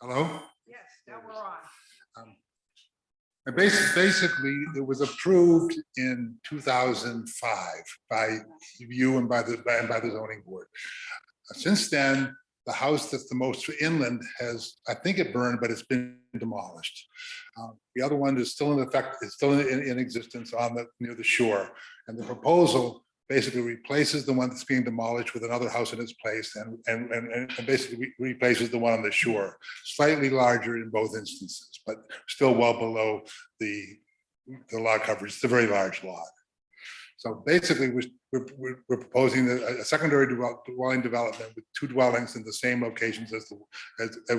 Hello? Yes, now we're on. And basically, it was approved in 2005 by you and by the zoning board. Since then, the house that's the most inland has, I think it burned, but it's been demolished. The other one is still in effect, it's still in existence near the shore. And the proposal basically replaces the one that's being demolished with another house in its place and basically replaces the one on the shore. Slightly larger in both instances, but still well below the lot coverage. It's a very large lot. So basically, we're proposing a secondary dwelling development with two dwellings in the same locations as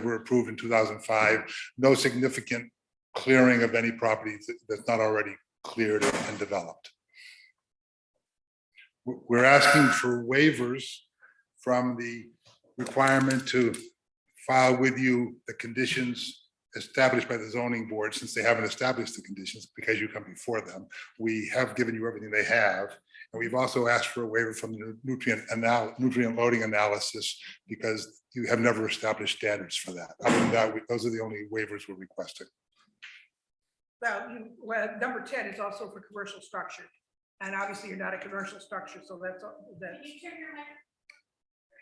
were approved in 2005. No significant clearing of any property that's not already cleared and developed. We're asking for waivers from the requirement to file with you the conditions established by the zoning board, since they haven't established the conditions because you come before them. We have given you everything they have. And we've also asked for a waiver from the nutrient loading analysis because you have never established standards for that. Other than that, those are the only waivers we're requesting. Well, number 10 is also for commercial structure. And obviously you're not a commercial structure, so that's that.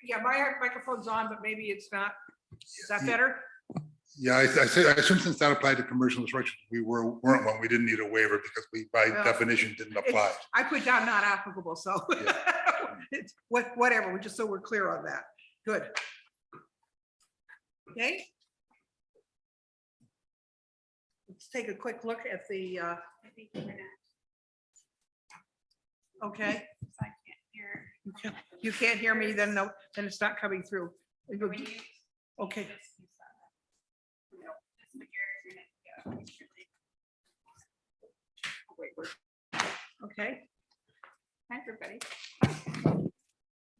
Yeah, my microphone's on, but maybe it's not. Is that better? Yeah, I assume since that applied to commercial structures, we weren't one, we didn't need a waiver because we by definition didn't apply. I put down not applicable, so Yeah. it's whatever, just so we're clear on that. Good. Okay. Let's take a quick look at the okay. I can't hear. You can't hear me, then no, then it's not coming through. Okay. Okay. Hi, everybody.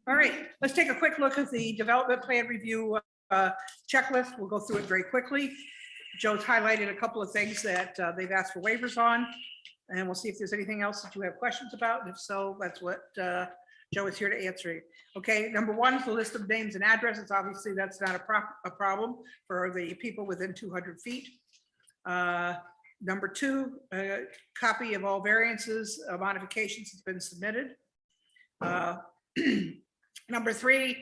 All right, let's take a quick look at the development plan review checklist. We'll go through it very quickly. Joe's highlighted a couple of things that they've asked for waivers on, and we'll see if there's anything else that you have questions about. And if so, that's what Joe is here to answer. Okay, number one is the list of names and addresses. Obviously, that's not a problem for the people within 200 feet. Number two, a copy of all variances, modifications has been submitted. Number three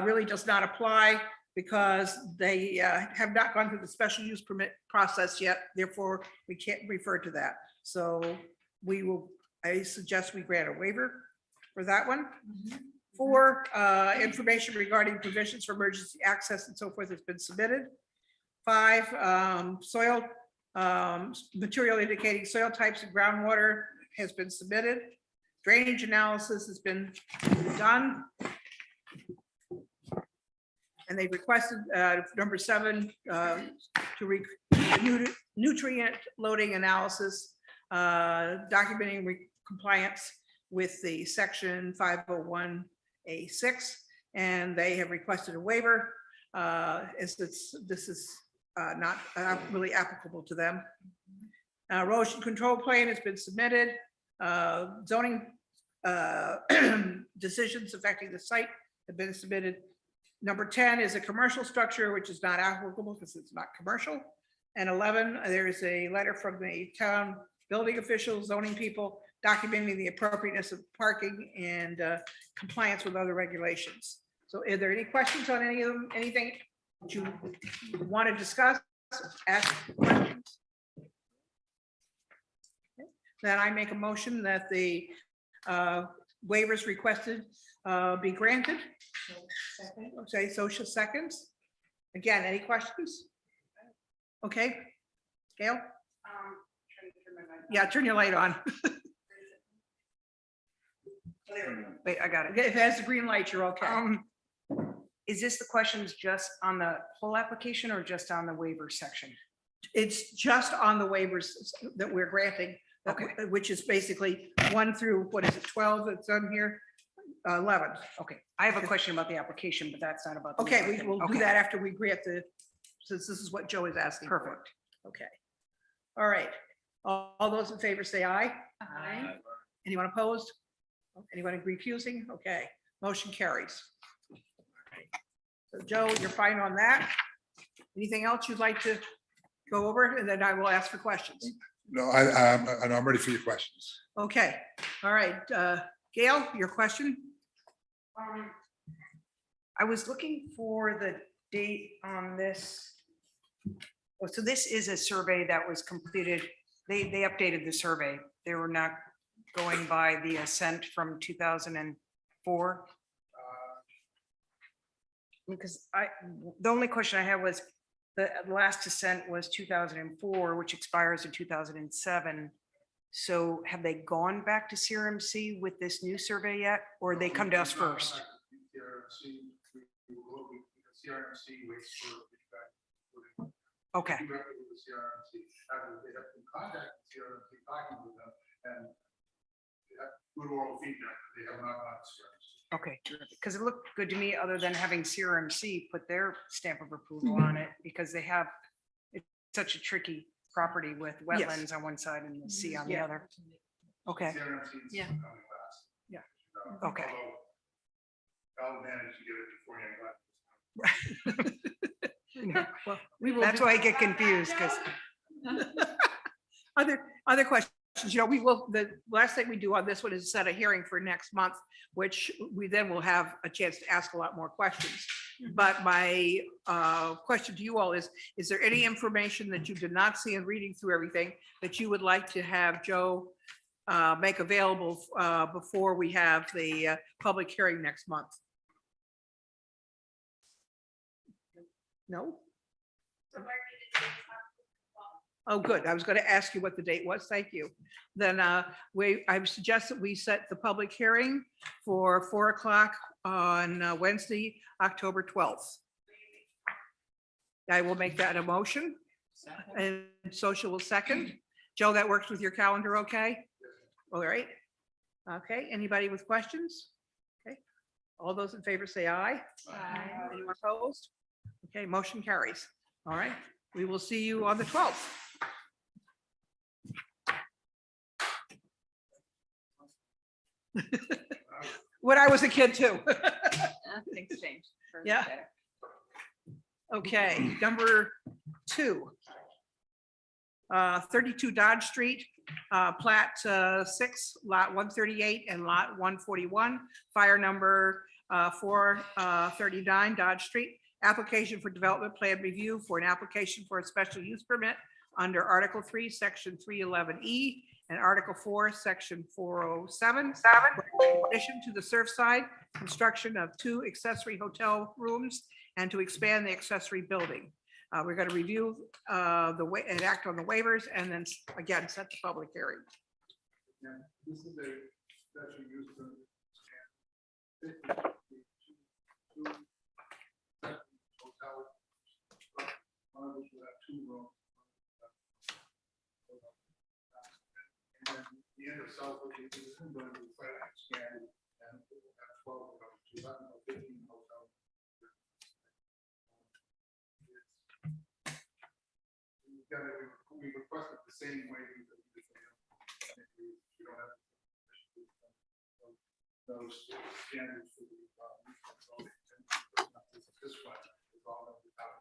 really does not apply because they have not gone through the special use permit process yet. Therefore, we can't refer to that. So I suggest we grant a waiver for that one. Four, information regarding provisions for emergency access and so forth has been submitted. Five, soil material indicating soil types and groundwater has been submitted. Drainage analysis has been done. And they requested number seven nutrient loading analysis, documenting compliance with the section 501A6, and they have requested a waiver as this is not really applicable to them. Erosion control plan has been submitted. Zoning decisions affecting the site have been submitted. Number 10 is a commercial structure, which is not applicable because it's not commercial. And 11, there is a letter from the town building officials, zoning people, documenting the appropriateness of parking and compliance with other regulations. So are there any questions on any of them? Anything that you want to discuss? Ask questions. Okay. Then I make a motion that the waivers requested be granted. Okay, social seconds. Again, any questions? Okay, Gail? Yeah, turn your light on. Wait, I got it. If it has the green light, you're okay. Is this the questions just on the whole application or just on the waiver section? It's just on the waivers that we're granting, Okay. which is basically 1 through, what is it, 12 that's on here? 11. Okay, I have a question about the application, but that's not about. the Okay, waiver. we will do Okay, that after we grant since this is what Joe is asking for. Perfect. Okay. All right. All those in favor say aye. Aye. Anyone opposed? Anyone refusing? Okay, motion carries. So Joe, you're fine on that. Anything else you'd like to go over? And then I will ask for questions. No, I'm ready for your questions. Okay, all right. Gail, your question? I was looking for the date on this. Oh, so this is a survey that was completed. They updated the survey. They were not going by the ascent from 2004. Because the only question I had was, the last ascent was 2004, which expires in 2007. So have they gone back to CRMC with this new survey yet, or they come to us first? CRMC waits for feedback. Okay, Directly with the CRMC. They have been contacting CRMC, talking with them, and they have good oral feedback. They have not gone to CRMC. okay, because it looked good to me, other than having CRMC put their stamp of approval on it, because they have, it's such a tricky property with wetlands on one side and the sea on the Yeah. other. Okay, CRMC is Yeah. coming last. Yeah. Although Okay. I'll manage to get it before you. Well, we will. that's why I get confused, because, Other questions, we will, the last thing we do on this one is set a hearing for next month, which we then will have a chance to ask a lot more questions. But my question to you all is there any information that you did not see in reading through everything that you would like to have Joe make available before we have the public hearing next month? No? Oh, good. I was going to ask you what the date was. Thank you. Then I would suggest that we set the public hearing for 4 o'clock on Wednesday, October 12th. I will make that a motion, and Social will second. Joe, that works with your calendar, okay? All right. Okay, anybody with questions? Okay, all those in favor say aye. Aye. Anyone opposed? Okay, motion carries. All right, we will see you on the 12th. When I was a kid too. Things changed. for the Yeah. better. Okay, number 2. 32 Dodge Street, plat 6, lot 138 and lot 141, fire number 439 Dodge Street. Application for development plan review for an application for a special use permit under Article 3, Section 311E and Article 4, Section 407. In addition to the Surfside, construction of 2 accessory hotel rooms and to expand the accessory building. We're going to review and act on the waivers and then again, set the public hearing. This is a special use permit. One of which will have 2 rooms. And then the end of South, this is going to be quite expanded, and it will have 12 rooms, 11 or 15 hotels. We requested the same way we did. We don't have those standards for the. This one is all of the town.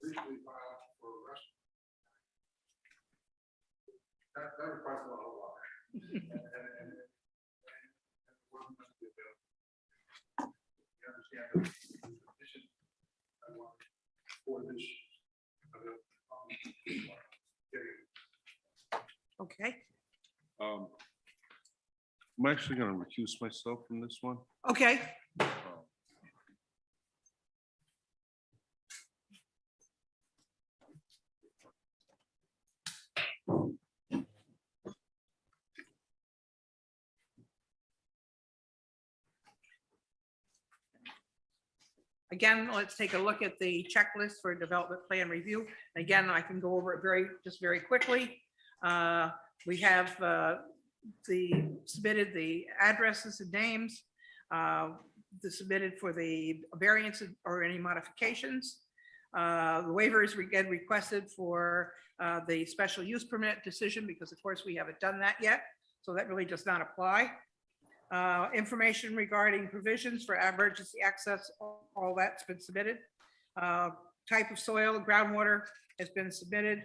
Recently filed for a restaurant. That requires a lot of water. And it wasn't meant to be available. You understand that the condition I want for this. Okay, I'm actually going to recuse myself from this one. okay, again, let's take a look at the checklist for development plan review. Again, I can go over it very quickly. We have submitted the addresses and names, submitted for the variance or any modifications. The waivers we get requested for the special use permit decision, because of course we haven't done that yet. So that really does not apply. Information regarding provisions for emergency access, all that's been submitted. Type of soil, groundwater has been submitted.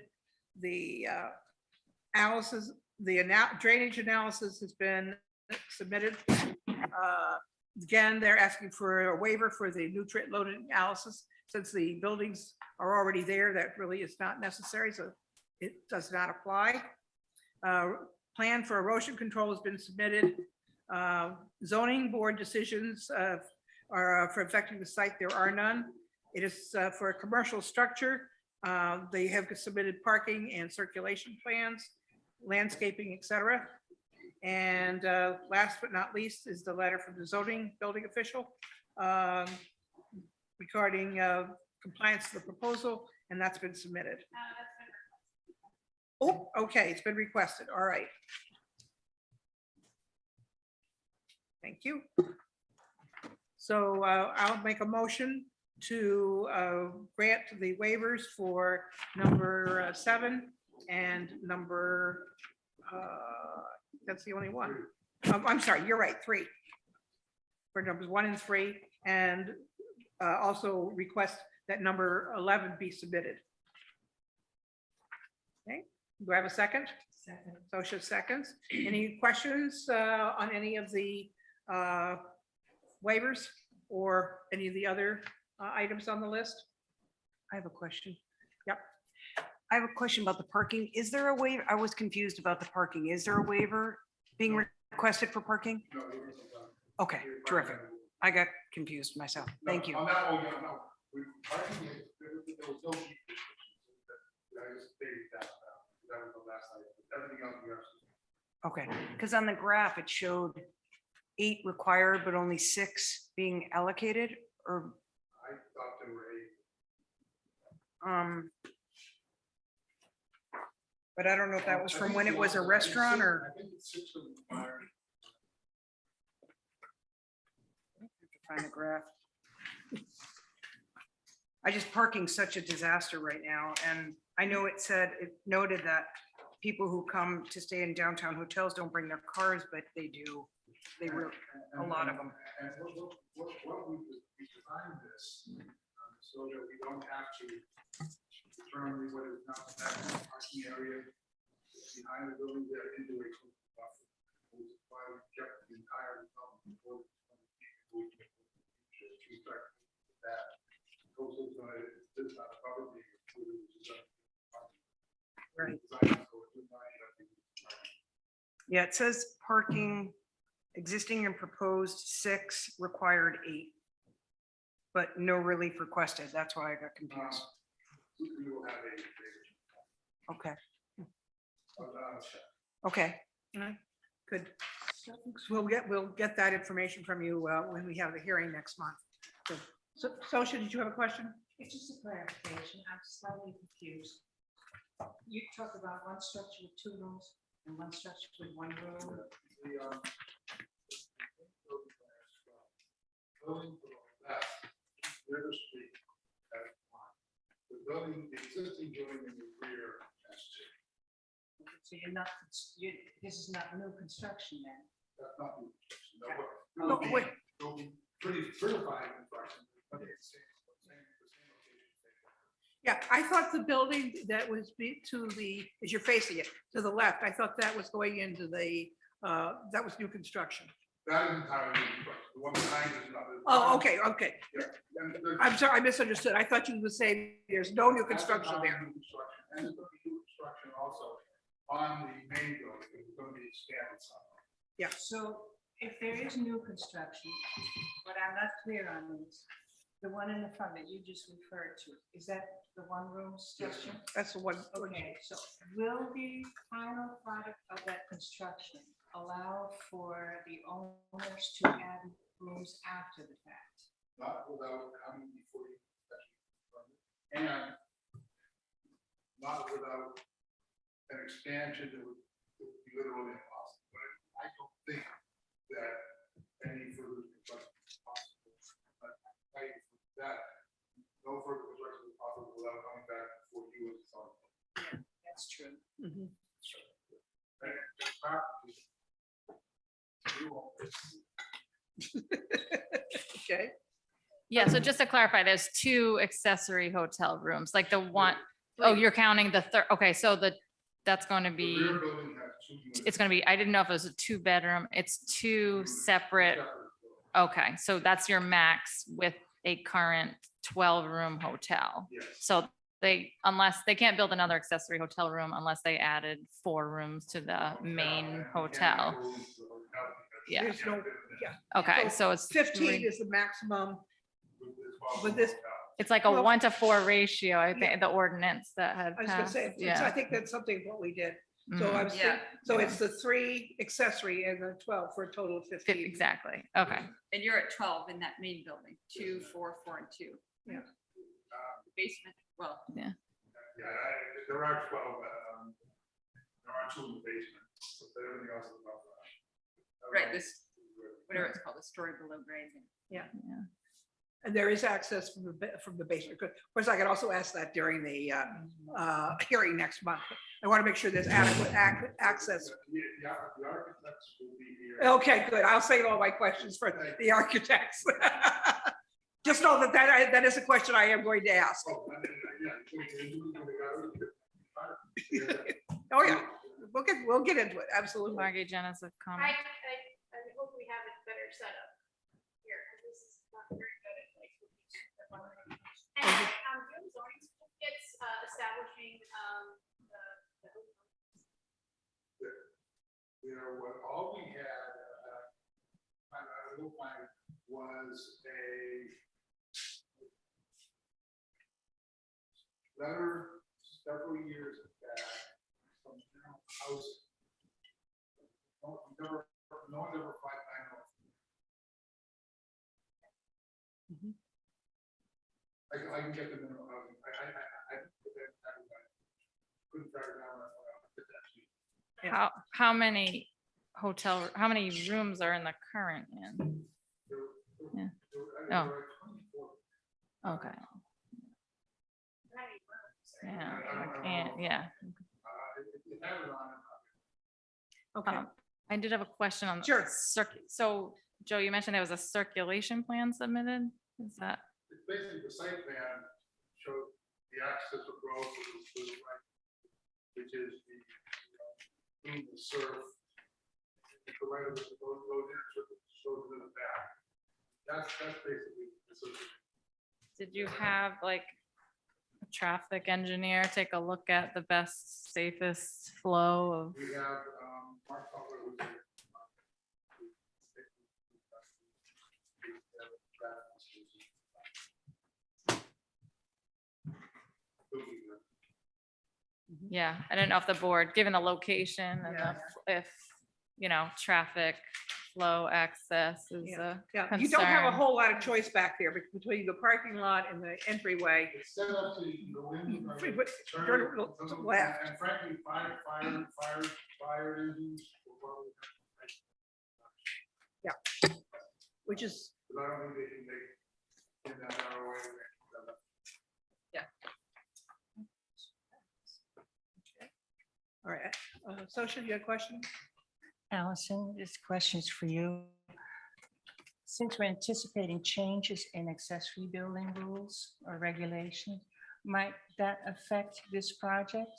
The analysis, the drainage analysis has been submitted. Again, they're asking for a waiver for the nutrient loading analysis. Since the buildings are already there, that really is not necessary, so it does not apply. Plan for erosion control has been submitted. Zoning board decisions are for affecting the site. There are none. It is for a commercial structure. They have submitted parking and circulation plans, landscaping, etc. And last but not least is the letter from the zoning building official regarding compliance to the proposal, and that's been submitted. Oh, okay, it's been requested. All right. Thank you. So I'll make a motion to grant the waivers for number 7 and number, that's the only one. I'm sorry, you're right, 3. For numbers 1 and 3, and also request that number 11 be submitted. Okay, do I have a second? Second. Sosha seconds. Any questions on any of the waivers or any of the other items on the list? I have a question. Yep. I have a question about the parking. Is there a waiver? I was confused about the parking. Is there a waiver being requested for parking? Okay, terrific. I got confused myself. Thank you. On that one, no. Parking, there was no heat restrictions. I just stated that. That was the last item. Everything else we are. Okay, because on the graph, it showed 8 required, but only 6 being allocated, or, I thought there were 8. but I don't know if that was from when it was a restaurant or. I think it's 6 of them required. Find the graph. I just, parking's such a disaster right now, and I know it said, it noted that people who come to stay in downtown hotels don't bring their cars, but they do. They really, a lot of them. And what we designed this so that we don't have to determine what is not that parking area behind the building there into a buffer. Which is why we kept the entire development before that. Also, it's not a covered being. Right. Yeah, it says parking, existing and proposed 6, required 8. But no relief requested. That's why I got confused. We will have a. Okay, Uh, okay. Good. We'll get that information from you when we have the hearing next month. So, Sosha, did you have a question? It's just a clarification. I'm slightly confused. You talk about one structure with 2 rooms and one structure with 1 room. Building to the left, River Street, that's one. The building, the existing building in the rear, that's 2. So you're not, this is not new construction then? That's not new construction. No, but No, it'll be- wait. it'll be pretty certified construction, but it's the same location. Yeah, I thought the building that was to the, as you're facing it, to the left, I thought that was going into the, that was new construction. That is entirely new construction. The one behind is not. Oh, okay. Yeah. And there's- I'm sorry, I misunderstood. I thought you were saying there's no new construction That's there. entirely new construction. And there's going to be new construction also on the main building. It's going to be expanded some. So if there is new construction, what I'm not clear on is the one in the front that you just referred to, is that the 1 room structure? That's the one. Okay, so will the final product of that construction allow for the owners to add rooms after the fact? Not without coming before you. And not without an expansion that would be literally impossible. But I don't think that any further construction is possible. But I tell you that no further construction is possible without coming back before you as a. That's true. Mhm. And the property, the Okay, Yeah, so just to clarify, there's two accessory hotel rooms, like the one, oh, you're counting the third, okay, so that's going to The be, rear building has 2 units. it's going to be, I didn't know if it was a 2-bedroom, it's two separate, okay, so that's your max with a current 12-room hotel. Yes. So unless, they can't build another accessory hotel room unless they added 4 rooms to the main hotel. Yeah. there's no, yeah, Okay, so it's 15 three- is the maximum with this. it's like a well, 1-to-4 ratio, I yeah. think, the ordinance that had I was gonna passed. say, I Yeah. think that's something what we did. So Mhm. I was, so it's the 3 accessory and the 12 for a total of 15. Exactly, okay. And you're at 12 in that main building, 2, 4, 4, and 2. Yeah. Basement, well. Yeah. Yeah, there are 12, there are 2 in the basement, but everything else is above that. Right, this, whatever it's called, the story below grade. Yeah. And there is access from the basement. Of course, I could also ask that during the hearing next month. I want to make sure there's adequate access. The architects will be here. Okay, good. I'll save all my questions for the architects. Just know that is a question I am going to ask. Oh, yeah, we'll get into it, absolutely. Margie, Jen has a I comment. hope we have it better set up here, because this is not very good at like. And doing zoning certificates, establishing, the. You know, what all we had, I will find, was a letter several years back from town housing. No one ever applied, I know. I can get the minimum housing, I couldn't track it down. How many how many rooms are in the current inn? Yeah. Oh. Okay, yeah, I can't, yeah. Okay, I did have a question on. the Sure. So, Joe, you mentioned there was a circulation plan submitted, is that? It's basically the site plan showed the access of road to the right, which is the surf. The right of the road shows it in the back. That's basically the solution. Did you have like a traffic engineer take a look at the best, safest flow of? We have, Mark Butler, who's a, Yeah, I don't know if the board, given the location and Yeah. if, traffic flow access is Yeah. a yeah, you don't have a concern. whole lot of choice back there between the parking lot and the entryway. it's set up to go in. Free- but turn turn to the left. And frankly, fire engines will probably. Which is, But I don't think they can make in that narrow way. all right, Sosha, you have a question? Allison, this question's for you. Since we're anticipating changes in accessory building rules or regulations, might that affect this project?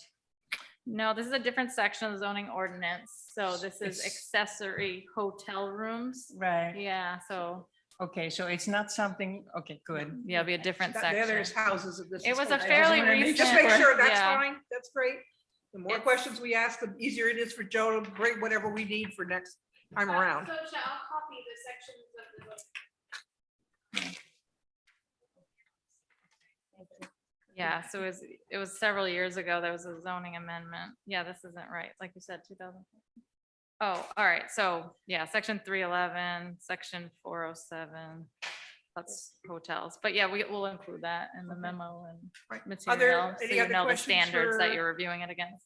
No, this is a different section of the zoning ordinance. So this is It's- accessory hotel rooms. Right, Yeah, so, okay, so it's not something, okay, good. yeah, it'll be a different There- There's section. houses of this. It was I a just fairly wanna make- Just recent- make sure, that's yeah. fine, that's great. The more It's- questions we ask, the easier it is for Joe to bring whatever we need for next time around. So I'll copy the sections of the. Yeah, so it was several years ago. There was a zoning amendment. Yeah, this isn't right. Like you said, 2000. Oh, all right. So yeah, section 311, section 407. That's hotels. But yeah, will include that in the memo and Right. material. So any you other know the questions standards that for- you're reviewing it against.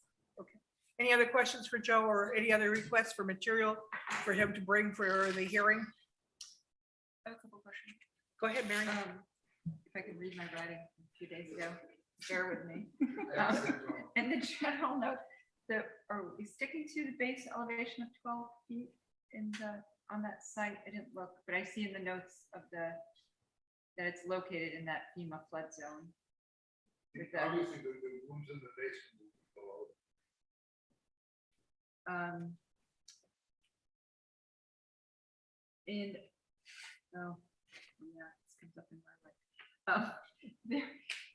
Any other questions for Joe or any other requests for material for him to bring for the hearing? I have a couple questions. Go ahead, Mary. If I could read my writing a few days ago, bear with me. In the general note, are we sticking to the base elevation of 12 feet? in the, on that site? I didn't look, but I see in the notes of that it's located in that FEMA flood zone. With the, Obviously, the rooms in the basement will be below. in, oh, yeah, this comes up in my way. There,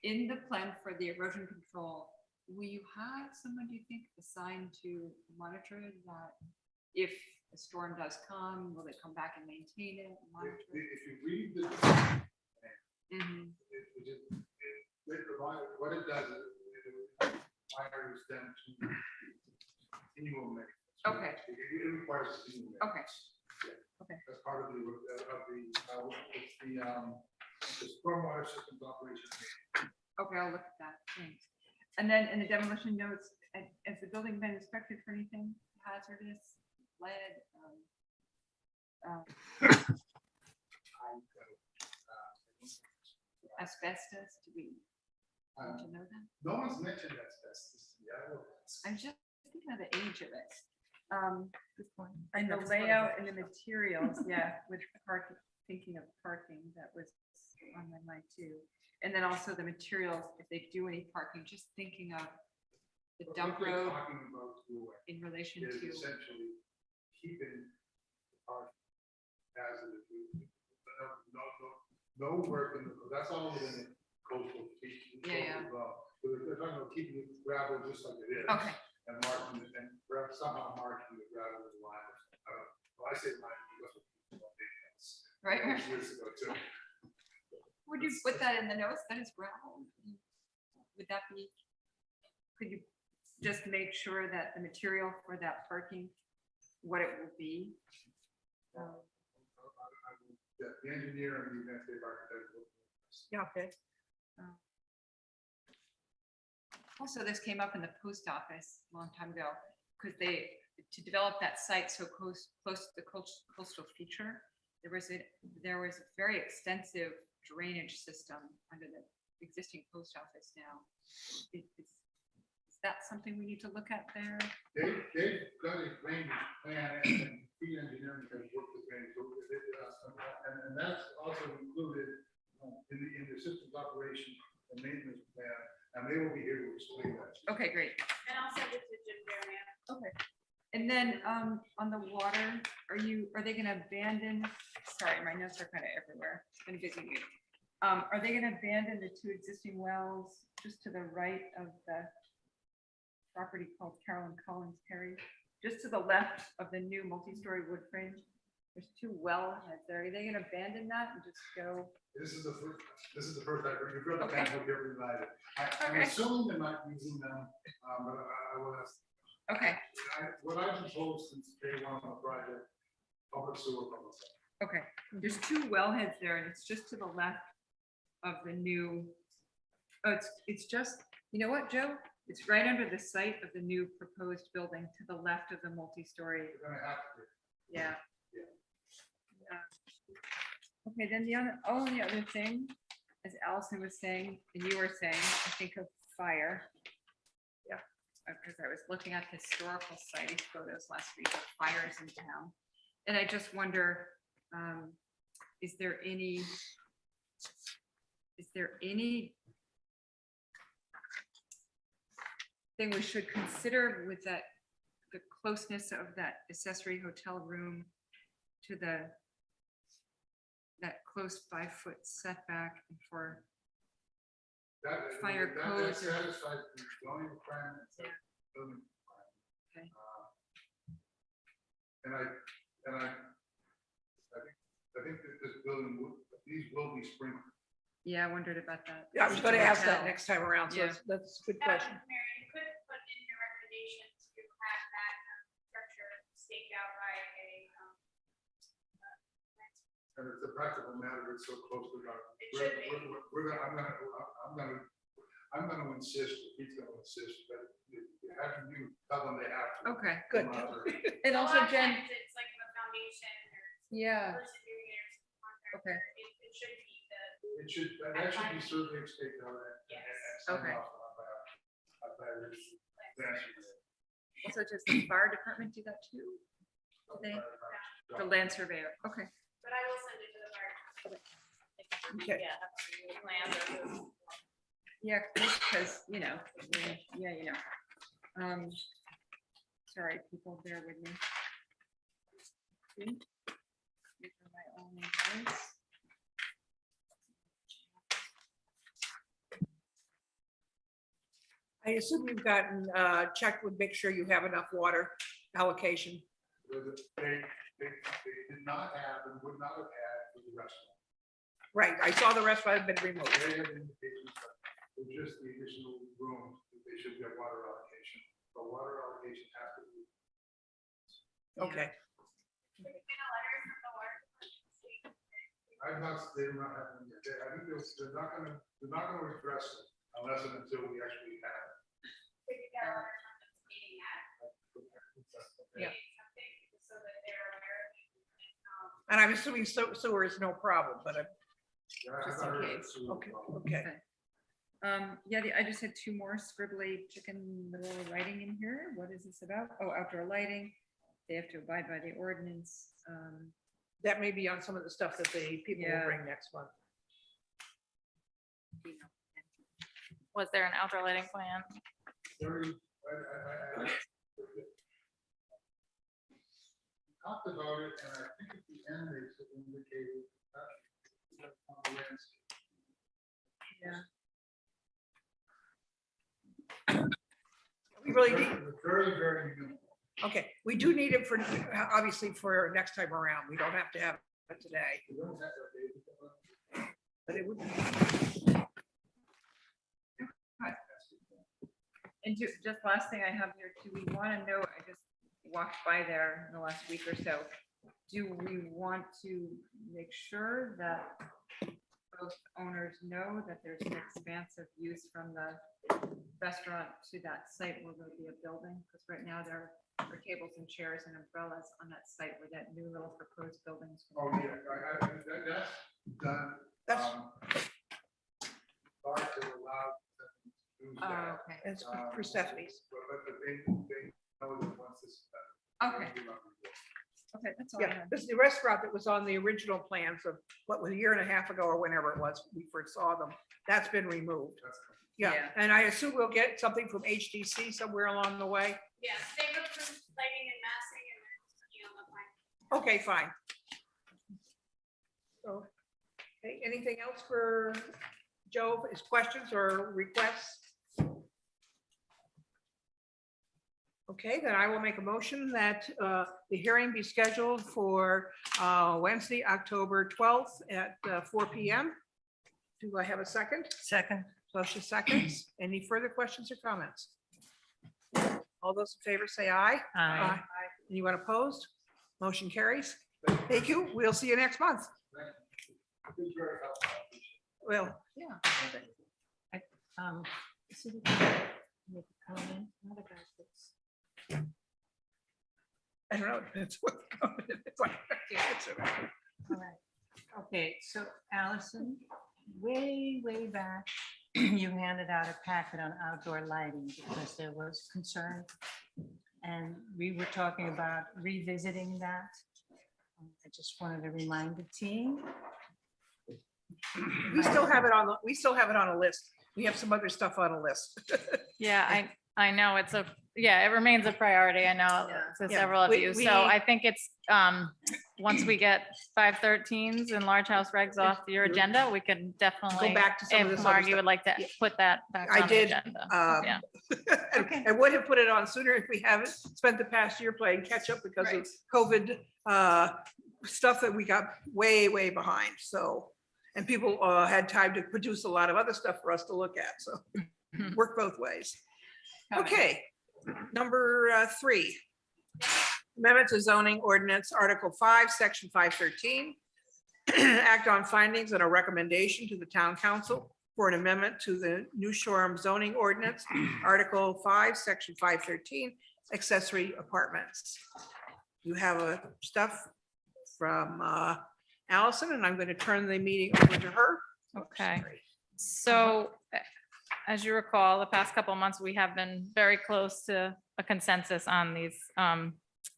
in the plan for the erosion control, will you have someone, do you think, assigned to monitor that? If a storm does come, will they come back and maintain it, monitor it? If you read the, Mhm. they provide, what it does is it requires them to continual maintenance. Okay. It requires continual Okay. maintenance. Yeah. Okay. That's part of it's the stormwater systems operation. Okay, I'll look at that, thanks. And then in the demolition notes, has the building been inspected for anything hazardous, lead? Asbestos, do we want to know that? No one's mentioned asbestos. Yeah, I'm just thinking of the age of it. Good point. And the layout and the materials, yeah, with parking, thinking of parking, that was on my mind too. And then also the materials, if they do any parking, just thinking of the dump What we're road talking about in relation is to, essentially keeping our hazardous. No work in the, that's all within the coastal. Yeah, yeah. They're talking about keeping the gravel just like it is. okay, And marking it, and perhaps somehow marking the gravel with line. I don't know. Well, I say line because of people maintenance. right. That was years ago too. Would you put that in the notes? That is gravel. Would that be, could you just make sure that the material for that parking, what it will be? Yeah, the engineer and the landscape architect. Yeah, okay. Also, this came up in the post office a long time ago, because they, to develop that site so close to the coastal feature, there was a very extensive drainage system under the existing post office now. Is that something we need to look at there? They've got a drainage plan and the engineering has worked with drainage. And that's also included in the systems operation and maintenance plan. And they will be here to explain that. Okay, great. And I'll send it to Jim Varian. Okay. And then on the water, are they gonna abandon, sorry, my notes are kind of everywhere. It's been a busy week. Are they gonna abandon the two existing wells just to the right of the property called Carolyn Collins Perry? Just to the left of the new multi-story wood frame? There's two wellheads there. Are they gonna abandon that and just go? This is the first I've heard. You've heard the Okay. plan will get reunited. I'm Okay. assuming they're not using them, but I will ask. Okay, What I've been told since day one of the project, public sewer, public. okay. There's two wellheads there and it's just to the left of the new, oh, it's just, you know what, Joe? It's right under the site of the new proposed building to the left of the multi-story. You're gonna have to. Yeah. Yeah. Okay, then the only other thing, as Allison was saying, and you were saying, I think of fire. Yeah. Because I was looking at historical site photos last week of fires in town. And I just wonder, is there any thing we should consider with that, the closeness of that accessory hotel room to that close 5-foot setback and for, Fire That codes or- satisfies the zoning requirements. of Yeah. building requirements. Okay. And I think that this building, these will be sprinkled. yeah, I wondered about that. Yeah, I was gonna ask that Hotel. next time around, so Yeah. that's a good That question. was, Mary, you could put in your recommendations to have that structure staked out by a, And it's a practical matter, it's so close to our. It should be. I'm gonna insist, he's gonna insist, that you have to tell them they have to. Okay, Good. come out there. and a also lot of Jen, times it's like a foundation or yeah, person doing it or some contractor. Okay. It should be the, It should, that should be survey staked out and. Yes. signed Okay. off on by our engineer. also does the fire department do that too? Do they? The land surveyor, okay. But I will send it to the fire. Okay. Yeah. Yeah, because, you know, yeah, you know. Sorry, people, bear with me. See? These are my only notes. I assume you've gotten, checked with, make sure you have enough water allocation. They did not have and would not have had for the restaurant. Right, I saw the rest had been removed. They had indications that with just the additional room, that they should get water allocation. But water allocation has to be. Okay, There's been a letter from the water department stating I'm not, they do not have, them yet. I think they're not gonna address it unless and until we actually have. we could get a letter from this meeting at Yeah. something so that they're aware of it. and I'm assuming sewer is no problem, but, Just in case. okay, okay. Yeah, I just had two more scribbly chicken little writing in here. What is this about? Oh, outdoor lighting. They have to abide by the ordinance. That may be on some of the stuff that the people will Yeah. bring next month. Was there an outdoor lighting plan? Talked about it, and I think at the end they indicated. On the landscape. We really need, Very, very minimal. okay, we do need it for, obviously for next time around. We don't have to have it today, We don't have that data. but it would. And just last thing I have here, do we want to know, I just walked by there in the last week or so. Do we want to make sure that both owners know that there's an expansive use from the restaurant to that site where there'll be a building? Because right now there are tables and chairs and umbrellas on that site where that new little proposed buildings. Oh, yeah, that's done. That's- Bart is allowed to use that. Oh, okay. It's for Stephanie's. But they know that once this is done. Okay. Okay, that's all I Yeah, have. this is the restaurant that was on the original plans of, what, was a year and a half ago or whenever it was, we first saw them. That's been removed. Yeah, Yeah. and I assume we'll get something from HDC somewhere along the way. Yes, they've approved lighting and massing and they're working on the plan. Okay, fine. So, okay, anything else for Joe, his questions or requests? Okay, then I will make a motion that the hearing be scheduled for Wednesday, October 12th at 4 PM. Do I have a second? Second. Motion seconds. Any further questions or comments? All those in favor say aye. Aye. Anyone opposed? Motion carries. Thank you. We'll see you next month. It's very helpful. Well, So we can make a comment, not about this. I don't know. Depends what the comment is. It's like, I can't answer that. All right. Okay, so Allison, way back, you handed out a packet on outdoor lighting because there was concern. And we were talking about revisiting that. I just wanted to remind the team. We still have it on, we still have it on a list. We have some other stuff on a list. Yeah, I know it's it remains a priority. I know to Yeah. several of We- you. we- So I think it's, once we get 513s and large house regs off your agenda, we can definitely, back to some of if this other Margie stuff. would like to Yeah. put that back I on the did, agenda. Yeah. I would have put it on sooner if we haven't spent the past year playing catch up because of COVID stuff that we got way behind. So, and people had time to produce a lot of other stuff for us to look at. So work both ways. Okay, number 3. Amendment to zoning ordinance, Article 5, Section 513. Act on findings and a recommendation to the town council for an amendment to the New Shoreham zoning ordinance, Article 5, Section 513, accessory apartments. You have a stuff from Allison, and I'm going to turn the meeting over to her. Okay. So as you recall, the past couple of months, we have been very close to a consensus on these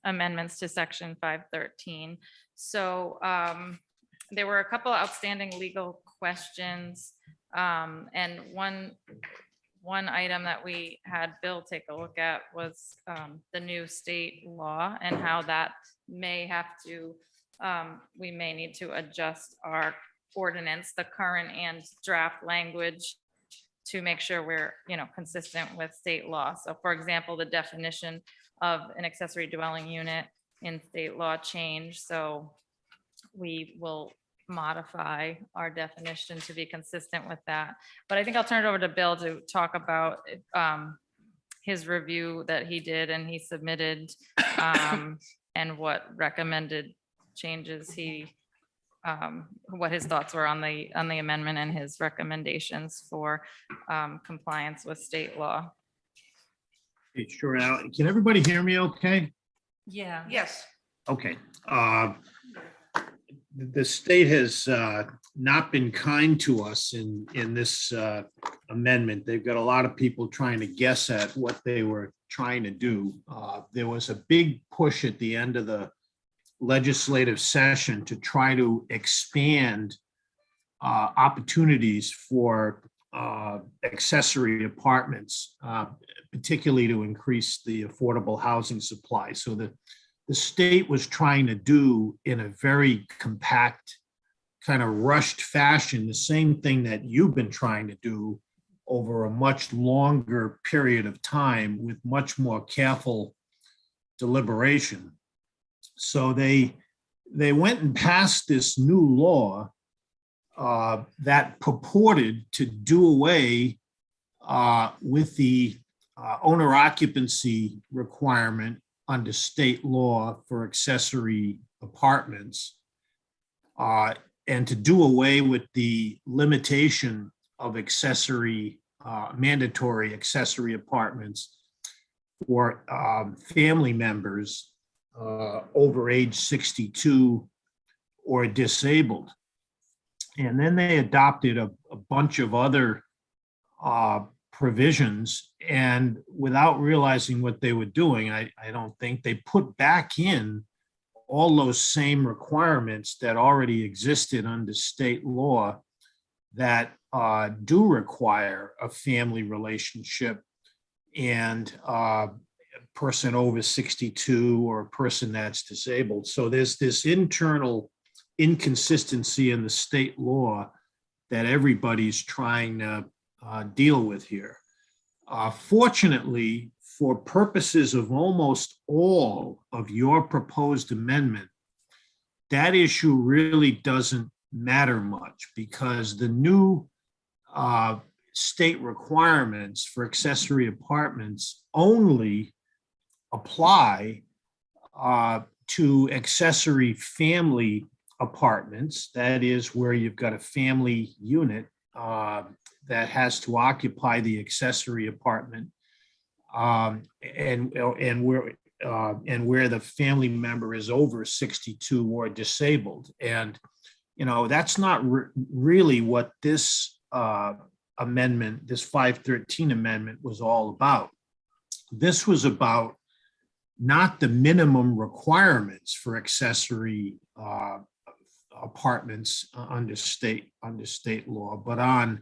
amendments to section 513. So there were a couple outstanding legal questions. And one item that we had Bill take a look at was the new state law and how that may have to, we may need to adjust our ordinance, the current and draft language, to make sure we're, consistent with state law. So for example, the definition of an accessory dwelling unit in state law change. So we will modify our definition to be consistent with that. But I think I'll turn it over to Bill to talk about his review that he did and he submitted, and what recommended changes he, what his thoughts were on the amendment and his recommendations for compliance with state law. Hey, sure, Al. Can everybody hear me okay? Yeah. Yes. Okay. The state has not been kind to us in this amendment. They've got a lot of people trying to guess at what they were trying to do. There was a big push at the end of the legislative session to try to expand opportunities for accessory apartments, particularly to increase the affordable housing supply. So the state was trying to do in a very compact, kind of rushed fashion, the same thing that you've been trying to do over a much longer period of time with much more careful deliberation. So they went and passed this new law that purported to do away with the owner occupancy requirement under state law for accessory apartments, and to do away with the limitation of mandatory accessory apartments for family members over age 62 or disabled. And then they adopted a bunch of other provisions, and without realizing what they were doing, I don't think they put back in all those same requirements that already existed under state law that do require a family relationship and a person over 62 or a person that's disabled. So there's this internal inconsistency in the state law that everybody's trying to deal with here. Fortunately, for purposes of almost all of your proposed amendment, that issue really doesn't matter much, because the new state requirements for accessory apartments only apply to accessory family apartments. That is where you've got a family unit that has to occupy the accessory apartment, and where the family member is over 62 or disabled. And that's not really what this amendment, this 513 amendment, was all about. This was about not the minimum requirements for accessory apartments under state law, but on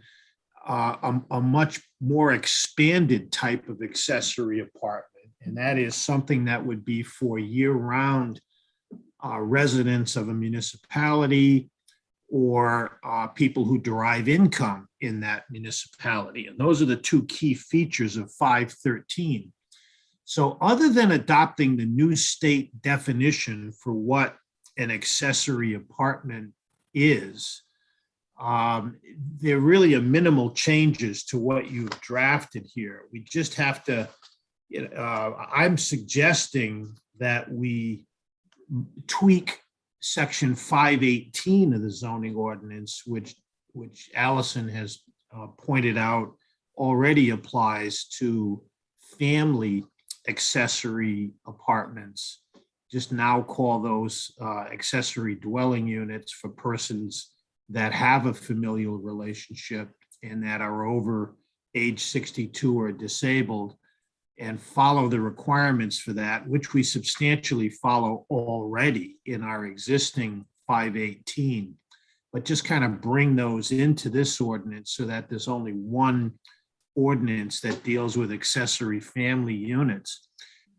a much more expanded type of accessory apartment. And that is something that would be for year-round residents of a municipality or people who derive income in that municipality. And those are the two key features of 513. So other than adopting the new state definition for what an accessory apartment is, there really are minimal changes to what you've drafted here. We just have to, I'm suggesting that we tweak section 518 of the zoning ordinance, which Allison has pointed out already applies to family accessory apartments. Just now call those accessory dwelling units for persons that have a familial relationship and that are over age 62 or disabled. and follow the requirements for that, which we substantially follow already in our existing 518, but just kind of bring those into this ordinance so that there's only one ordinance that deals with accessory family units.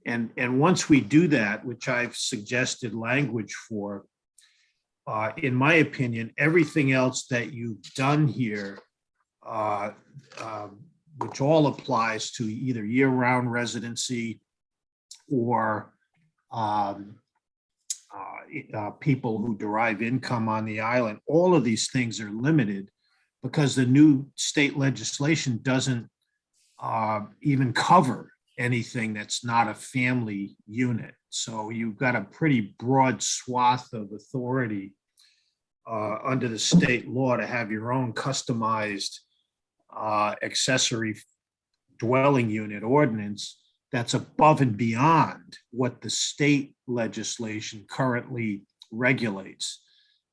And once we do that, which I've suggested language for, in my opinion, everything else that you've done here, which all applies to either year-round residency or people who derive income on the island, all of these things are limited because the new state legislation doesn't even cover anything that's not a family unit. So you've got a pretty broad swath of authority under the state law to have your own customized accessory dwelling unit ordinance that's above and beyond what the state legislation currently regulates.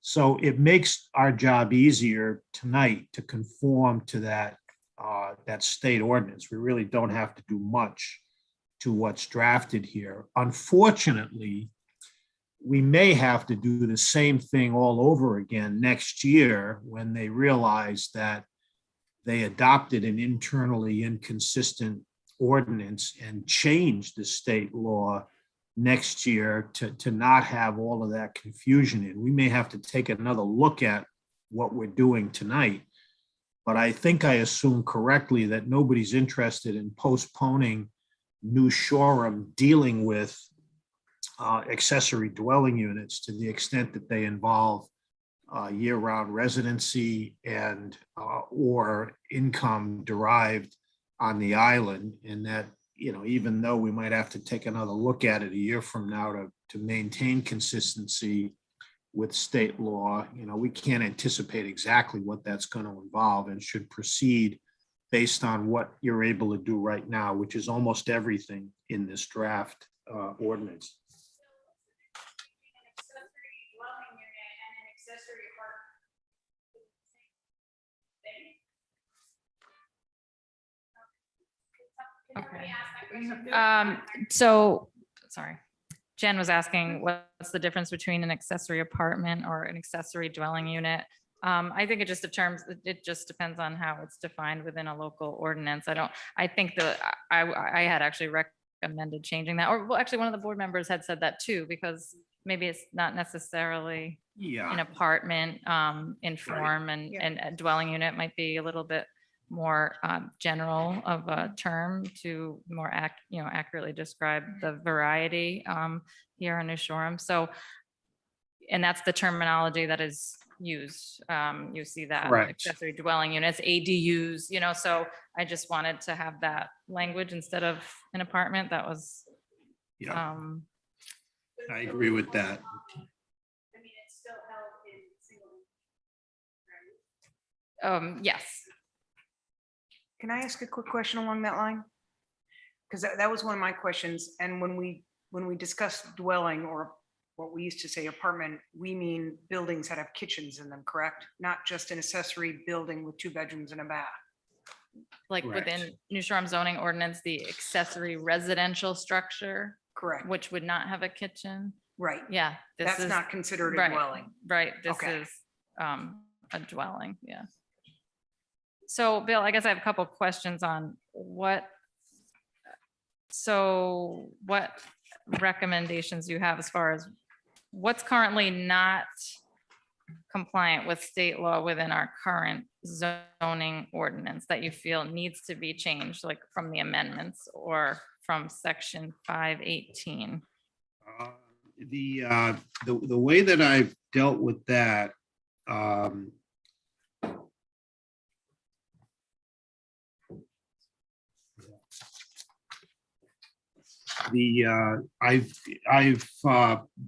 So it makes our job easier tonight to conform to that state ordinance. We really don't have to do much to what's drafted here. Unfortunately, we may have to do the same thing all over again next year when they realize that they adopted an internally inconsistent ordinance and changed the state law next year to not have all of that confusion in. We may have to take another look at what we're doing tonight. But I think I assume correctly that nobody's interested in postponing New Shoreham dealing with accessory dwelling units to the extent that they involve year-round residency and or income derived on the island. And that, you know, even though we might have to take another look at it a year from now to maintain consistency with state law, you know, we can't anticipate exactly what that's going to involve and should proceed based on what you're able to do right now, which is almost everything in this draft ordinance. An accessory dwelling unit and an accessory apartment. Can somebody ask that question? So, sorry. Jen was asking what's the difference between an accessory apartment or an accessory dwelling unit? I think it just depends on how it's defined within a local ordinance. I think I had actually recommended changing that, or well, actually one of the board members had said that too, because maybe it's not necessarily an apartment in form, and a dwelling unit might be a little bit more general of a term to more accurately describe the variety here in New Shoreham. So, and that's the terminology that is used. You see that Correct. accessory dwelling units, ADUs, you know, so I just wanted to have that language instead of an apartment. That was, Yeah, I agree with that. I mean, it's still held in single. Right? yes. Can I ask a quick question along that line? Because that was one of my questions. And when we discuss dwelling, or what we used to say apartment, we mean buildings that have kitchens in them, correct? Not just an accessory building with 2 bedrooms and a bath. Like Correct. within New Shoreham zoning ordinance, the accessory residential structure, Correct. which would not have a kitchen. Right. Yeah. This That's is not considered a right, dwelling. Right, this Okay. is a dwelling, yeah. So Bill, I guess I have a couple of questions on what recommendations you have as far as what's currently not compliant with state law within our current zoning ordinance that you feel needs to be changed, like from the amendments or from section 518? The way that I've dealt with that, I've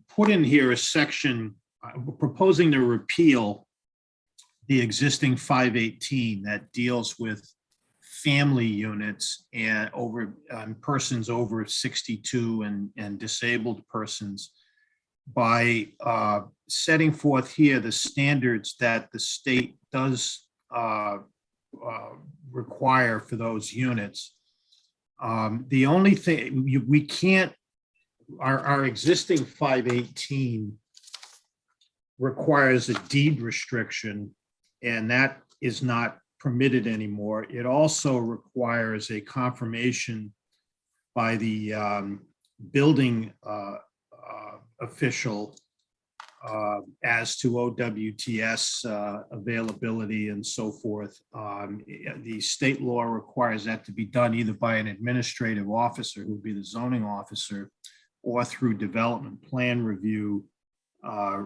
put in here a section proposing to repeal the existing 518 that deals with family units and persons over 62 and disabled persons by setting forth here the standards that the state does require for those units. The only thing, we can't, our existing 518 requires a deed restriction, and that is not permitted anymore. It also requires a confirmation by the building official as to OWTS availability and so forth. The state law requires that to be done either by an administrative officer, who would be the zoning officer, or through development plan review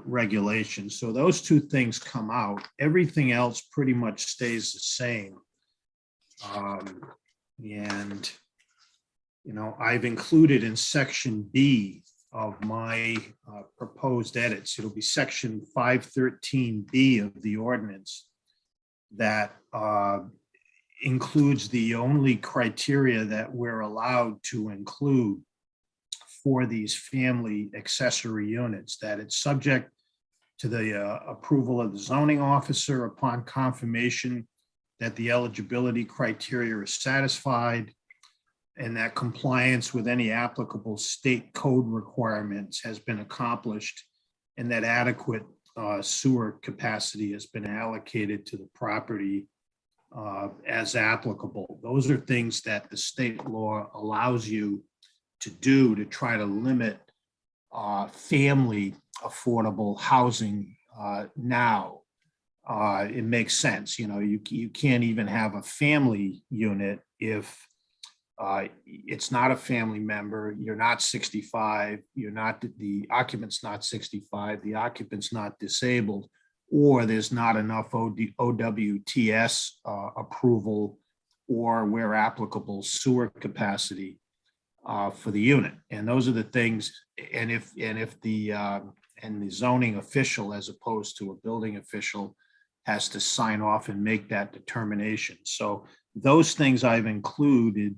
regulations. So those two things come out. Everything else pretty much stays the same. And, you know, I've included in section B of my proposed edits, it'll be section 513B of the ordinance that includes the only criteria that we're allowed to include for these family accessory units, that it's subject to the approval of the zoning officer upon confirmation that the eligibility criteria is satisfied, and that compliance with any applicable state code requirements has been accomplished, and that adequate sewer capacity has been allocated to the property as applicable. Those are things that the state law allows you to do to try to limit family affordable housing now. It makes sense. You know, you can't even have a family unit if it's not a family member, you're not 65, you're not, the occupant's not 65, the occupant's not disabled, or there's not enough OWTS approval, or where applicable sewer capacity for the unit. And those are the things, and if the zoning official, as opposed to a building official, has to sign off and make that determination. So those things I've included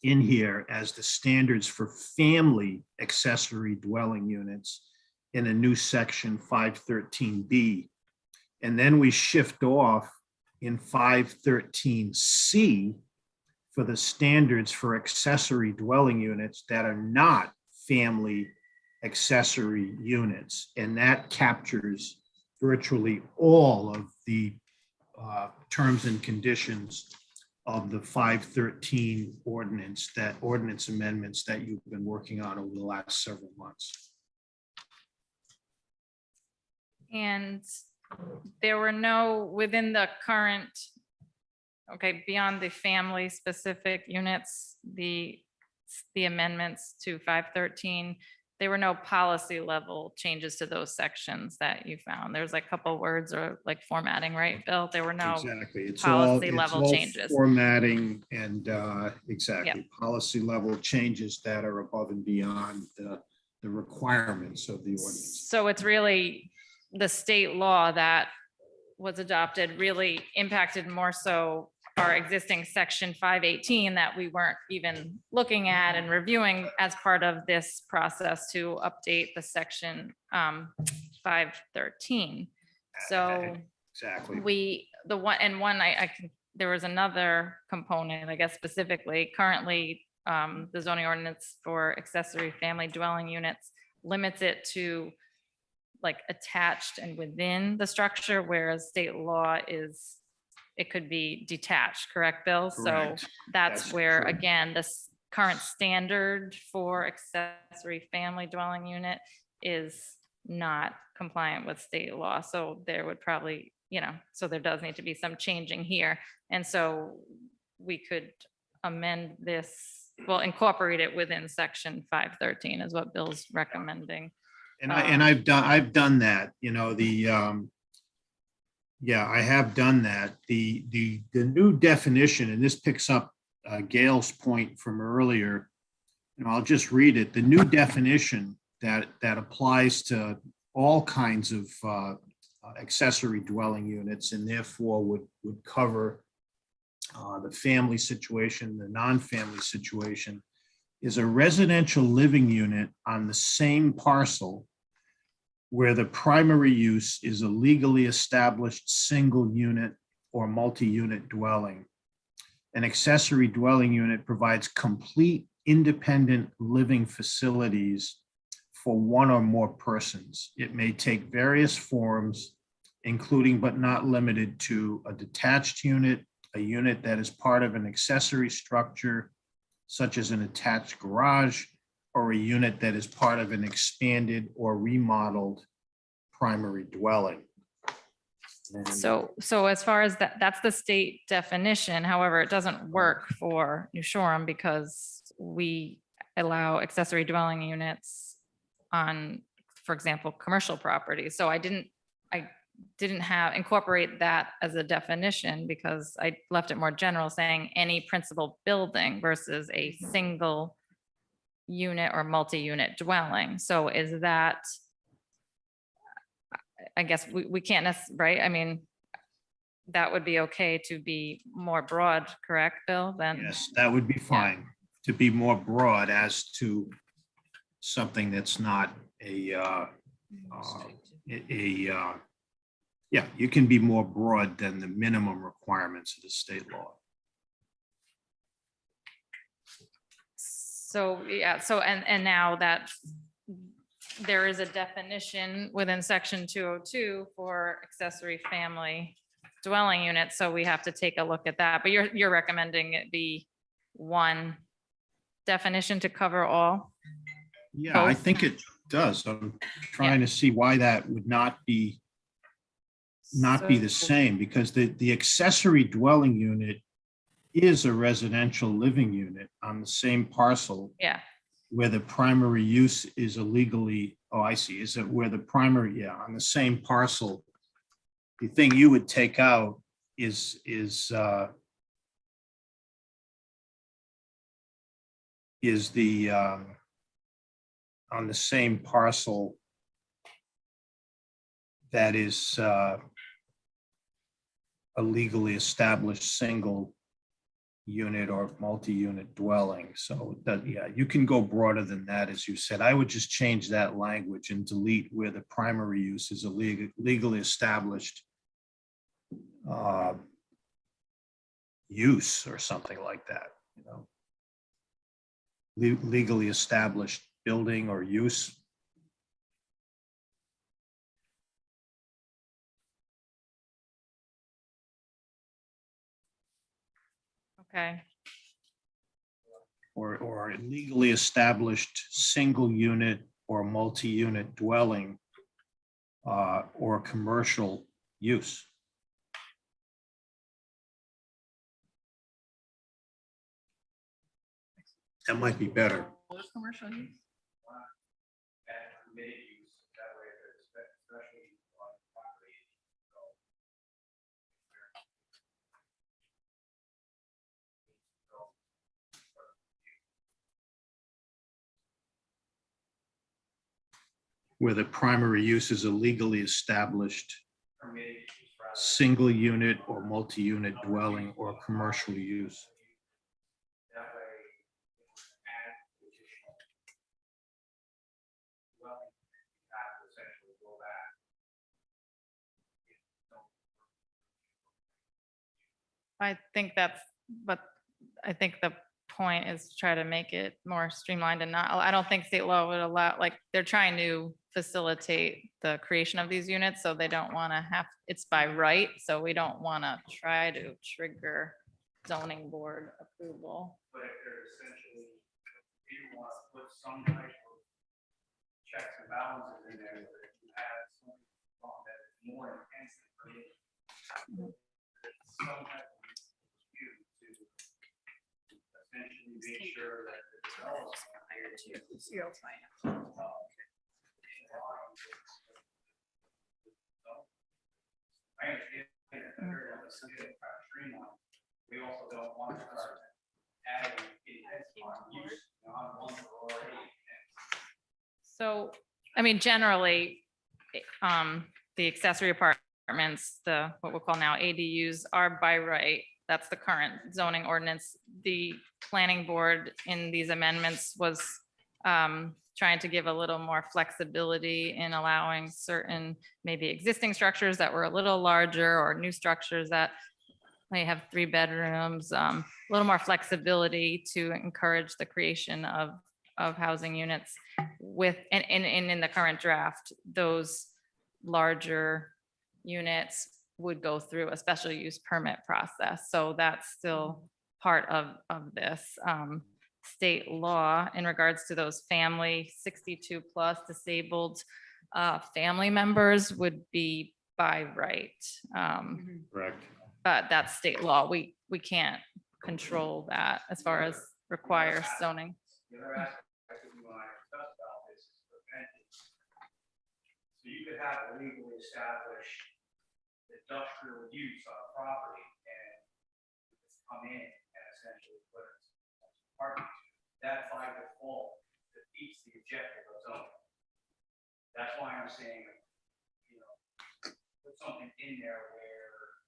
in here as the standards for family accessory dwelling units in a new section 513B. And then we shift off in 513C for the standards for accessory dwelling units that are not family accessory units. And that captures virtually all of the terms and conditions of the 513 ordinance amendments that you've been working on over the last several months. And there were no, within the current, okay, beyond the family specific units, the amendments to 513, there were no policy level changes to those sections that you found. There's like a couple words or like formatting, right, Bill? There were no Exactly. It's policy all level changes. formatting and exactly policy level changes that are above and beyond the requirements of the ordinance. So it's really the state law that was adopted really impacted more so our existing section 518 that we weren't even looking at and reviewing as part of this process to update the section 513. So exactly. There was another component, I guess specifically, currently the zoning ordinance for accessory family dwelling units limits it to like attached and within the structure, whereas state law is, it could be detached, correct, Bill? Correct. So that's where, true. again, this current standard for accessory family dwelling unit is not compliant with state law. So there would probably, you know, so there does need to be some changing here. And so we could amend this, well, incorporate it within section 513 is what Bill's recommending. And I've done that, you know, I have done that. The new definition, and this picks up Gail's point from earlier, and I'll just read it. The new definition that applies to all kinds of accessory dwelling units, and therefore would cover the family situation, the non-family situation, is a residential living unit on the same parcel where the primary use is a legally established single unit or multi-unit dwelling. an accessory dwelling unit provides complete independent living facilities for one or more persons. It may take various forms, including but not limited to a detached unit, a unit that is part of an accessory structure, such as an attached garage, or a unit that is part of an expanded or remodeled primary dwelling. And So as far as that, that's the state definition. However, it doesn't work for New Shoreham because we allow accessory dwelling units on, for example, commercial property. So I didn't incorporate that as a definition because I left it more general, saying any principal building versus a single unit or multi-unit dwelling. So is that, I guess we can't, right? I mean, that would be okay to be more broad, correct, Bill? Then, yes, that would be fine, to be more broad as to something that's not yeah, you can be more broad than the minimum requirements of the state law. so, yeah, so, and now that there is a definition within section 202 for accessory family dwelling units, so we have to take a look at that, but you're recommending it be one definition to cover all? Yeah, I Both. think it does. I'm trying to see why that would not be the So- same, because the accessory dwelling unit is a residential living unit on the same parcel Yeah, where the primary use is illegally, oh, I see, is it where the primary, yeah, on the same parcel. The thing you would take out is the, on the same parcel that is a legally established single unit or multi-unit dwelling. So that, yeah, you can go broader than that, as you said. I would just change that language and delete where the primary use is a legally established use or something like that, you know. Legally established building or use. okay. Or a legally established single unit or multi-unit dwelling or commercial use. That might be better. Commercial use. Where the primary use is a legally established single unit or multi-unit dwelling or commercial use. I think that's, but I think the point is to try to make it more streamlined and not, I don't think state law would allow, like, they're trying to facilitate the creation of these units, so they don't want to have, it's by right, so we don't want to try to trigger zoning board approval. But if they're essentially, you want to put some type of checks and balances in there, that you have something that is more intense than creation. Some type of view to essentially make sure that the development. I understand that they're going to get kind of streamlined. We also don't want to start adding use on ones that are already intense. So, I mean, generally, the accessory apartments, the, what we'll call now ADUs, are by right. That's the current zoning ordinance. The planning board in these amendments was trying to give a little more flexibility in allowing certain maybe existing structures that were a little larger or new structures that they have 3 bedrooms, a little more flexibility to encourage the creation of housing units with, and in the current draft, those larger units would go through a special use permit process. So that's still part of this. State law in regards to those family 62 plus disabled family members would be by right. Correct. But that's state law. We can't control that as far as require zoning. The other aspect that we want to discuss about this is preventing. So you could have a legally established industrial use on a property and come in and essentially put it apartment. That by default defeats the objective of zoning. That's why I'm saying, put something in there where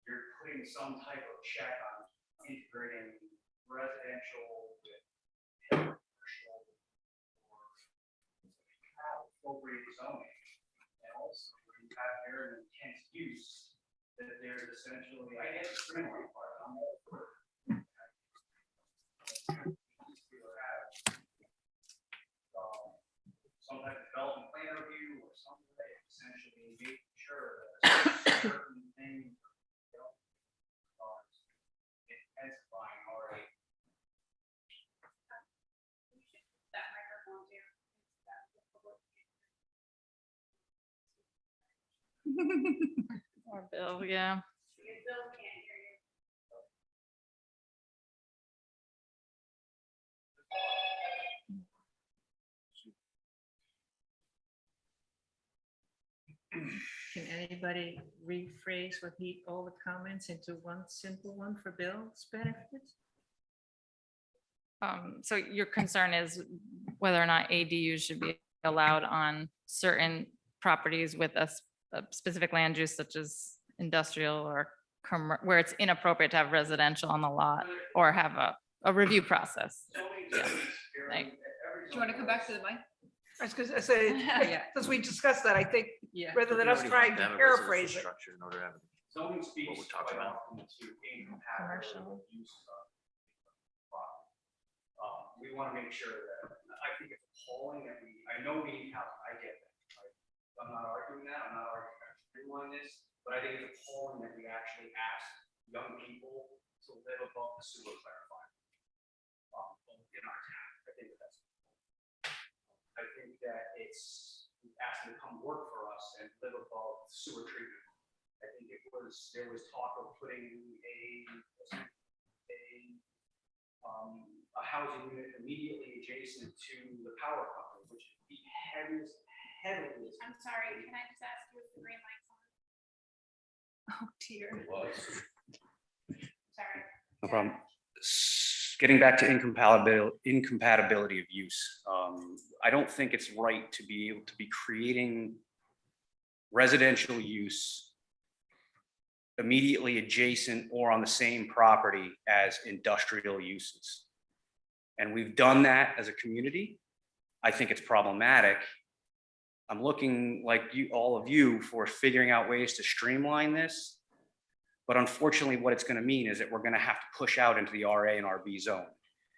you're putting some type of check on integrating residential with commercial or appropriate zoning. And also, when you have very intense use, that there's essentially, I get the streamline part, I'm all for it. Some type of development plan review or some way of essentially making sure that certain things are intensifying already. That microphone too. Or Bill, yeah. Because Bill can't hear you. Can anybody rephrase all the comments into one simple one for Bill's benefit? So your concern is whether or not ADUs should be allowed on certain properties with a specific land use such as industrial or where it's inappropriate to have residential on the lot or have a review process. Like- Do you want to come back to the mic? I was gonna say, Yeah. since we discussed that, I think Yeah. rather than us trying to paraphrase it. Zoning speaks talking quite about. often to incompatible uses of property. We want to make sure that, I think it's appalling that I know we need housing, I get that. I'm not arguing that, I'm not arguing that everyone is, but I think it's appalling that we actually ask young people to live above the sewer clarifier. In our town, I think that's. I think that we ask them to come work for us and live above sewer treatment. I think there was talk of putting a housing unit immediately adjacent to the power company, which is the heaviest. I'm sorry, can I just ask you if the green light's on? Oh, dear. Sorry. No problem. Getting back to incompatibility of use. I don't think it's right to be able to be creating residential use immediately adjacent or on the same property as industrial uses. And we've done that as a community. I think it's problematic. I'm looking like all of you for figuring out ways to streamline this. But unfortunately, what it's going to mean is that we're going to have to push out into the RA and RB zone.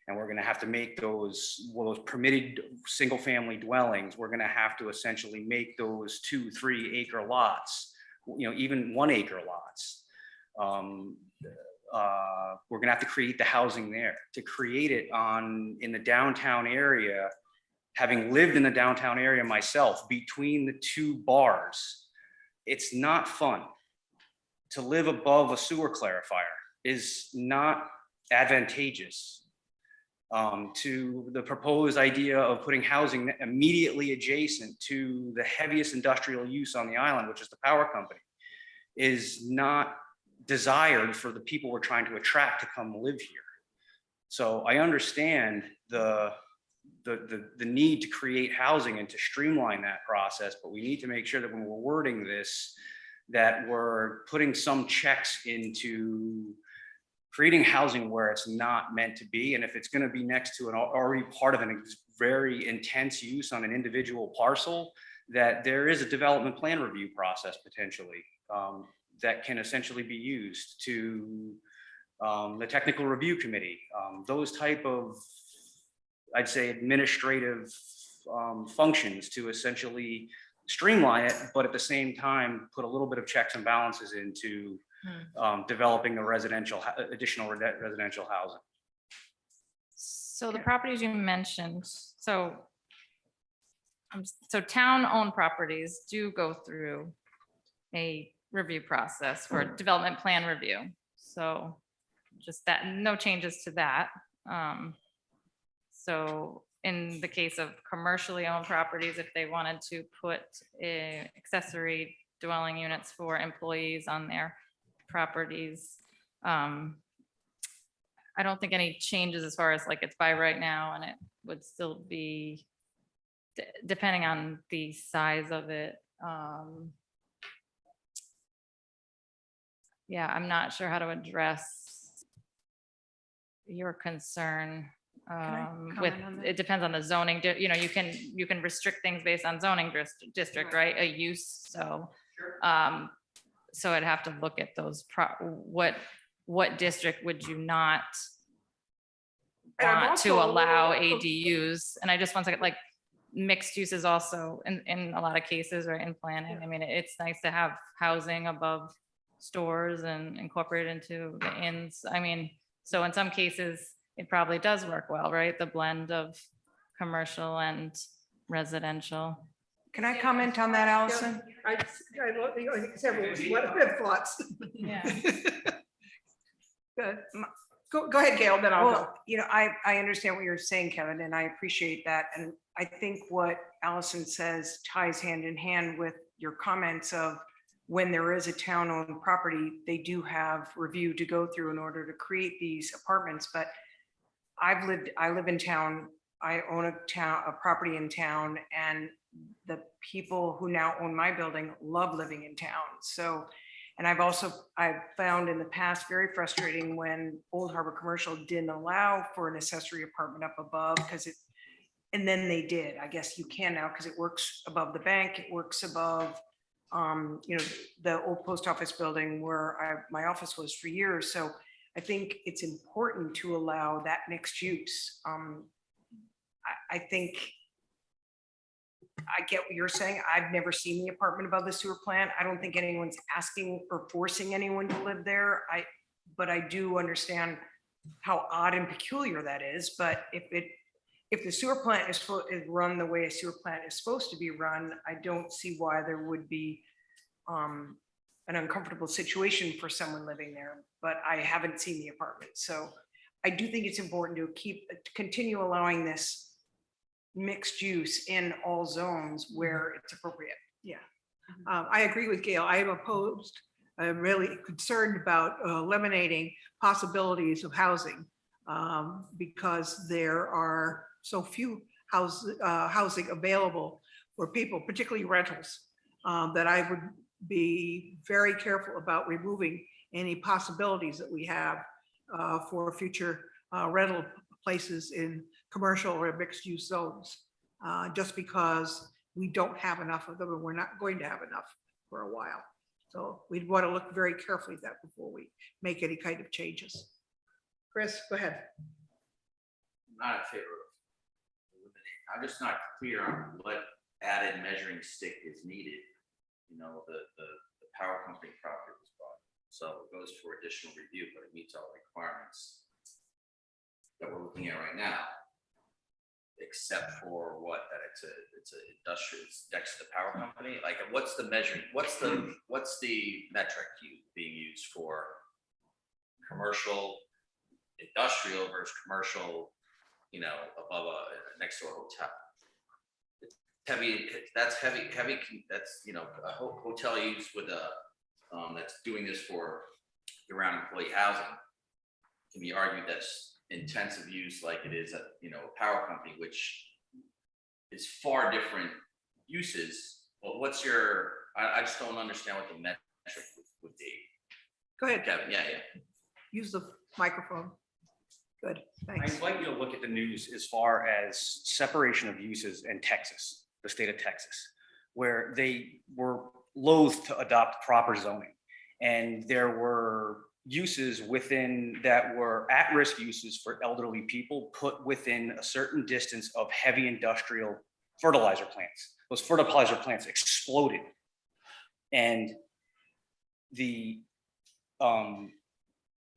And we're going to have to make those permitted single family dwellings, we're going to have to essentially make those 2-3 acre lots, even 1 acre lots. We're going to have to create the housing there. To create it in the downtown area, having lived in the downtown area myself, between the 2 bars, it's not fun. To live above a sewer clarifier is not advantageous. To the proposed idea of putting housing immediately adjacent to the heaviest industrial use on the island, which is the power company, is not desired for the people we're trying to attract to come live here. So I understand the need to create housing and to streamline that process, but we need to make sure that when we're wording this, that we're putting some checks into creating housing where it's not meant to be. And if it's going to be next to an already part of a very intense use on an individual parcel, that there is a development plan review process potentially. that can essentially be used to the technical review committee, those type of, I'd say, administrative functions to essentially streamline it, but at the same time, put a little bit of checks and balances into developing a additional residential housing. So the properties you mentioned, so town-owned properties do go through a review process for development plan review. So just that, no changes to that. So in the case of commercially owned properties, if they wanted to put accessory dwelling units for employees on their properties, I don't think any changes as far as like it's by right now, and it would still be depending on the size of it. Yeah, I'm not sure how to address your concern. With, comment on that? it depends on the zoning, you know, you can restrict things based on zoning district, right? A use, so. So I'd have to look at those, what district would you not And I'm want to also a allow little- ADUs? And I just want to, like, mixed uses also in a lot of cases, right, in planning. I mean, it's nice to have housing above stores and incorporate into the inns. I mean, so in some cases, it probably does work well, right? The blend of commercial and residential. Can I comment on that, Allison? I think several, what are thoughts? Yeah. Good. Go ahead, Gail, then I'll go. Well, you know, I understand what you're saying, Kevin, and I appreciate that. And I think what Allison says ties hand in hand with your comments of when there is a town-owned property, they do have review to go through in order to create these apartments. But I live in town, I own a property in town, and the people who now own my building love living in town. So, and I've found in the past very frustrating when Old Harbor Commercial didn't allow for an accessory apartment up above and then they did. I guess you can now because it works above the bank, it works above, you know, the old post office building where my office was for years. So I think it's important to allow that mixed use. I think I get what you're saying. I've never seen the apartment above the sewer plant. I don't think anyone's asking or forcing anyone to live there. But I do understand how odd and peculiar that is. But if the sewer plant is run the way a sewer plant is supposed to be run, I don't see why there would be an uncomfortable situation for someone living there. But I haven't seen the apartment. So I do think it's important to continue allowing this mixed use in all zones where it's appropriate. Yeah, I agree with Gail. I am opposed. I'm really concerned about eliminating possibilities of housing because there are so few housing available for people, particularly rentals, that I would be very careful about removing any possibilities that we have for future rental places in commercial or mixed use zones, just because we don't have enough of them and we're not going to have enough for a while. So we'd want to look very carefully at that before we make any kind of changes. Chris, go ahead. I'm not in favor of eliminating. I'm just not clear on what added measuring stick is needed. You know, the power company property was bought, so it goes for additional review, but it meets all the requirements that we're looking at right now, except for what, that it's a industrial, it's next to the power company. Like, what's the measuring? What's the metric being used for commercial, industrial versus commercial? You know, above next to a hotel. It's heavy. That's heavy. That's, you know, a hotel use with that's doing this for year-round employee housing. Can be argued that's intensive use like it is at, you know, a power company, which is far different uses. But what's your, I just don't understand what the metric would be. Go ahead, Kevin, yeah. use the microphone. Good, I thanks. invite you to look at the news as far as separation of uses in Texas, the state of Texas, where they were loath to adopt proper zoning. And there were uses within that were at-risk uses for elderly people put within a certain distance of heavy industrial fertilizer plants. Those fertilizer plants exploded. And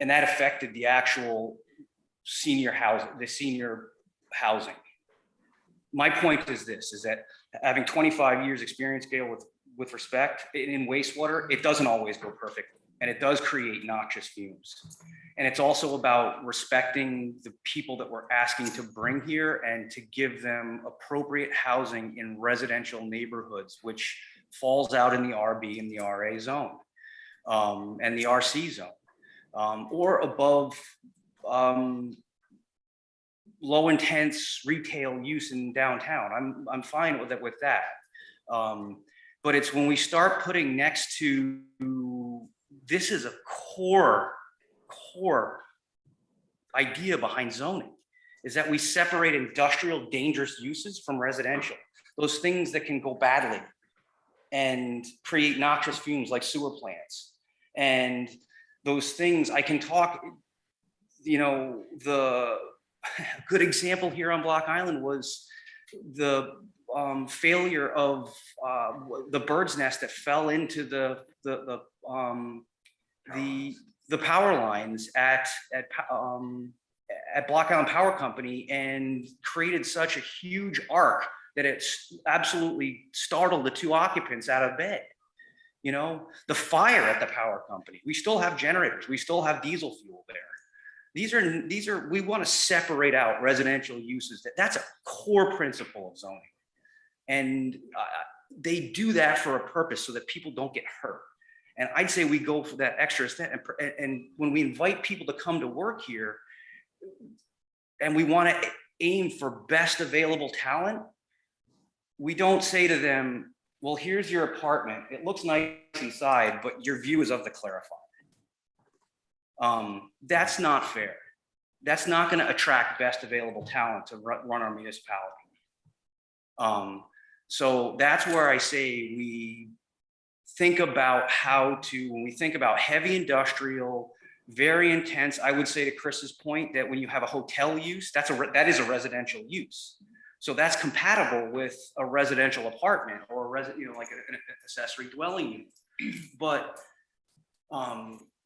and that affected the actual senior housing. My point is this, is that having 25 years experience, Gail, with respect, in wastewater, it doesn't always go perfectly, and it does create noxious fumes. And it's also about respecting the people that we're asking to bring here and to give them appropriate housing in residential neighborhoods, which falls out in the RB and the RA zone, and the RC zone, or above low intense retail use in downtown. I'm fine with that. But it's when we start putting next to, this is a core idea behind zoning, is that we separate industrial dangerous uses from residential. Those things that can go badly and create noxious fumes like sewer plants. And those things, I can talk, the good example here on Block Island was the failure of the bird's nest that fell into the power lines at Block Island Power Company, and created such a huge arc that it absolutely startled the two occupants out of bed. The fire at the power company, we still have generators, we still have diesel fuel there. These are, we want to separate out residential uses. That's a core principle of zoning. And they do that for a purpose so that people don't get hurt. And I'd say we go for that extra step. And when we invite people to come to work here, and we want to aim for best available talent, we don't say to them, well, here's your apartment. It looks nice inside, but your view is of the clarified. That's not fair. That's not going to attract best available talent to run our municipality. So that's where I say we think about how to, when we think about heavy industrial, very intense, I would say to Chris's point that when you have a hotel use, that is a residential use. So that's compatible with a residential apartment or like an accessory dwelling unit. But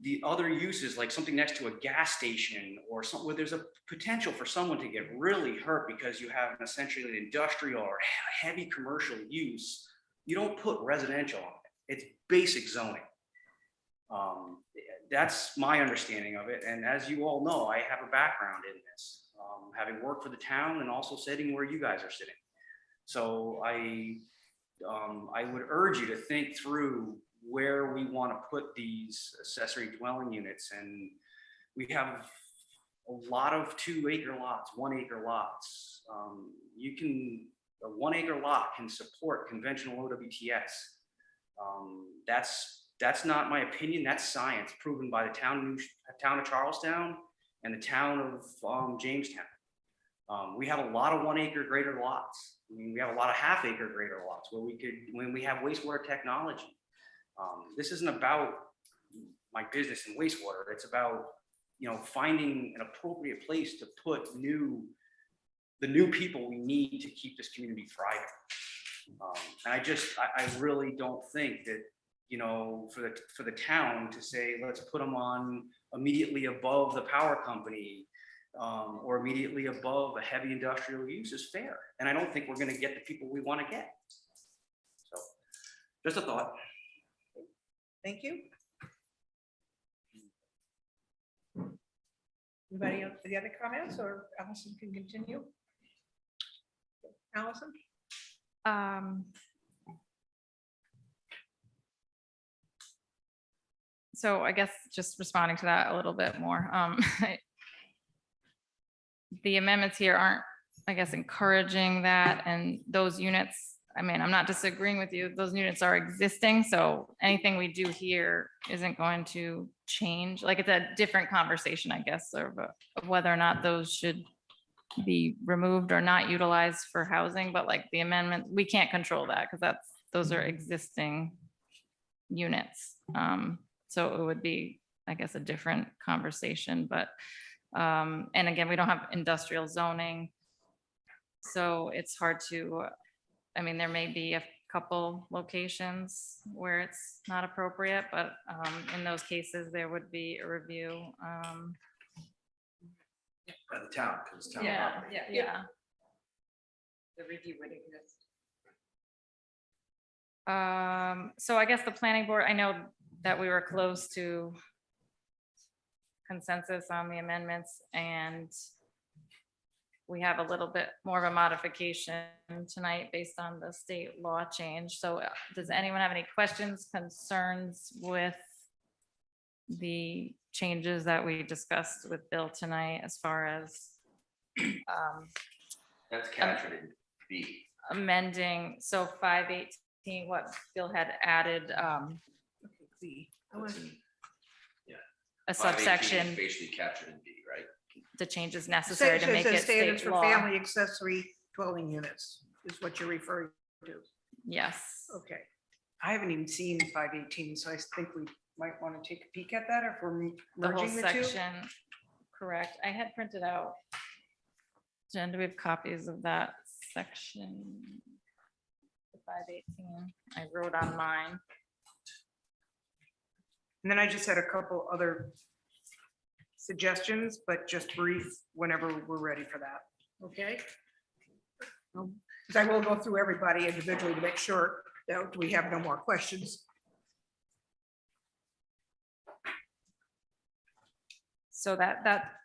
the other uses, like something next to a gas station or something where there's a potential for someone to get really hurt because you have essentially an industrial or heavy commercial use, you don't put residential on it. It's basic zoning. That's my understanding of it. And as you all know, I have a background in this, having worked for the town and also sitting where you guys are sitting. So I would urge you to think through where we want to put these accessory dwelling units. And we have a lot of 2-acre lots, 1-acre lots. A 1-acre lot can support conventional OWTS. That's not my opinion, that's science proven by the town of Charlestown and the town of Jamestown. We have a lot of 1-acre greater lots. I mean, we have a lot of half-acre greater lots where when we have wastewater technology. This isn't about my business in wastewater. It's about, finding an appropriate place to put the new people we need to keep this community thriving. And I really don't think that, for the town to say, let's put them on immediately above the power company or immediately above a heavy industrial use is fair. And I don't think we're going to get the people we want to get. So just a thought. Thank you. Anybody else, any other comments, or Allison can continue? Allison? So I guess just responding to that a little bit more. The amendments here aren't, I guess, encouraging that, and those units, I mean, I'm not disagreeing with you. Those units are existing, so anything we do here isn't going to change. Like, it's a different conversation, I guess, of whether or not those should be removed or not utilized for housing. But like the amendment, we can't control that because those are existing units. So it would be, I guess, a different conversation, but, and again, we don't have industrial zoning. So it's hard to, I mean, there may be a couple locations where it's not appropriate, but in those cases, there would be a review. By the town, because it's town Yeah, property. yeah. The review would exist. So I guess the planning board, I know that we were close to consensus on the amendments, and we have a little bit more of a modification tonight based on the state law change. So does anyone have any questions, concerns with the changes that we discussed with Bill tonight as far as That's captured in B. amending, so 518, what Bill had added, Yeah. a 518 is subsection, Basically captured in B, right? the changes necessary to make it Standards state for law. family accessory dwelling units is what you're referring to. Yes. Okay. I haven't even seen 518, so I think we might want to take a peek at that if we're The whole merging the two. section, correct. I had printed out. Jen, do we have copies of that section? The 518, I wrote on mine. And then I just had a couple other suggestions, but just brief whenever we're ready for that. Okay. Because I will go through everybody individually to make sure that we have no more questions. So that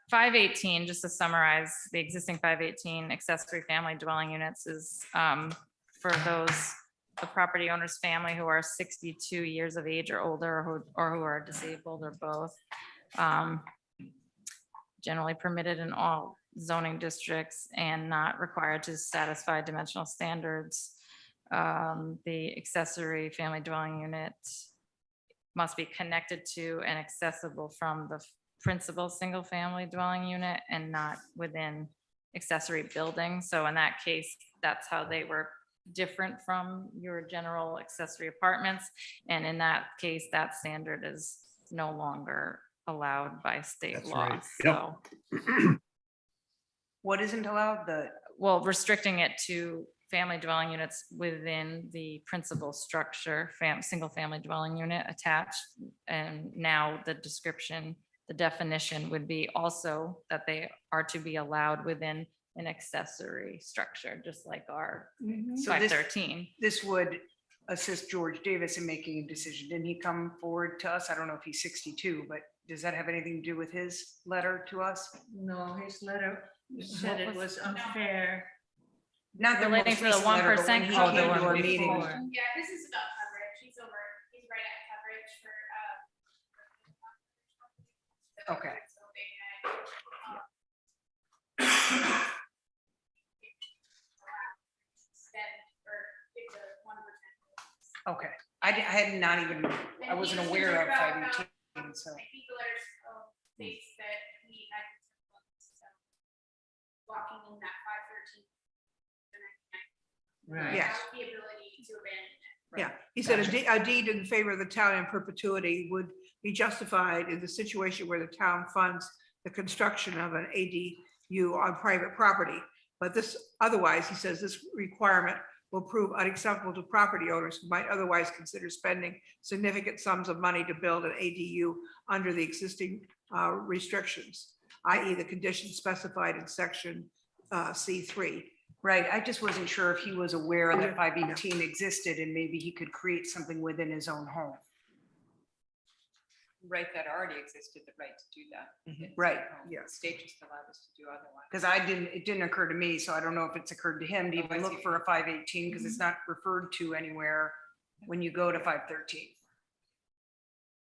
518, just to summarize, the existing 518 accessory family dwelling units is for those, the property owner's family who are 62 years of age or older, or who are disabled or both. Generally permitted in all zoning districts and not required to satisfy dimensional standards. The accessory family dwelling unit must be connected to and accessible from the principal single-family dwelling unit and not within accessory buildings. So in that case, that's how they were different from your general accessory apartments. And in that case, that standard is no longer allowed by state That's law. right. Yep. So, What isn't allowed? well, restricting it to family dwelling units within the principal structure, single-family dwelling unit attached. And now the description, the definition would be also that they are to be allowed within an accessory structure, just like our So this, 513. this would assist George Davis in making a decision. Didn't he come forward to us? I don't know if he's 62, but does that have anything to do with his letter to us? No, his letter said it was unfair. Not the Relating most to the recent letter, but 1% when he code, the came to one our meeting. before. Yeah, this is about coverage. He's right at coverage for, Okay. So they had, spend or give the 1%. Okay, I had not even, I And wasn't he was aware of concerned about 518, so. I think the letters states that he had walking in that 513. Right. Yes. The ability to abandon it. Yeah, he said a deed in favor of the town in perpetuity would be justified in the situation where the town funds the construction of an ADU on private property. But this, otherwise, he says this requirement will prove unacceptable to property owners who might otherwise consider spending significant sums of money to build an ADU under the existing restrictions, i.e. the conditions specified in section C3. Right, I just wasn't sure if he was aware that 518 existed and maybe he could create something within his own home. Right, that already existed, the right to do that. Right, yes. The state just allowed us to do otherwise. Because it didn't occur to me, so I don't know if it's occurred to him to even look for a 518 because it's not referred to anywhere when you go to 513.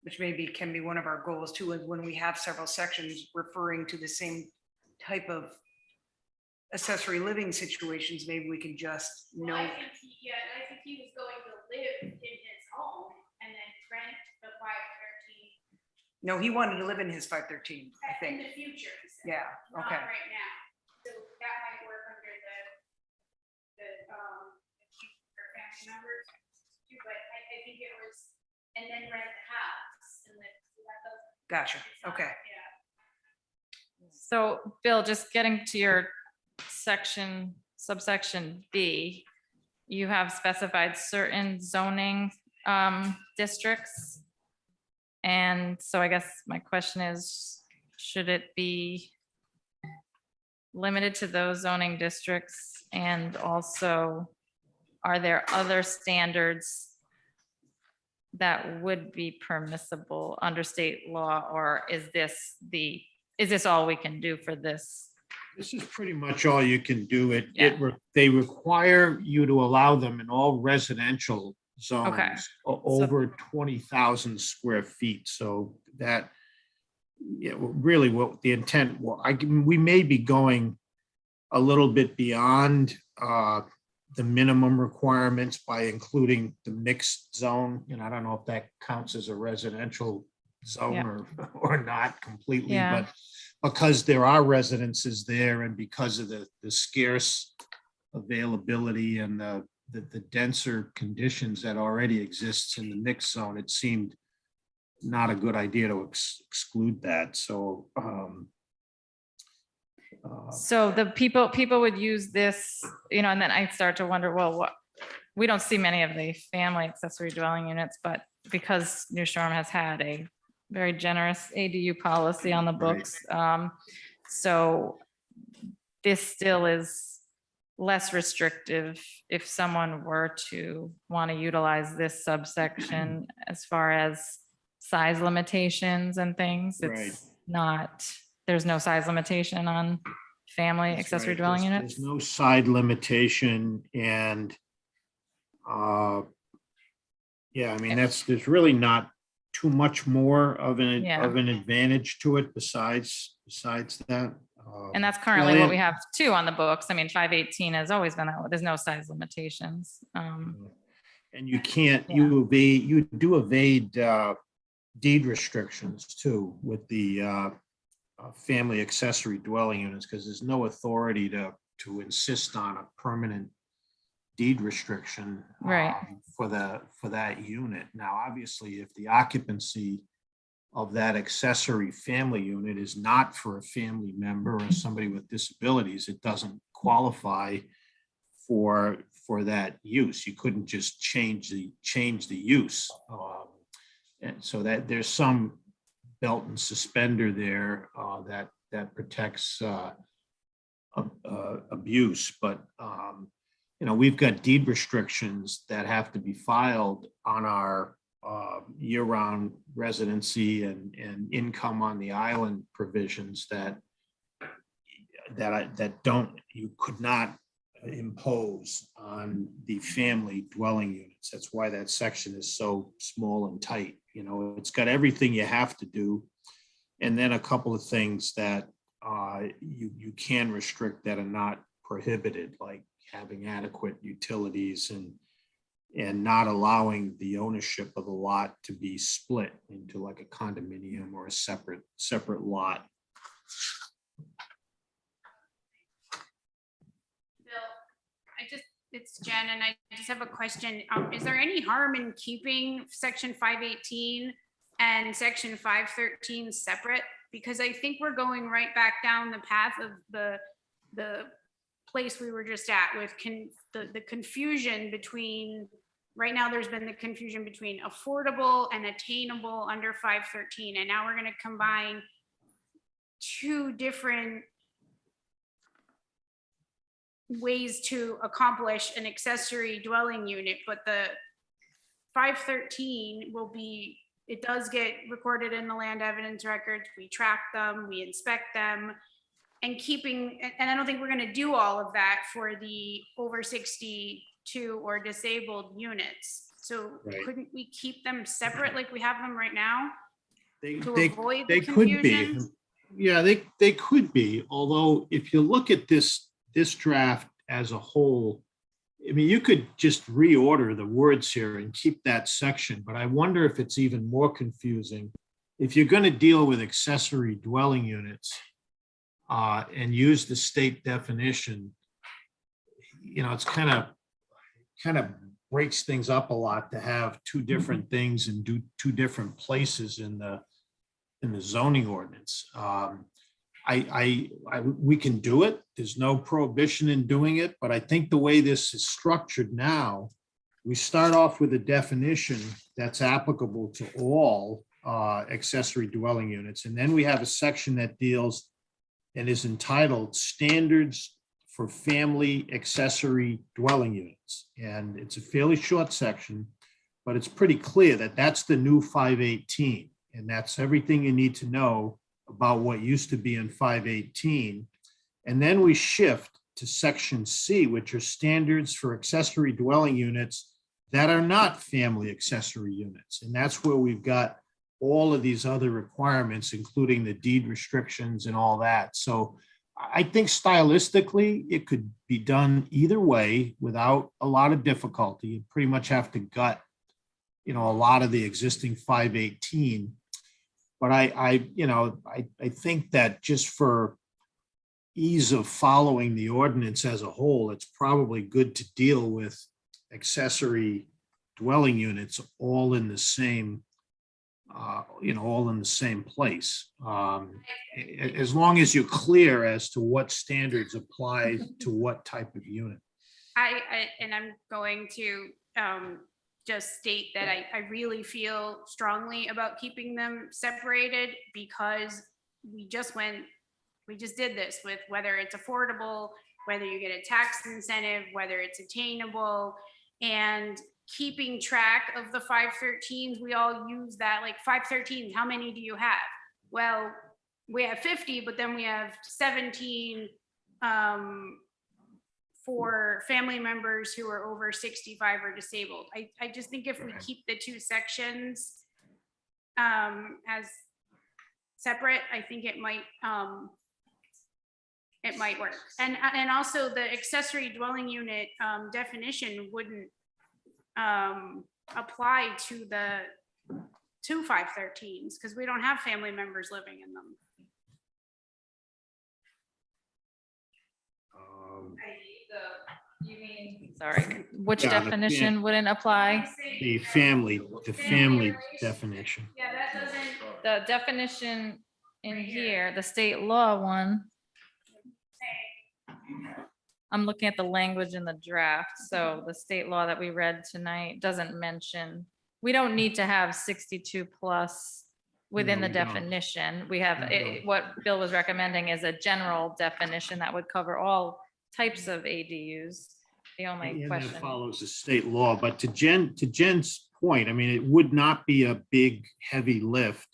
Which maybe can be one of our goals too, is when we have several sections referring to the same type of accessory living situations, maybe we can just Well, know. I think I think he was going to live in his home and then rent the 513. No, he wanted to live in his 513, I In think. the future, he said. Yeah, Not okay. right now. So that might work under the for family members too, but I think it was, and then rent the house and live Gotcha, okay. So Bill, just getting to your subsection B, you have specified certain zoning districts. And so I guess my question is, should it be limited to those zoning districts? And also, are there other standards that would be permissible under state law? Or is this all we can do for this? This is pretty much all you can do. They require you to allow them in all residential zones over 20,000 square feet. So that, really what the intent, we may be going a little bit beyond the minimum requirements by including the mixed zone. And I don't know if that counts as a residential zone or not completely, Yeah. but because there are residences there and because of the scarce availability and the denser conditions that already exists in the mixed zone, it seemed not a good idea to exclude that. So So the people would use this, and then I start to wonder, well, we don't see many of the family accessory dwelling units, but because New Shore has had a very generous ADU policy on the books. So this still is less restrictive if someone were to want to utilize this subsection as far as size limitations and things. It's not, there's no size limitation on family That's accessory right. dwelling There's- units. There's no side limitation and there's really not too much more of an Yeah. advantage to it besides that. And that's currently what we have too on the books. I mean, 518 has always been that way. There's no size limitations. And you can't, you do evade deed restrictions too with the family accessory dwelling units, because there's no authority to insist on a permanent deed restriction Right. for that unit. Now, obviously, if the occupancy of that accessory family unit is not for a family member or somebody with disabilities, it doesn't qualify for that use. You couldn't just change the use. And so that there's some belt and suspender there that protects abuse. But we've got deed restrictions that have to be filed on our year-round residency and income on the island provisions that you could not impose on the family dwelling units. That's why that section is so small and tight. It's got everything you have to do, and then a couple of things that you can restrict that are not prohibited, like having adequate utilities and not allowing the ownership of the lot to be split into like a condominium or a separate lot. Bill, it's Jen, and I just have a question. Is there any harm in keeping section 518 and section 513 separate? Because I think we're going right back down the path of the place we were just at with the confusion between, right now there's been the confusion between affordable and attainable under 513, and now we're going to combine two different ways to accomplish an accessory dwelling unit. But the 513 will be, it does get recorded in the land evidence records. We track them, we inspect them, and I don't think we're going to do all of that for the over 62 or disabled units. So Right. couldn't we keep them separate like we have them right now to They avoid the could be. confusion? Yeah, they could be. Although if you look at this draft as a whole, I mean, you could just reorder the words here and keep that section, but I wonder if it's even more confusing. If you're going to deal with accessory dwelling units and use the state definition, it's kind of breaks things up a lot to have two different things and do two different places in the in the zoning ordinance. We can do it. There's no prohibition in doing it, but I think the way this is structured now, we start off with a definition that's applicable to all accessory dwelling units. And then we have a section that deals and is entitled Standards for Family Accessory Dwelling Units. And it's a fairly short section, but it's pretty clear that that's the new 518. And that's everything you need to know about what used to be in 518. And then we shift to section C, which are standards for accessory dwelling units that are not family accessory units. And that's where we've got all of these other requirements, including the deed restrictions and all that. So I think stylistically, it could be done either way without a lot of difficulty. You pretty much have to gut, a lot of the existing 518. But I think that just for ease of following the ordinance as a whole, it's probably good to deal with accessory dwelling units all in the same, all in the same place. As long as you're clear as to what standards apply to what type of unit. And I'm going to just state that I really feel strongly about keeping them separated because we just did this with whether it's affordable, whether you get a tax incentive, whether it's attainable, and keeping track of the 513s. We all use that, like 513s, how many do you have? Well, we have 50, but then we have 17 for family members who are over 65 or disabled. I just think if we keep the two sections as separate, I think it might work. And also the accessory dwelling unit definition wouldn't apply to the 513s because we don't have family members living in them. Sorry, which Yeah, the definition wouldn't apply? The family definition. Yeah, that doesn't The definition in here, the state law one, say. I'm looking at the language in the draft. So the state law that we read tonight doesn't mention, we don't need to have 62 plus within No, the we don't. definition. We have, We don't. what Bill was recommending is a general definition that would cover all types of ADUs. The only And that question. follows the state law, but to Jen's point, I mean, it would not be a big, heavy lift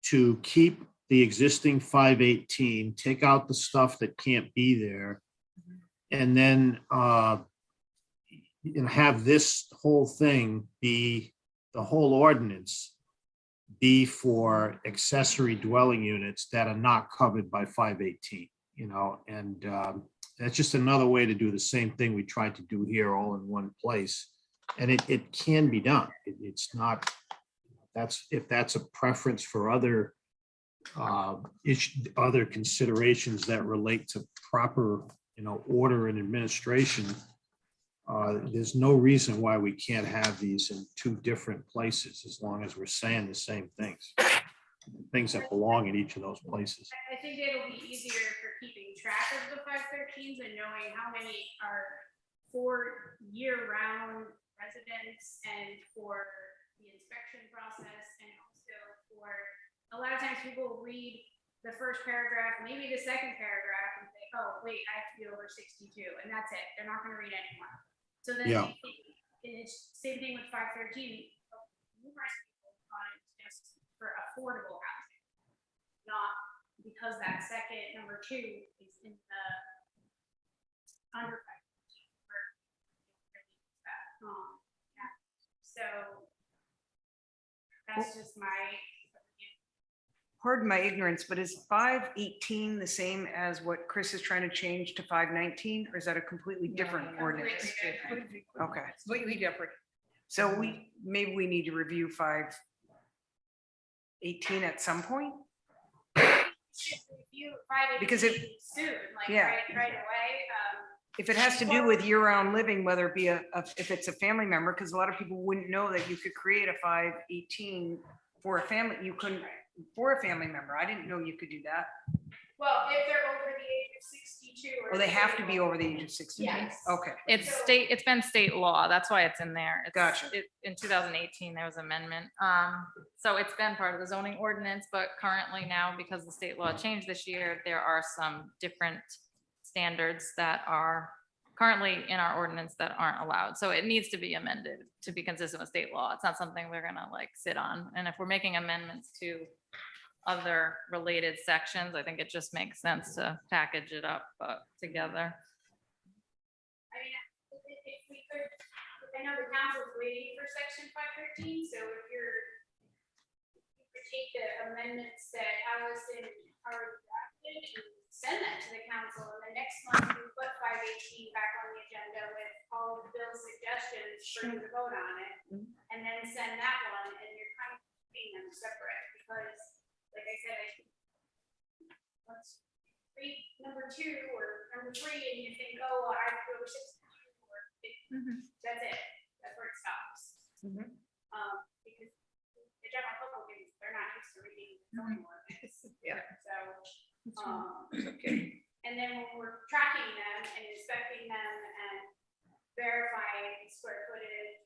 to keep the existing 518, take out the stuff that can't be there, and then have this whole thing be, the whole ordinance be for accessory dwelling units that are not covered by 518, and that's just another way to do the same thing we tried to do here all in one place. And it can be done. It's not, if that's a preference for other other considerations that relate to proper, order and administration, there's no reason why we can't have these in two different places, as long as we're saying the same things that belong in each of those places. I think it'll be easier for keeping track of the 513s and knowing how many are for year-round residents and for the inspection process, and also for, a lot of times people read the first paragraph, maybe the second paragraph, and say, oh, wait, I have to be over 62, and that's it. They're not gonna read anymore. So then Yeah. they think, and it's same thing with 513, numerous people on it just for affordable housing, not because that second number 2 is in the under 513 or yeah. So that's just my. Pardon my ignorance, but is 518 the same as what Chris is trying to change to 519, or is that a completely different ordinance? Okay, Completely different. so maybe we need to review 518 at some point? Because if- Soon, like yeah. right away. If it has to do with year-round living, whether it be if it's a family member, because a lot of people wouldn't know that you could create a 518 for a family, you couldn't, for a family member. I didn't know you could do that. Well, if they're over the age of 62 or. Or they have to be over the age of 60. Yes. Okay, It's been state law. That's why it's in there. Gotcha. In 2018, there was amendment. So it's been part of the zoning ordinance, but currently now, because the state law changed this year, there are some different standards that are currently in our ordinance that aren't allowed. So it needs to be amended to be consistent with state law. It's not something we're gonna like sit on. And if we're making amendments to other related sections, I think it just makes sense to package it up together. I mean, if we could, I know the council's waiting for section 513, so if you could take the amendments that Allison already drafted and send that to the council, and the next month we put 518 back on the agenda with all of Bill's suggestions for you to vote on it, and then send that one, and you're kind of keeping them separate, because, like I said, let's read number 2 or number 3, and you think, oh, well, I have to go over 62, or that's it, that's where it stops. Because the general public, they're not used to reading zoning ordinance. Yeah. So, Okay. and then when we're tracking them and inspecting them and verifying square footage,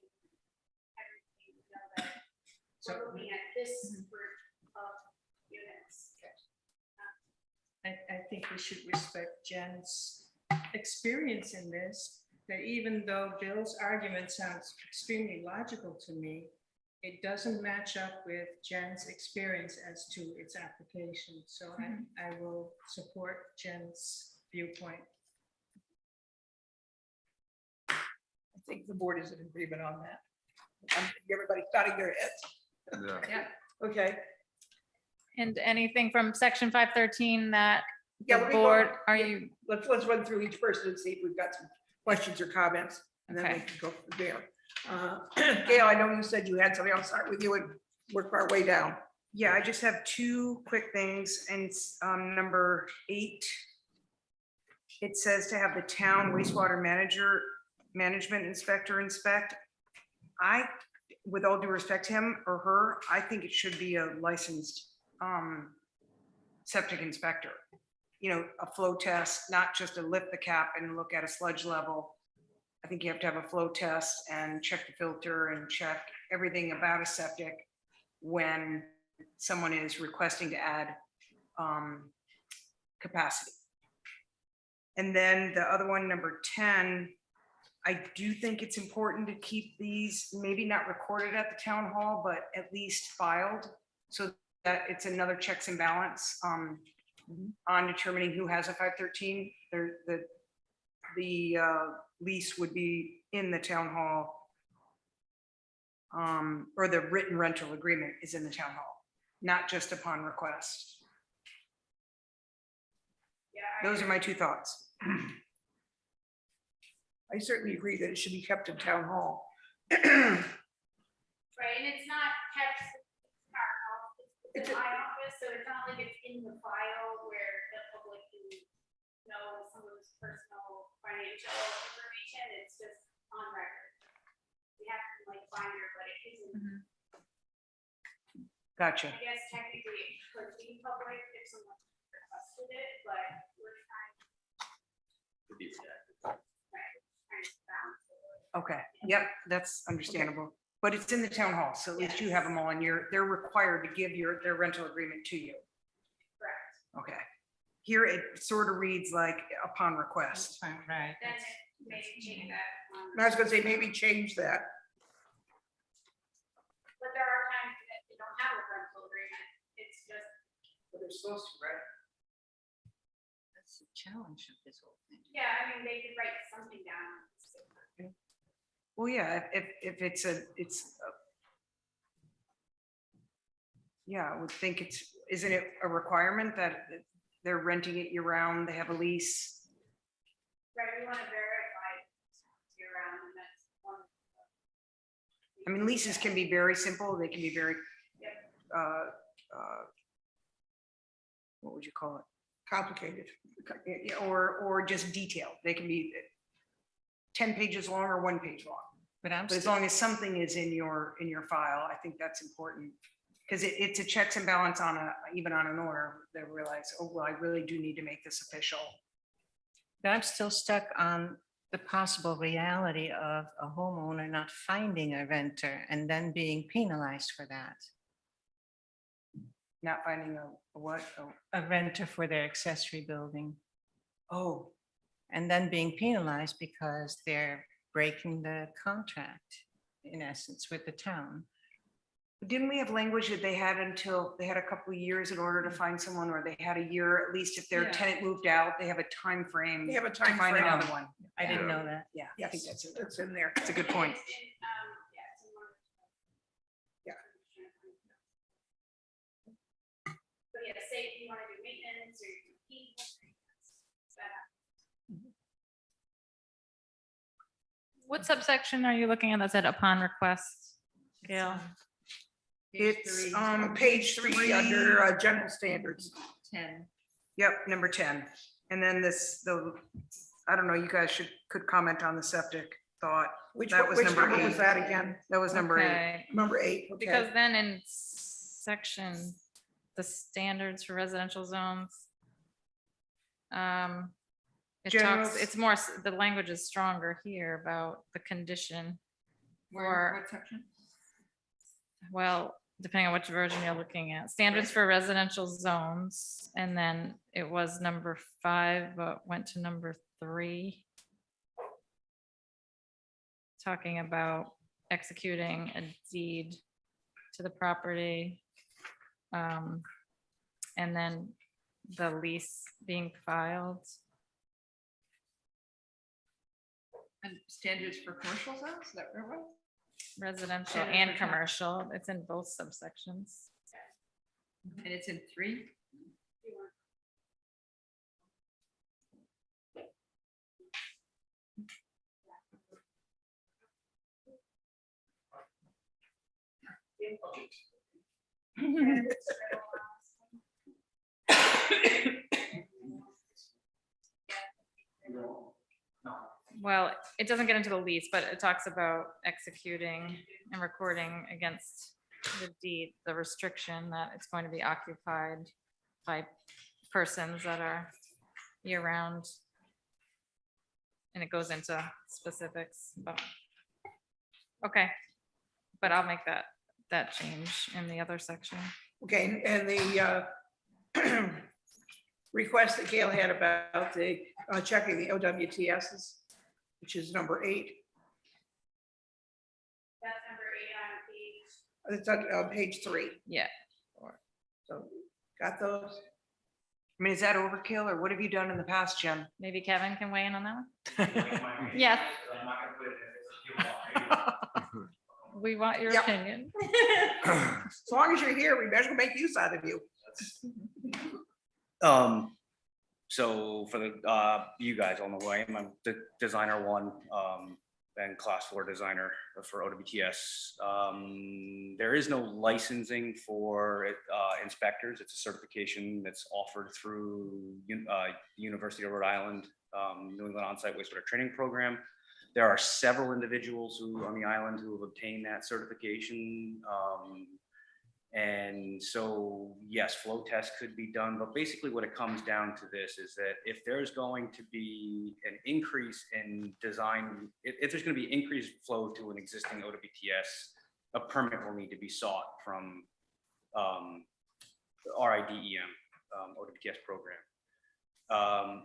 everything, you know, that we're looking at this group of units. I think we should respect Jen's experience in this, that even though Bill's argument sounds extremely logical to me, it doesn't match up with Jen's experience as to its application. So I will support Jen's viewpoint. I think the board is in agreement on that. Everybody nodding their heads. Yeah. Okay. And anything from section 513 that Yeah, the let me go- board, are you, Let's run through each person and see if we've got some questions or comments, and then we Okay. can go from there. Gail, I know you said you had something. I'll start with you and work our way down. yeah, I just have 2 quick things, and it's number 8. It says to have the town wastewater management inspector inspect. With all due respect to him or her, I think it should be a licensed septic inspector. You know, a flow test, not just to lift the cap and look at a sludge level. I think you have to have a flow test and check the filter and check everything about a septic when someone is requesting to add capacity. And then the other one, number 10, I do think it's important to keep these, maybe not recorded at the town hall, but at least filed, so that it's another checks and balance on determining who has a 513. The lease would be in the town hall, or the written rental agreement is in the town hall, not just upon request. Yeah, Those are my 2 thoughts. I certainly agree that it should be kept in town hall. right, and it's not kept in our office, it's in my office, so it's not like it's in the file where the public can know someone's personal financial information, it's just on record. We have to like binder, but it isn't, Gotcha. I guess technically it could be public if someone requested it, but we're trying To be exact. to balance it. Okay, yep, that's understandable. But it's in the town hall, so at least you have them all, and they're required to give their rental agreement to you. Correct. Okay. Here it sort of reads like upon request. Right. Then it may change that. I was gonna say, maybe change that. But there are times that you don't have a rental agreement, it's just, But they're supposed to, right? That's the challenge of this whole thing. yeah, I mean, they could write something down. Well, yeah, if yeah, I would think isn't it a requirement that they're renting it year round, they have a lease? Right, we want to verify year round, and that's one. I mean, leases can be very simple, they can be very, what would you call it? Complicated. Yeah, or just detailed. They can be 10 pages long or 1 page long. But I'm But as long as something is in your file, I think that's important. Because it's a checks and balance on even on an owner, they realize, oh, well, I really do need to make this official. But I'm still stuck on the possible reality of a homeowner not finding a renter and then being penalized for that. Not finding a what? A renter for their accessory building, Oh, and then being penalized because they're breaking the contract, in essence, with the town. didn't we have language that they had until, they had a couple of years in order to find someone, or they had a year, at least if their Yeah. tenant moved out, they have a time frame. They have a to time find frame. another one. I didn't know that. Yeah, I think Yes, that's, it's in there. that's a good point. Yeah, it's in one of the- Yeah. But yeah, say if you want to do maintenance or you keep. What subsection are you looking at that said upon request? Gail? It's page 3 under general standards. 10. Yep, number 10. And then I don't know, you guys could comment on the septic thought. Which That was which number number was 8. that again? That was number 8. Okay, Number 8, because okay. then in section, the standards for residential zones. It General talks, it's more, the language is stronger here about the condition. Where, For- what section? Well, depending on which version you're looking at, standards for residential zones, and then it was number 5, but went to number 3. Talking about executing a deed to the property. And then the lease being filed. And standards for commercial zones, is that where it was? Residential Standards and for town. commercial, it's in both subsections. And it's in 3? Well, it doesn't get into the lease, but it talks about executing and recording against the deed, the restriction that it's going to be occupied by persons that are year-round. And it goes into specifics, but, okay. But I'll make that change in the other section. Okay, and the request that Gail had about the checking the OWTSs, which is number 8. That's number 8 on page. It's on page 3. Yeah. So got those? I mean, is that overkill, or what have you done in the past, Jim? Maybe Kevin can weigh in on that one? Yes. I'm not gonna put it in if you want. We want your Yep. opinion. As long as you're here, we better make use out of you. So for you guys all know who I am. I'm the designer 1, and class 4 designer for OWTS. There is no licensing for inspectors. It's a certification that's offered through the University of Rhode Island, New England Onsite Wastewater Training Program. There are several individuals on the island who have obtained that certification. And so, yes, flow tests could be done, but basically what it comes down to this is that if there's going to be an increase in design, if there's going to be increased flow to an existing OWTS, a permit will need to be sought from RIDEM, OWTS program.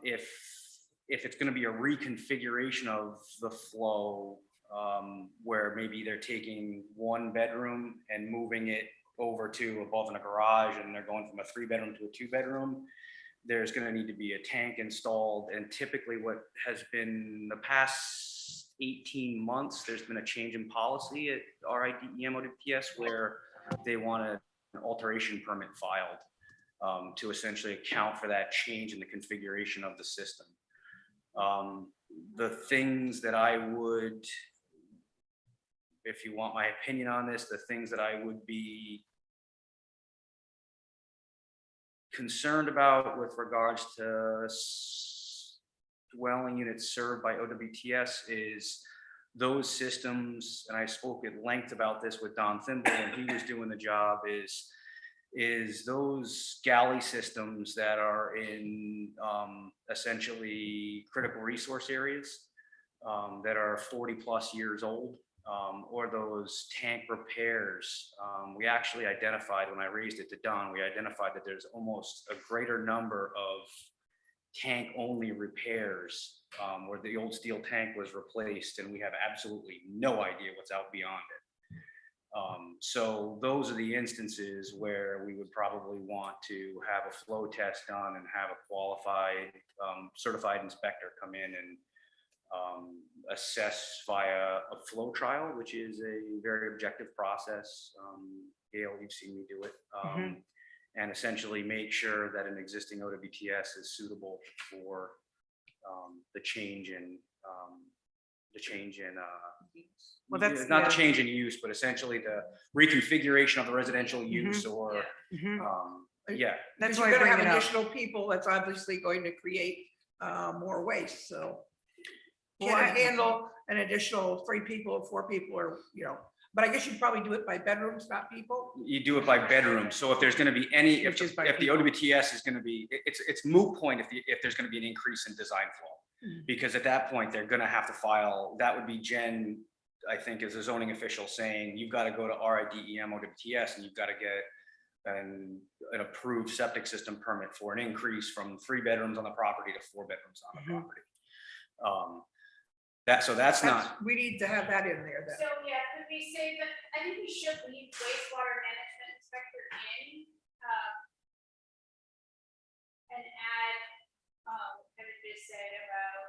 If it's going to be a reconfiguration of the flow, where maybe they're taking 1 bedroom and moving it over to above in a garage, and they're going from a 3-bedroom to a 2-bedroom, there's going to need to be a tank installed. And typically what has been the past 18 months, there's been a change in policy at RIDEM OWTS where they want an alteration permit filed to essentially account for that change in the configuration of the system. The things that I would, if you want my opinion on this, the things that I would be concerned about with regards to dwelling units served by OWTS is those systems, and I spoke at length about this with Don Thimble when he was doing the job, is those galley systems that are in essentially critical resource areas that are 40+ years old, or those tank repairs. We actually identified, when I raised it to Don, we identified that there's almost a greater number of tank only repairs where the old steel tank was replaced and we have absolutely no idea what's out beyond it. So those are the instances where we would probably want to have a flow test done and have a qualified certified inspector come in and assess via a flow trial, which is a very objective process. Gail, you've seen me do it. And essentially make sure that an existing OWTS is suitable for the change in Well, that's- not the yeah. change in use, but essentially the reconfiguration of the residential use or, yeah. Because That's you're why I gonna bring have it up. additional people, that's obviously going to create more waste, so. Well, Can I- it handle an additional 3 people or 4 people or, but I guess you'd probably do it by bedrooms, not people? You do it by bedroom. So if there's gonna be any, if Which is by the people. OWTS is gonna be, it's moot point if there's gonna be an increase in design flow. Because at that point, they're gonna have to file, that would be Jen, I think, as a zoning official saying, you've gotta go to RIDEM OWTS and you've gotta get an approved septic system permit for an increase from 3 bedrooms on the property to 4 bedrooms on the property. That's not, We need to have that in there then. So, yeah, could we say that, I think we should leave wastewater management inspector in, and add, I would just say about,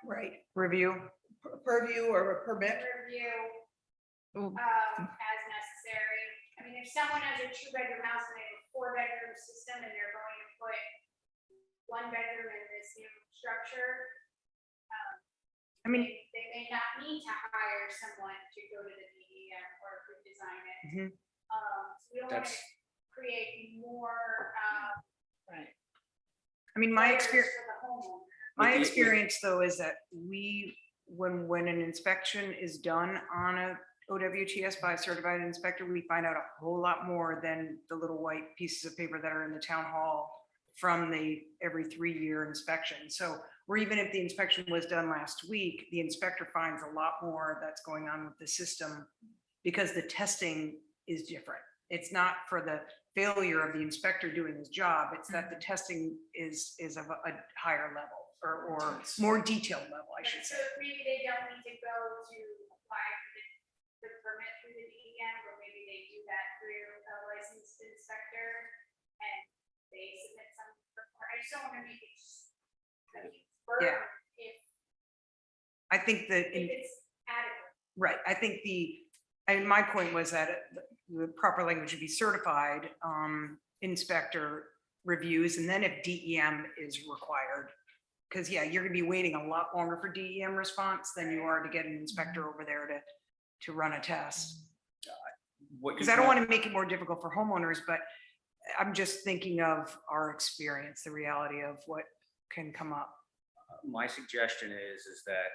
Right, Review. purview or a permit. review, Ooh. as necessary. I mean, if someone has a 2-bedroom house and they have a 4-bedroom system and they're going to put 1 bedroom in this new structure, I mean, they may not need to hire someone to go to the DEM or redesign it. Mhm. So we don't want to That's- create more, Right. I mean, my layers experience. for the homeowner. My With the- experience, though, is that when an inspection is done on a OWTS by a certified inspector, we find out a whole lot more than the little white pieces of paper that are in the town hall from the every 3-year inspection. So, or even if the inspection was done last week, the inspector finds a lot more that's going on with the system because the testing is different. It's not for the failure of the inspector doing his job, it's that the testing is of a higher level or more detailed level, I should So say. maybe they don't need to go to apply for the permit through the DEM, or maybe they do that through a licensed inspector and they submit some report. I just don't want to make it just a burden I think that, if it's adequate. right, I think and my point was that the proper language would be certified inspector reviews, and then if DEM is required. Because, yeah, you're gonna be waiting a lot longer for DEM response than you are to get an inspector over there to run a test. what you Because I don't want to make it more difficult for homeowners, but I'm just thinking of our experience, the reality of what can come up. My suggestion is that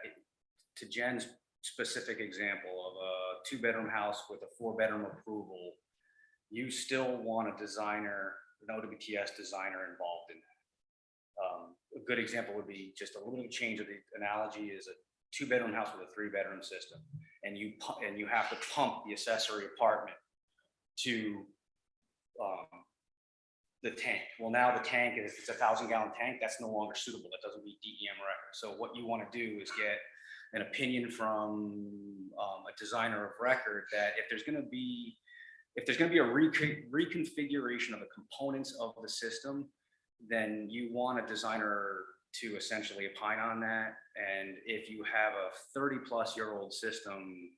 to Jen's specific example of a 2-bedroom house with a 4-bedroom approval, you still want a designer, an OWTS designer involved in that. A good example would be just a little change of the analogy is a 2-bedroom house with a 3-bedroom system, and you have to pump the accessory apartment to the tank. Well, now the tank is, it's a 1,000-gallon tank, that's no longer suitable. That doesn't meet DEM record. So what you want to do is get an opinion from a designer of record that if there's going to be a reconfiguration of the components of the system, then you want a designer to essentially opine on that. And if you have a 30-plus-year-old system,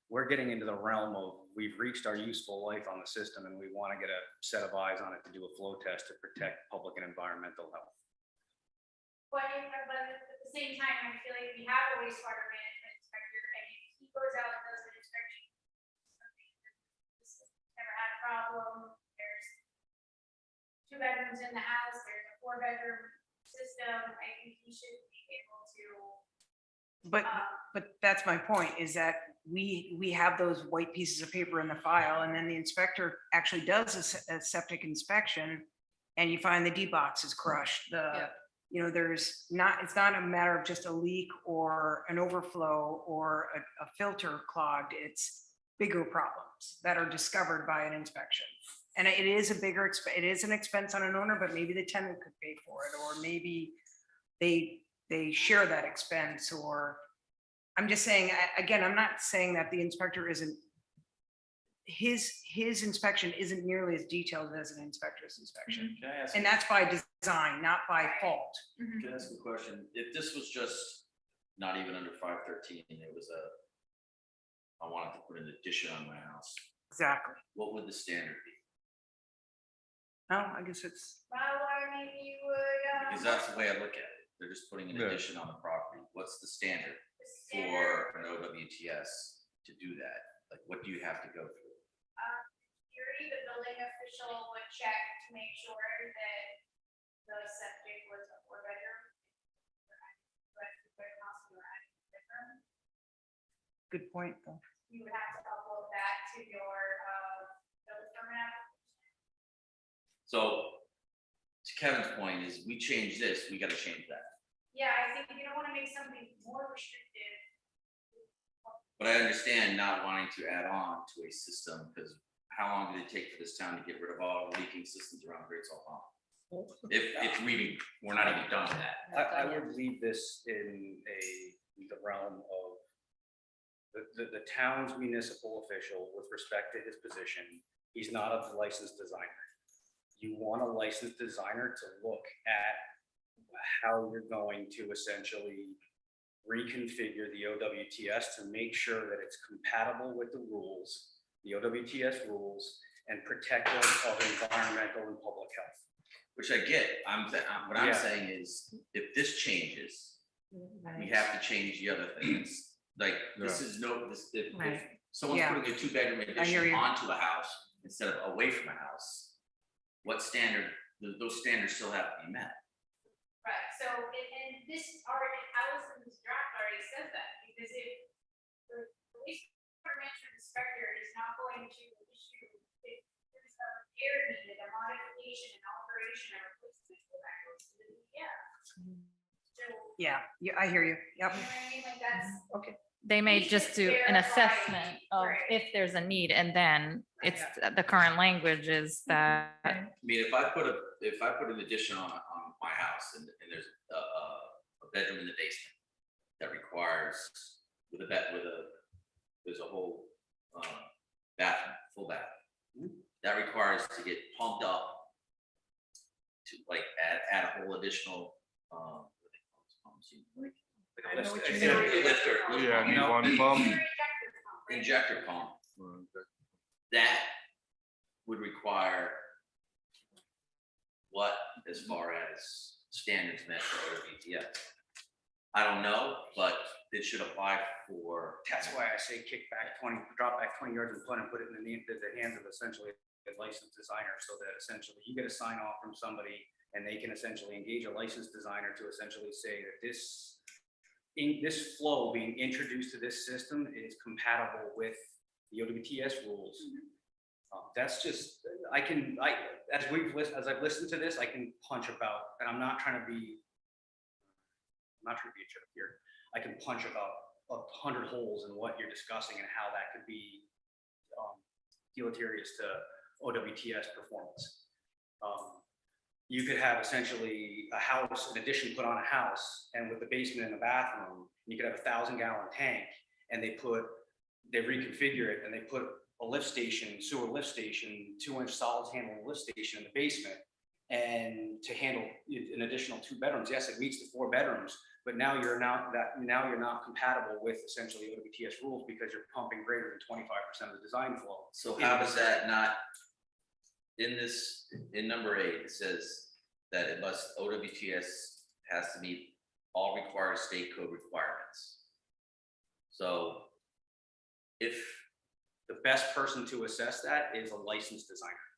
we're getting into the realm of we've reached our useful life on the system and we want to get a set of eyes on it to do a flow test to protect public and environmental health. But at the same time, I feel like we have a wastewater management inspector, and if he goes out and does an inspection, this has never had a problem, there's 2 bedrooms in the house, there's a 4-bedroom system, I think he should be able to But, but that's my point, is that we have those white pieces of paper in the file, and then the inspector actually does a septic inspection, and you find the D box is crushed, Yeah. you know, there's not, it's not a matter of just a leak or an overflow or a filter clogged, it's bigger problems that are discovered by an inspection. And it is a bigger, it is an expense on an owner, but maybe the tenant could pay for it, or maybe they share that expense, or I'm just saying, again, I'm not saying that the inspector isn't, his inspection isn't nearly as detailed as an inspector's inspection. Can I ask? And that's by design, not by fault. Can I ask a question? If this was just not even under 513, it was I wanted to put an addition on my house, Exactly. what would the standard be? No, I guess it's, Well, I mean, you would, Because that's the way I look at it. They're just putting an Yeah. addition on the property. What's the standard the standard, for an OWTS to do that? Like, what do you have to go through? theory, the building official would check to make sure that the septic was a 4-bedroom. But the house you were adding a bedroom, good point, though. you would have to upload that to your, building permit application. So to Kevin's point is we change this, we gotta change that. Yeah, I think you don't wanna make something more restrictive. But I understand not wanting to add on to a system, because how long did it take for this town to get rid of all the leaking systems around Great Salt Pond? If we're not even done with that. I would leave this in the realm of the town's municipal official with respect to his position. He's not a licensed designer. You want a licensed designer to look at how you're going to essentially reconfigure the OWTS to make sure that it's compatible with the rules, the OWTS rules, and protective of environmental and public health. Which I get, what I'm Yeah. saying is, if this changes, we have to change the other things. Like, this is if Right. someone's Yeah. putting a 2-bedroom hear addition you. onto a house instead of away from a house, what standard, those standards still have to be met. Right, so, and this already, Allison's draft already says that, because if the wastewater management inspector is not going to issue, if there's a repair needed, a modification, an alteration, or replacement, well, that goes to the DES. So, you Yeah, I hear you. Yep. know what I mean, like, that's, Okay. They may We just should do an verify, assessment of right. if there's a need, and then it's, the current language is that I mean, if I put an addition on my house and there's a bedroom in the basement that requires there's a whole bathroom, full bath. That requires to get pumped up to like add a whole additional, what do they call this pump? Like a I know what lifter. you It's mean. a lifter. Yeah, You know, one pump. your injector pump, right? injector pump. That would require what as far as standards met for OWTS? I don't know, but it should apply for. That's why I say drop back 20 yards and put it in the hands of essentially a licensed designer, so that essentially you get a sign off from somebody and they can essentially engage a licensed designer to essentially say that this flow being introduced to this system is compatible with the OWTS rules. That's just, as I've listened to this, I can punch about, and I'm not trying to be a jerk here. I can punch about 100 holes in what you're discussing and how that could be deleterious to OWTS performance. You could have essentially a house, an addition put on a house, and with the basement and the bathroom, you could have a 1,000-gallon tank, and they reconfigure it, and they put a lift station, sewer lift station, 2-inch solids handling lift station in the basement, and to handle an additional 2 bedrooms. Yes, it meets the 4 bedrooms, but now you're not compatible with essentially OWTS rules because you're pumping greater than 25% of the design flow. So how does that not, in number 8, it says that it must, OWTS has to meet all required state code requirements. So if The best person to assess that is a licensed designer.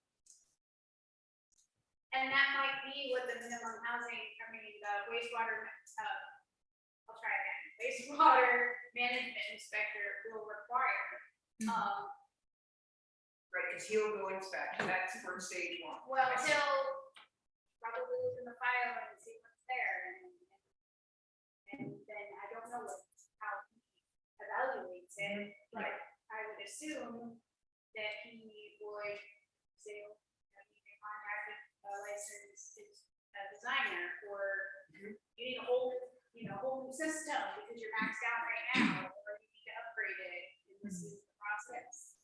And that might be what the minimum housing, the wastewater, I'll try again. wastewater management inspector will require. Right, because he'll go inspect, that's for stage one. Well, he'll probably look in the file and see what's there, and then I don't know how he evaluates it, but I would assume that he would say, you need to contact a licensed designer, or you need a whole new system because you're maxed out right now, or you need to upgrade it, and this is the process.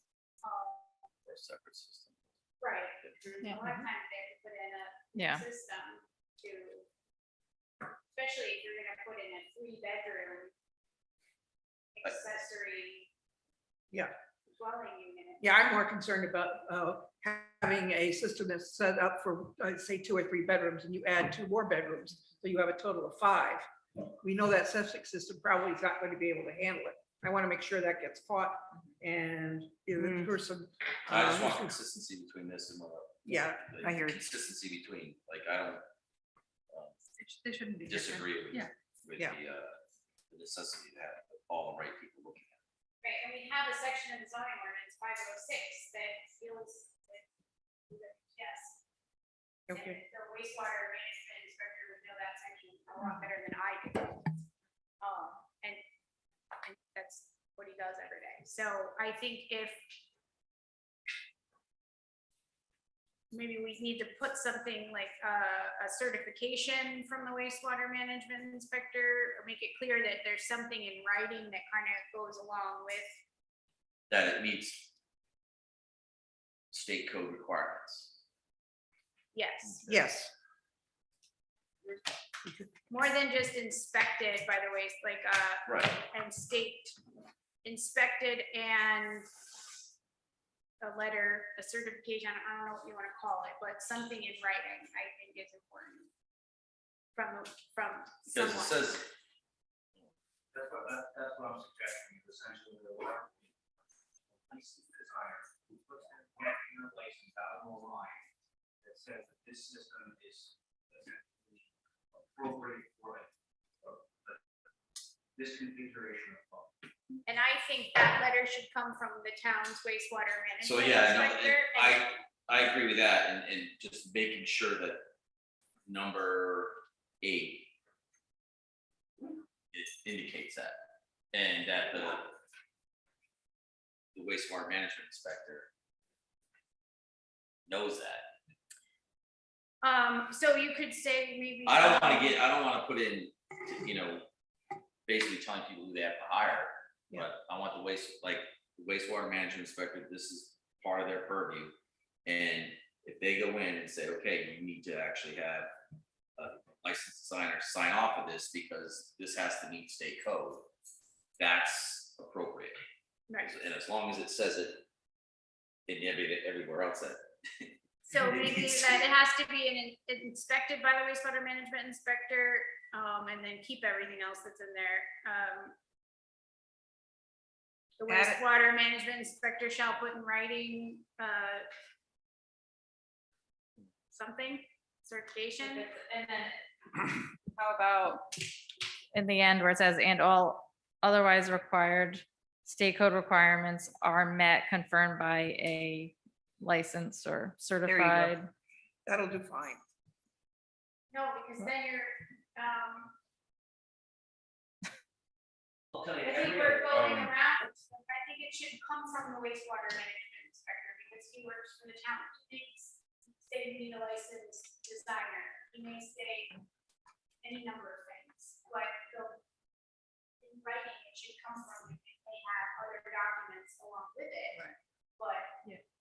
Or separate system. Right. Yeah. A lot of times they have to put in a Yeah. system to, especially if you're gonna put in a 3-bedroom accessory. Yeah. Dwelling unit. Yeah, I'm more concerned about having a system that's set up for, say, 2 or 3 bedrooms, and you add 2 more bedrooms, so you have a total of 5. We know that septic system probably is not going to be able to handle it. I want to make sure that gets caught, and if the person. I just want consistency between this and what. Yeah, like, I hear you. Consistency between, like, I don't They shouldn't be different. disagree with, Yeah. Yeah. the necessity to have all the right people looking at it. Right, and we have a section of the zoning ordinance 506 that deals with, yes. And Okay. the wastewater management inspector would know that section a lot better than I do. And that's what he does every day. So I think if maybe we need to put something like a certification from the wastewater management inspector, or make it clear that there's something in writing that kind of goes along with. That it meets state code requirements. Yes, Yes. more than just inspected by the waste, like, Right. and state inspected and a letter, a certification, I don't know what you want to call it, but something in writing, I think is important. From Because someone. it says, That's what I'm suggesting, is essentially the water. Licensed designer who puts in a license out of the line that says that this system is essentially appropriate for it. This configuration of pump. And I think that letter should come from the town's wastewater management. so yeah, no, inspector, and- I agree with that, and just making sure that number 8 it indicates that, and that the wastewater management inspector knows that. So you could say maybe. I don't wanna put in, basically telling people who they have to hire. But I want the wastewater management inspector, this is part of their purview. And if they go in and say, okay, you need to actually have a licensed designer sign off of this because this has to meet state code, that's appropriate. Right. And as long as it says it in everywhere else that. So maybe that it has to be inspected by the wastewater management inspector, and then keep everything else that's in there. The Add it. wastewater management inspector shall put in writing, something, certification. And then how about in the end where it says, and all otherwise required state code requirements are met, confirmed by a licensed or certified. That'll do fine. No, because then you're, I'll tell you, I think we're going around, I think it should come from the wastewater management inspector, because he works for the town. He may say you need a licensed designer, he may say any number of things, but in writing, it should come from, if they have other documents along with it. Right. But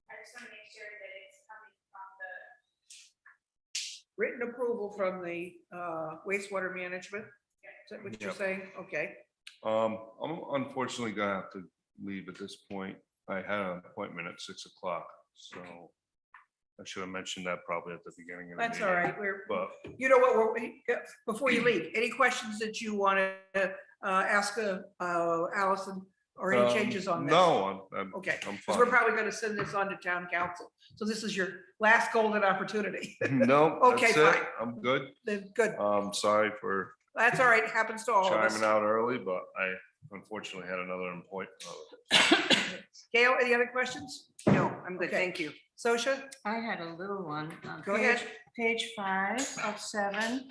I just want to make sure that it's coming from the. Written approval from the wastewater management. Is that what you're Yep. saying? Okay. I'm unfortunately gonna have to leave at this point. I had an appointment at 6 o'clock, so I should have mentioned that probably at the beginning of the That's meeting. all right. We're, But you know what, before you leave, any questions that you want to ask Allison, or any changes on this? No, I'm Okay, I'm because we're fine. probably going to send this on to town council. So this is your last golden opportunity. No, Okay, that's it. fine. I'm good. Then, good. Sorry for That's all right, it happens to all of us. chiming out early, but I unfortunately had another appointment. Gail, any other questions? No, I'm good, Okay. thank you. Sosha? I had a little one. Go ahead. Page 5 of 7,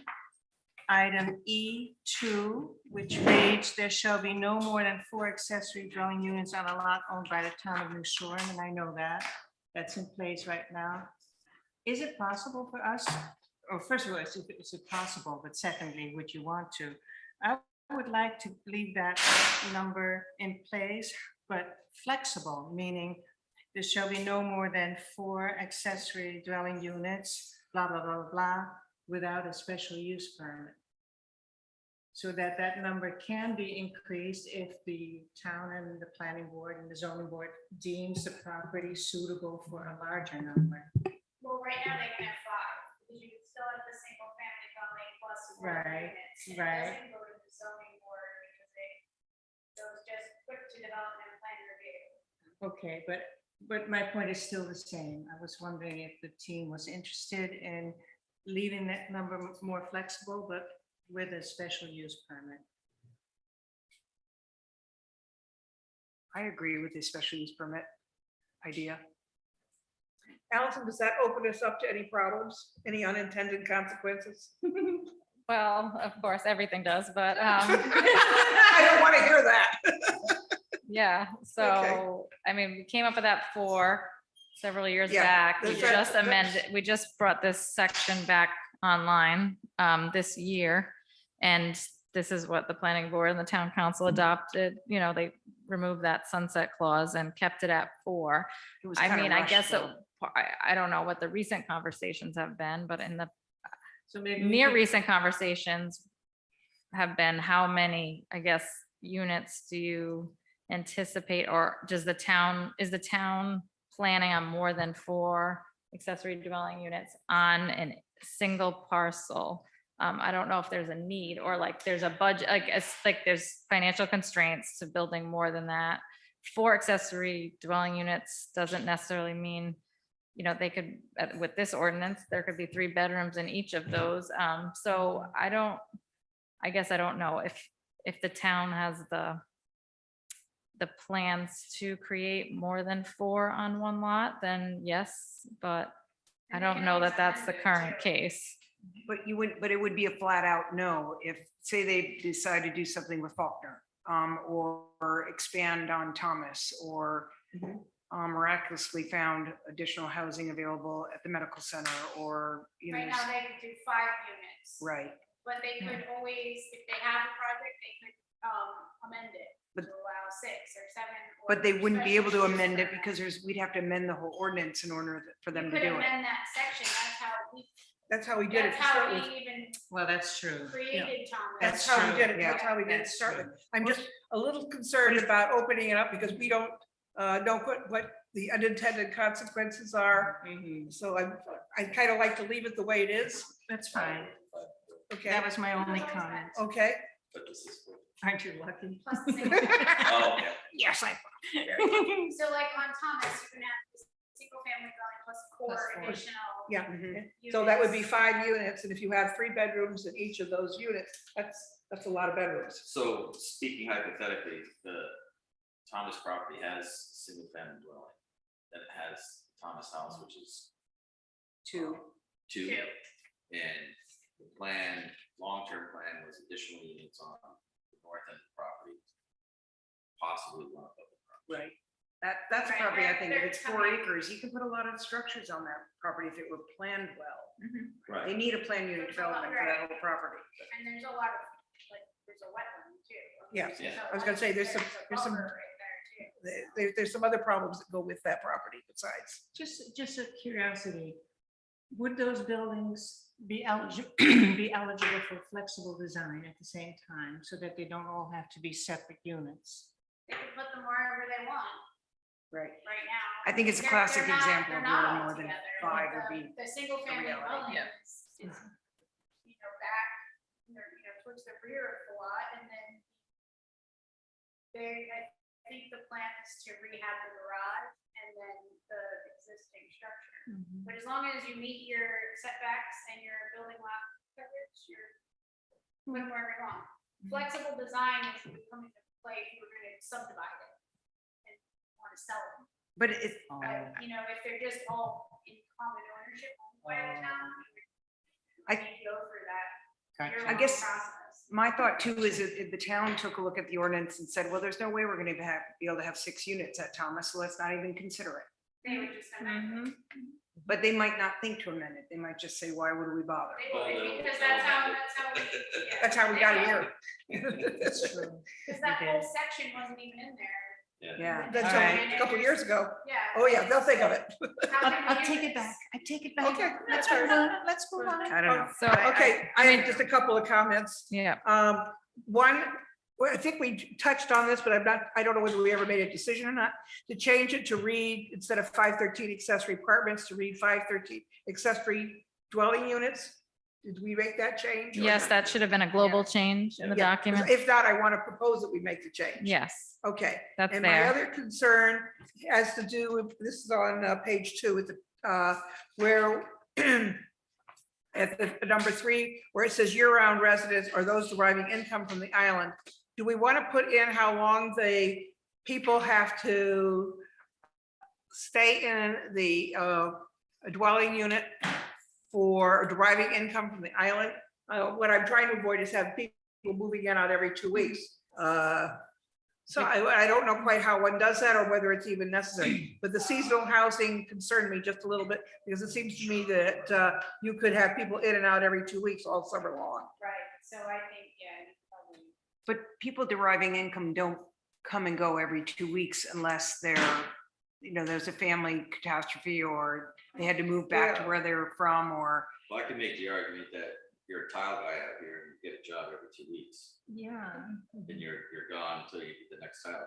item E2, which reads, there shall be no more than 4 accessory dwelling units on a lot owned by the town of New Shoreham, and I know that. That's in place right now. Is it possible for us, or first of all, is it possible, but secondly, would you want to? I would like to leave that number in place, but flexible, meaning there shall be no more than 4 accessory dwelling units, blah, blah, blah, blah, without a special use permit. So that that number can be increased if the town and the planning board and the zoning board deems the property suitable for a larger number. Well, right now they can have 5, because you can still have the single family dwelling plus 4 Right, units. And right. It doesn't go to the zoning board because those just quick to development plan review. Okay, but my point is still the same. I was wondering if the team was interested in leaving that number more flexible, but with a special use permit. I agree with the special use permit idea. Allison, does that open us up to any problems, any unintended consequences? Well, of course, everything does, but, I don't want to hear that. yeah, so, I mean, we came up with that 4 several years Yeah, back. We that's right. just amended, we just brought this section back online, this year. And this is what the planning board and the town council adopted, they removed that sunset clause and kept it at 4. It was I kinda mean, I rushed, guess, though. I don't know what the recent conversations have been, but in the So maybe. we near could- recent conversations have been how many, I guess, units do you anticipate, or is the town planning on more than 4 accessory dwelling units on a single parcel? I don't know if there's a need or like there's a budget, like it's like there's financial constraints to building more than that. 4 accessory dwelling units doesn't necessarily mean, they could, with this ordinance, there could be 3 bedrooms in each of those. So I guess I don't know if the town has the plans to create more than 4 on one lot, then yes, but I And they don't can know always that that's the amend it current too. case. But it would be a flat out no if, say, they decide to do something with Faulkner, or expand on Thomas, or miraculously found additional housing available at the medical center, or, Right now, they could do 5 units. right. But they could always, if they have a project, they could amend it to But- allow 6 or 7. or But they wouldn't be able to special use amend it permit. because we'd have to amend the whole ordinance in order for them You to could do it. amend that section, That's how we did it. that's to how start we with. even Well, that's true. created Thomas. That's That's how we true. did it. Yeah. That's how we did it to That's start true. with. I'm just a little concerned about opening it up because we don't know what the unintended consequences are. Mhm. So I kind of like to leave it the way it is. That's fine. Okay, That was my only comment. okay. But this is. Aren't you lucky? Plus the single- Oh, okay. Yes, I. So like on Thomas, you can have this single family dwelling plus 4 Plus 4. additional. Yeah, Mhm. so that would be units. 5 units, and if you have 3 bedrooms in each of those units, that's a lot of bedrooms. So speaking hypothetically, the Thomas property has a single family dwelling. Then it has Thomas House, which is 2. 2. 2. And the plan, long-term plan was additional units on the north end of the property. Possibly one above the property. Right. That's Right, probably, I they're- think, if they're it's 4 coming- acres, you can put a lot of structures on that property if it were planned well. They Right. need a planned unit development for that whole property. And there's a lot of, like, there's a wetland too. Yeah, Yeah. I was gonna say, there's some buffer right there, too. There's some other problems that go with that property besides. Just a curiosity, would those buildings be eligible, be eligible for flexible design at the same time so that they don't all have to be separate units? They can put them wherever they want Right. right now. I think it's a They're- classic they're not- example they're of not where all more than together. 5 Like, would be. The single family reality. dwelling Yeah. is, back, towards the rear of the lot, and then I think the plan is to rehab the garage and then the existing structure. But as long as you meet your setbacks and your building lot coverage, you're When we're wrong. Flexible design is coming to play if we're gonna subdivide it. And want to sell it. But it's, But, you know, if they're just all in common ownership owned by the town. I- can't go through that. Gotcha. year-long I guess process. my thought too is if the town took a look at the ordinance and said, well, there's no way we're gonna be able to have 6 units at Thomas, so let's not even consider it. They would just amend it. But they might not think to amend it. They might just say, why would we bother? They would, because that's how we. yeah. That's how we got here. That's true. Because that whole section wasn't even in there. Yeah. That's All right. a couple of years ago. Yeah. Oh, yeah, they'll think of it. How can we I'll do take it this? back. I take it back. Okay, Let's that's move fair. on. Let's move on. I don't know. So, Okay, I have just a couple of comments. yeah, One, well, I think we touched on this, but I don't know whether we ever made a decision or not, to change it to read, instead of 513 accessory apartments, to read 513 accessory dwelling units. Did we make that change? or yes, not? that should have been a global change in the Yeah, document. If not, I want to propose that we make the change. Yes, Okay. that's And my there. other concern has to do with, this is on page 2 with the, where at the number 3, where it says year-round residents or those deriving income from the island. Do we want to put in how long the people have to stay in the dwelling unit for deriving income from the island? What I'm trying to avoid is have people moving in and out every 2 weeks. So I don't know quite how one does that or whether it's even necessary, but the seasonal housing concerned me just a little bit because it seems to me that you could have people in and out every 2 weeks all summer long. Right, so I think, yeah, you probably. But people deriving income don't come and go every 2 weeks unless they're, there's a family catastrophe or they had to move back to Yeah. where they were from or. Well, I can make the argument that you're a tile guy out here and you get a job every 2 weeks, Yeah. and you're gone until you get the next tile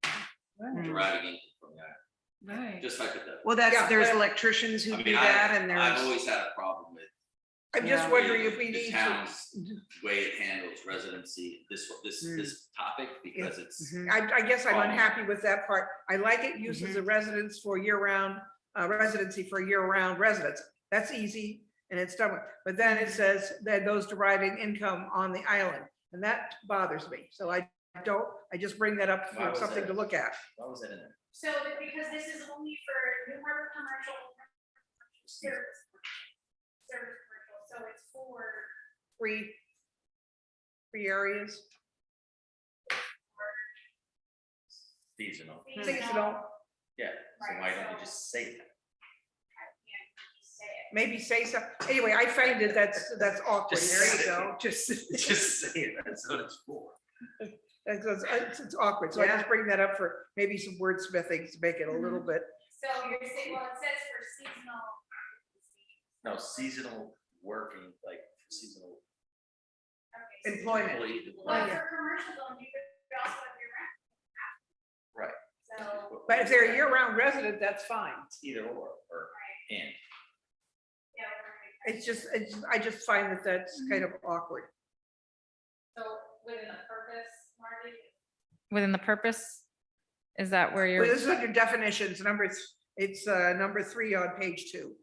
job. Right. Deriving income from that, Right. just hypothetical. Well, Yeah, there's but- electricians who I do mean, that and I've there's, always had a problem with I'm just Yeah. wondering if we the need to. town's way it handles residency, this Mm. topic, because it's, Mhm. I guess I'm unhappy with that part. I like it uses the residence for year-round, residency for year-round residents. That's easy and it's done with. But then it says that those deriving income on the island, and that bothers me. So I just bring that up Why for was something that? to look at. why was that in there? So because this is only for New Harbor commercial. Service. Service commercial, so it's for. Free areas, Seasonal, seasonal, yeah, so why don't you just say that? I can't just say it. maybe say so. Anyway, I find that that's awkward. Just There say you it. go. Just. Just say it, that's what it's for. It's awkward, so I just bring that up for maybe some wordsmithing to make it a little bit. So you're saying, well, it says for seasonal. No, seasonal working, like seasonal. Okay, so- Employment. employee- Well, for commercial zone, you could also have your rent. Right. So, But if they're a year-round resident, that's fine. It's either or and. yeah. we're gonna- I just find that that's kind of awkward. So within the purpose, Marty, Within the purpose, is that where But you're, this is under definitions, it's number 3 on page 2.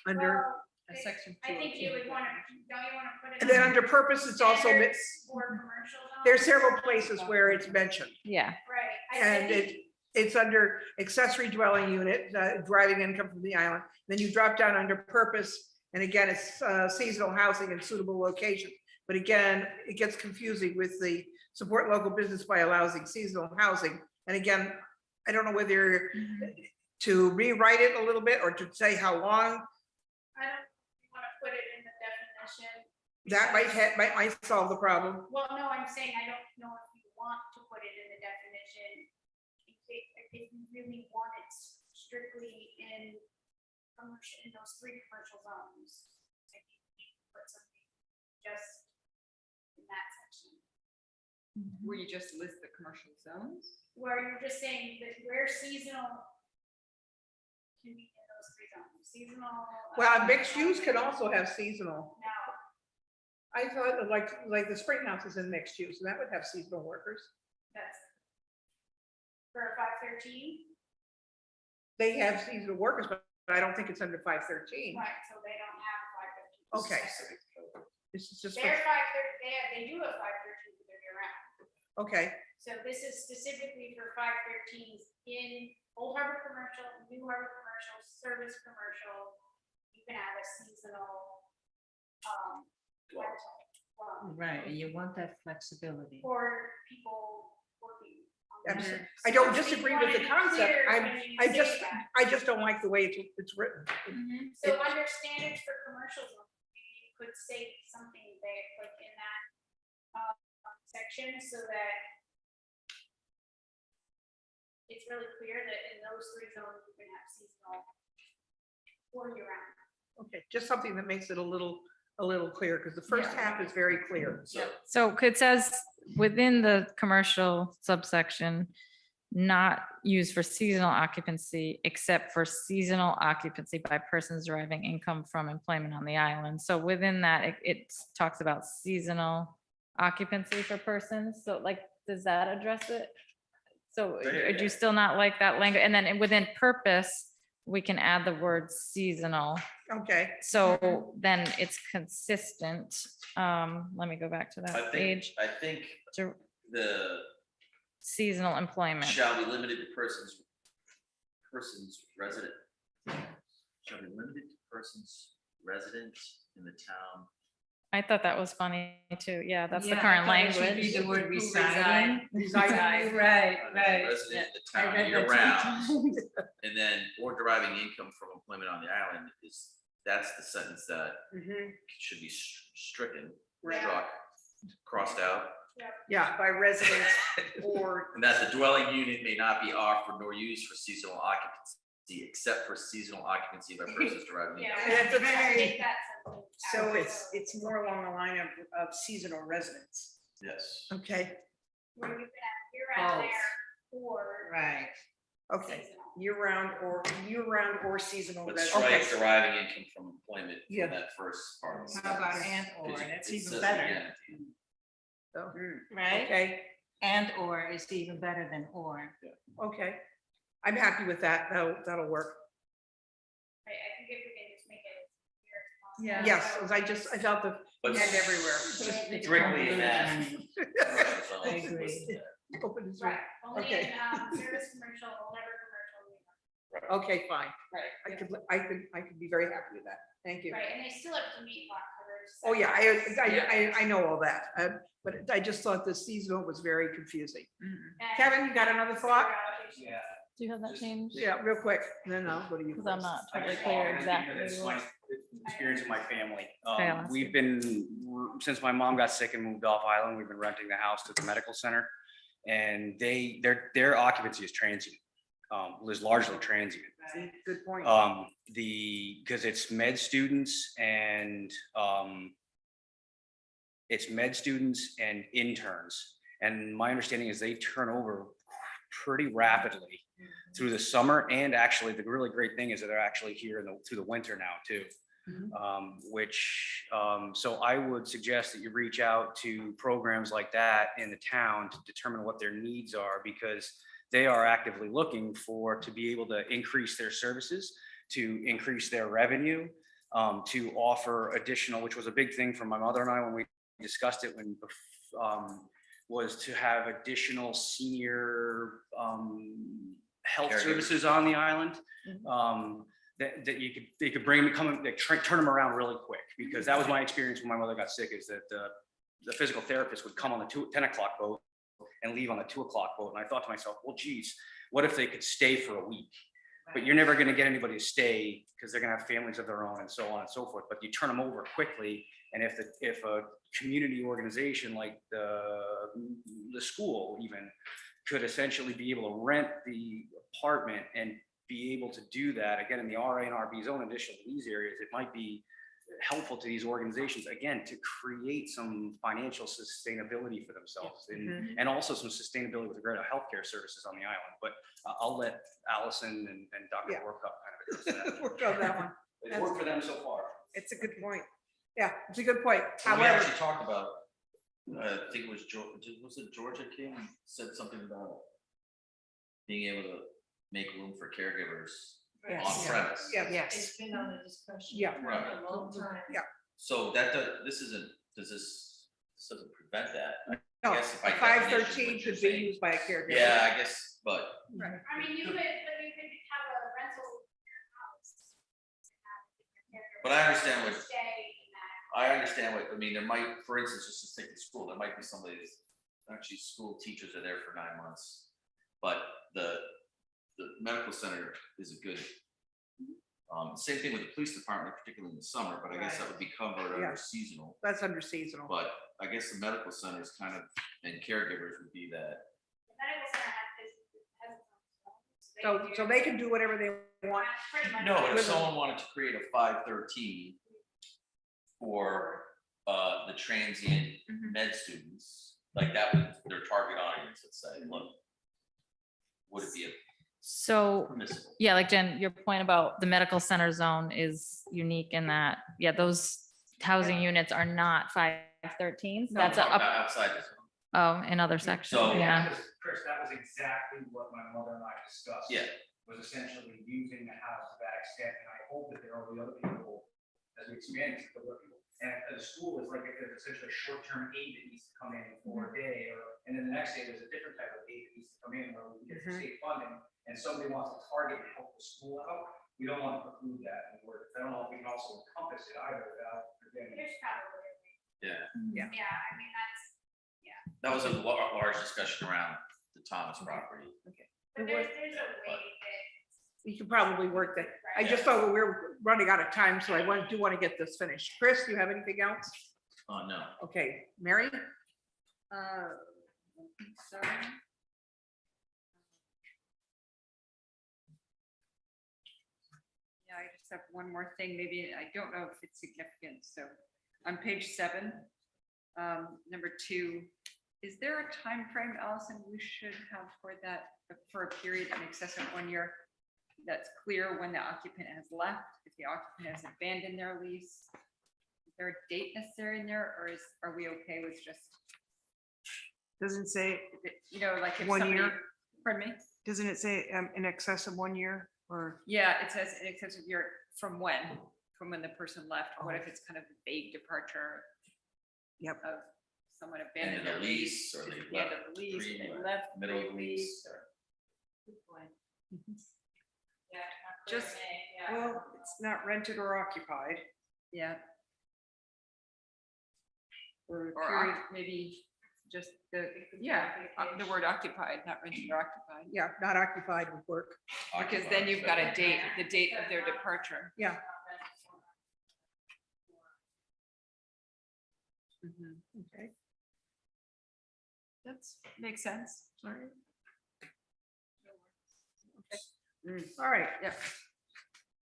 Under, well, Section I think you would want to, don't you want to put it? and then under purpose, it's also, standards For commercial zone? there's several places where it's mentioned. yeah, Right. I And think- it's under accessory dwelling unit, driving income from the island. Then you drop down under purpose, and again, it's seasonal housing in suitable location. But again, it gets confusing with the support local business by allowing seasonal housing. And again, I don't know whether to rewrite it a little bit or to say how long, I don't want to put it in the definition. that might solve the problem. Well, no, I'm saying I don't know if you want to put it in the definition. If you really want it strictly in commercial, in those 3 commercial zones. I think you need to put something just in that section. Where you just list the commercial zones? Where you're just saying that where seasonal can be in those 3 zones, seasonal. Well, mixed use can also have seasonal. No, I thought that like the spring house is in mixed use, and that would have seasonal workers. that's for 513, They have seasonal workers, but I don't think it's under 513. right, so they don't have 513. Okay. This is just, They're 513, they do have 513 for their year round. okay, So this is specifically for 513s in Old Harbor Commercial, New Harbor Commercial, Service Commercial. You can have a seasonal, rental, Right, and you want that flexibility. for people working. on the Absolutely. year. I don't So we disagree wanna with the be concept. clear I'm- when you I say just, that. I just don't like the way it's written. So under standards for commercial zoning, maybe you could say something there, like in that section, so that it's really clear that in those 3 zones, you can have seasonal or year round. Okay, just something that makes it a little clear, because the first half is very clear. So it says within the commercial subsection, not used for seasonal occupancy, except for seasonal occupancy by persons deriving income from employment on the island. So within that, it talks about seasonal occupancy for persons. So like, does that address it? So Yeah, do you still not like that language? And then within purpose, we can add the word seasonal. Okay, So then it's consistent. Let me go back to that page. I think To the seasonal employment. shall be limited to persons resident. Shall be limited to persons resident in the town. I thought that was funny too. Yeah, that's the Yeah, I current thought it should language. be the word Who residing. Reside. Right, right. Resident in the I town read year that two round, times. and then or deriving income from employment on the island that's the sentence that should be stricken, Right. struck, crossed out. yeah, By residents or, And that the dwelling unit may not be offered nor used for seasonal occupancy, except for seasonal occupancy by persons deriving Yeah. income. That's a very- Take that sentence so out. it's more along the line of seasonal residents. Yes. okay, Where you can have year round Both. there or Right. okay. seasonal. Year-round or seasonal But residents. strike deriving income from employment Yeah. from that first part. of the How about sentence, and or? 'cause That's it even says better. again, Right? Okay, And or is even better than or. okay. I'm happy with that. That'll work. I think if we can just make it as clear as possible. Yeah. Yes, 'cause I felt the, But And everywhere. strictly in that. commercial zone, I agree. listed there. open is Right, only Okay. in service commercial, whatever commercial. okay, fine. Right. I could be very happy with that. Thank you. Right, and they still have to meet lot coverage. Oh, yeah, I know all that, but I just thought the seasonal was very confusing. Kevin, you got another thought? Yeah. Do you have that change? Yeah, real quick, and then I'll go to you. Because I'm first. not I totally just clear wanted to exactly. because it's my experience with my family. Okay, I'll ask We've been, since my mom got sick and moved off island, we've been renting the house to the medical center. And their occupancy is transient, is largely transient. Good point. Because it's med students and interns. And my understanding is they turn over pretty rapidly through the summer. And actually, the really great thing is that they're actually here through the winter now too. So I would suggest that you reach out to programs like that in the town to determine what their needs are, because they are actively looking to be able to increase their services, to increase their revenue, to offer additional, which was a big thing for my mother and I when we discussed it, was to have additional senior health Caregivers. services on the island. That they could bring them, turn them around really quick, because that was my experience when my mother got sick, is that the physical therapist would come on the 10 o'clock boat and leave on the 2 o'clock boat. And I thought to myself, well, geez, what if they could stay for a week? But you're never gonna get anybody to stay because they're gonna have families of their own and so on and so forth. But you turn them over quickly. And if a community organization like the school even could essentially be able to rent the apartment and be able to do that, again, in the RA and RB zone, additional to these areas, it might be helpful to these organizations, again, to create some financial sustainability for themselves and also some sustainability with regard to healthcare services on the island. But I'll let Allison and Dr. Yeah. Workup kind of address that. Worked on that one. It's worked for them so far. It's a good point. Yeah, it's a good point. We However, actually talked about, I think it was Georgia King said something about being able to make room for caregivers Yes. on premise. Yeah. Yes. been on the discussion. Yeah. Right. a long time. So this isn't this doesn't prevent that. No, guess by five definition, thirteen what you're could be saying- used by a caregiver. Yeah, I guess, but I mean, you could have a rental in your house. But I understand what- Stay in that. I understand what, I mean, there might, for instance, just to take the school, there might be somebody that's actually school teachers are there for 9 months. But the medical center is a good. Same thing with the police department, particularly in the summer, but I guess that would be covered Yeah. under seasonal. That's under seasonal. But I guess the medical center is kind of, and caregivers would be that. The medical center has its own zone, So they can do whatever they want. pretty much. No, but if With- someone wanted to create a 513 for the transient med students, like that was their target audience, let's say, look, would it be a So, permissible? yeah, like Jen, your point about the medical center zone is unique in that, yeah, those housing units are not 513s. No, That's I'm talking up, about outside the zone. oh, in other sections, So- yeah. Chris, that was exactly what my mother and I discussed. Yeah. Was essentially using the house to that extent, and I hope that there will be other people as we expand to the work. And the school is like, if there's essentially a short-term aid that needs to come in for a day, and then the next day, there's a different type of aid that needs to come in, where we get state funding, and somebody wants to target and help the school out, we don't want to preclude that, and I don't know if we can also encompass it either without, again, There's probably, Yeah, yeah, I mean, that's, that was a large discussion around the Thomas property. but there's a way that. We can probably work that. I just thought we're running out of time, so I do want to get this finished. Chris, do you have anything else? Oh, no. Okay, Mary? Sorry. Yeah, I just have one more thing, maybe, I don't know if it's significant, so, on page 7, number 2, is there a time frame, Allison, we should have for that, for a period in excess of 1 year? That's clear when the occupant has left, if the occupant has abandoned their lease? Is there a date necessary in there, or are we okay with just, Doesn't say you know, like if 1 somebody? year? Pardon me? Doesn't it say in excess of 1 year or? Yeah, it says in excess of year, from when the person left, what if it's kind of a vague departure? Yep. Of someone End abandoned of their the lease. lease, or they the end left of the lease, pre- they or left. middle of the pre-lease, lease. or- Yeah. Just- Well, it's not rented or occupied. Yeah, Or a or period. maybe just the word occupied, not rented or occupied. Yeah, not occupied with work. Because then you've got a date, the date of their departure. Yeah. Mhm. Okay. That's, makes sense. All right. Yeah.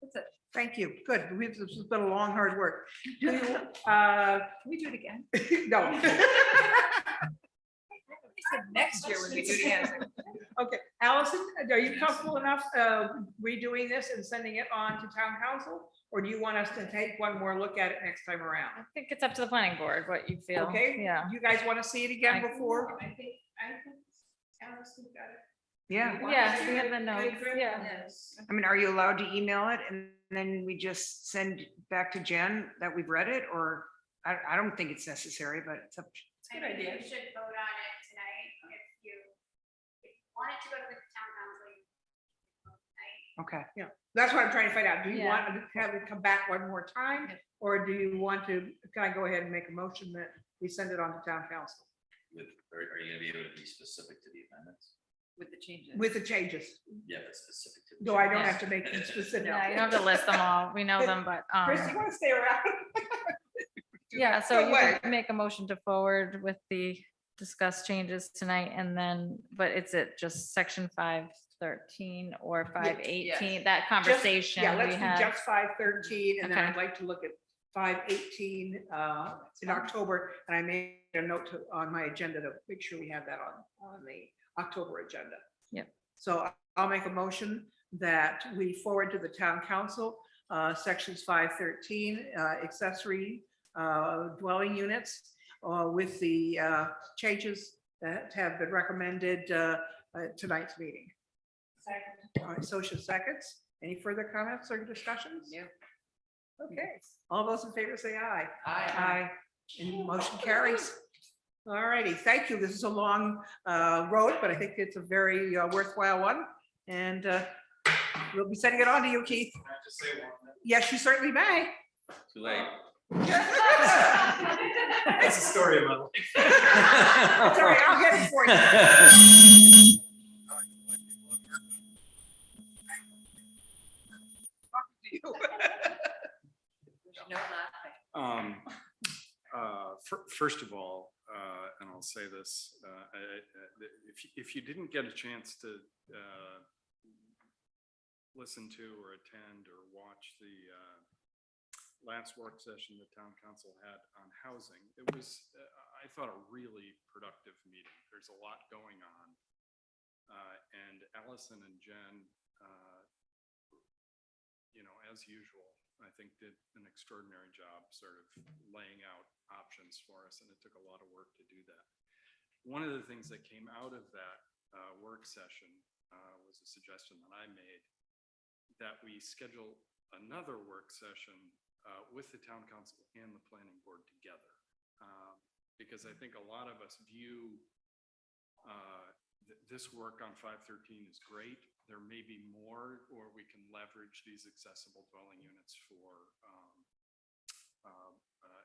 That's it. Thank you. Good. This has been a long, hard work. Do you, Can we do it again? no. They said next year when we do it again. Okay, Allison, are you comfortable enough redoing this and sending it on to town council? Or do you want us to take one more look at it next time around? I think it's up to the planning board, what you feel. Okay? Yeah. You guys want to see it again before? I think Allison got it. Yeah. Yeah, we have the notes, yeah. I mean, are you allowed to email it and then we just send back to Jen that we've read it, or I don't think it's necessary, but it's up. I think you should vote on it tonight if you want it to go to the town council. you vote tonight. Okay. Yeah, that's what I'm trying to find out. Do you Yeah. want to have it come back one more time? Or do you want to, can I go ahead and make a motion that we send it on to town council With, are you gonna be able to be specific to the amendments? With the changes. with the changes? Yeah, but specific to. the No, I don't changes. have to make them specific. Yeah, you don't have to list them all. We know them, but, Chris, you want to stay around? yeah, so No you way. can make a motion to forward with the discussed changes tonight and then, but it's at just section 513 or 518, that conversation Yeah, we let's do had. just 513, and then Okay. I'd like to look at 518 in October, and I made a note on my agenda to make sure we have that on the October agenda. Yep. So I'll make a motion that we forward to the town council, sections 513, accessory dwelling units, with the changes that have been recommended at tonight's meeting. All right, Socia seconds. Any further comments or discussions? Yeah. Okay, all those in favor say aye. Aye. Aye. And motion carries. All righty, thank you. This is a long road, but I think it's a very worthwhile one. And we'll be sending it on to you, Keith. I have to say one. Yes, you certainly may. Too late. That's the story of my life. It's all right, I'll get it for you. First of all, and I'll say this, if you didn't get a chance to listen to or attend or watch the last work session the town council had on housing, it was, I thought, a really productive meeting. There's a lot going on. And Allison and Jen, as usual, I think did an extraordinary job sort of laying out options for us, and it took a lot of work to do that. One of the things that came out of that work session was a suggestion that I made that we schedule another work session with the town council and the planning board together. Because I think a lot of us view this work on 513 is great. There may be more, or we can leverage these accessible dwelling units for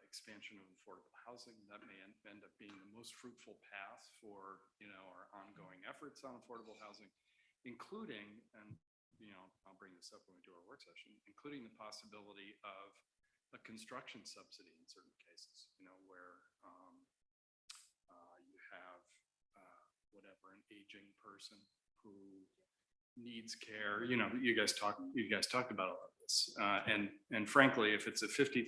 expansion of affordable housing. That may end up being the most fruitful path for, our ongoing efforts on affordable housing, including, and, I'll bring this up when we do our work session, including the possibility of a construction subsidy in certain cases, where you have whatever, an aging person who needs care, you guys talked about all of this. And frankly, if it's a $50,000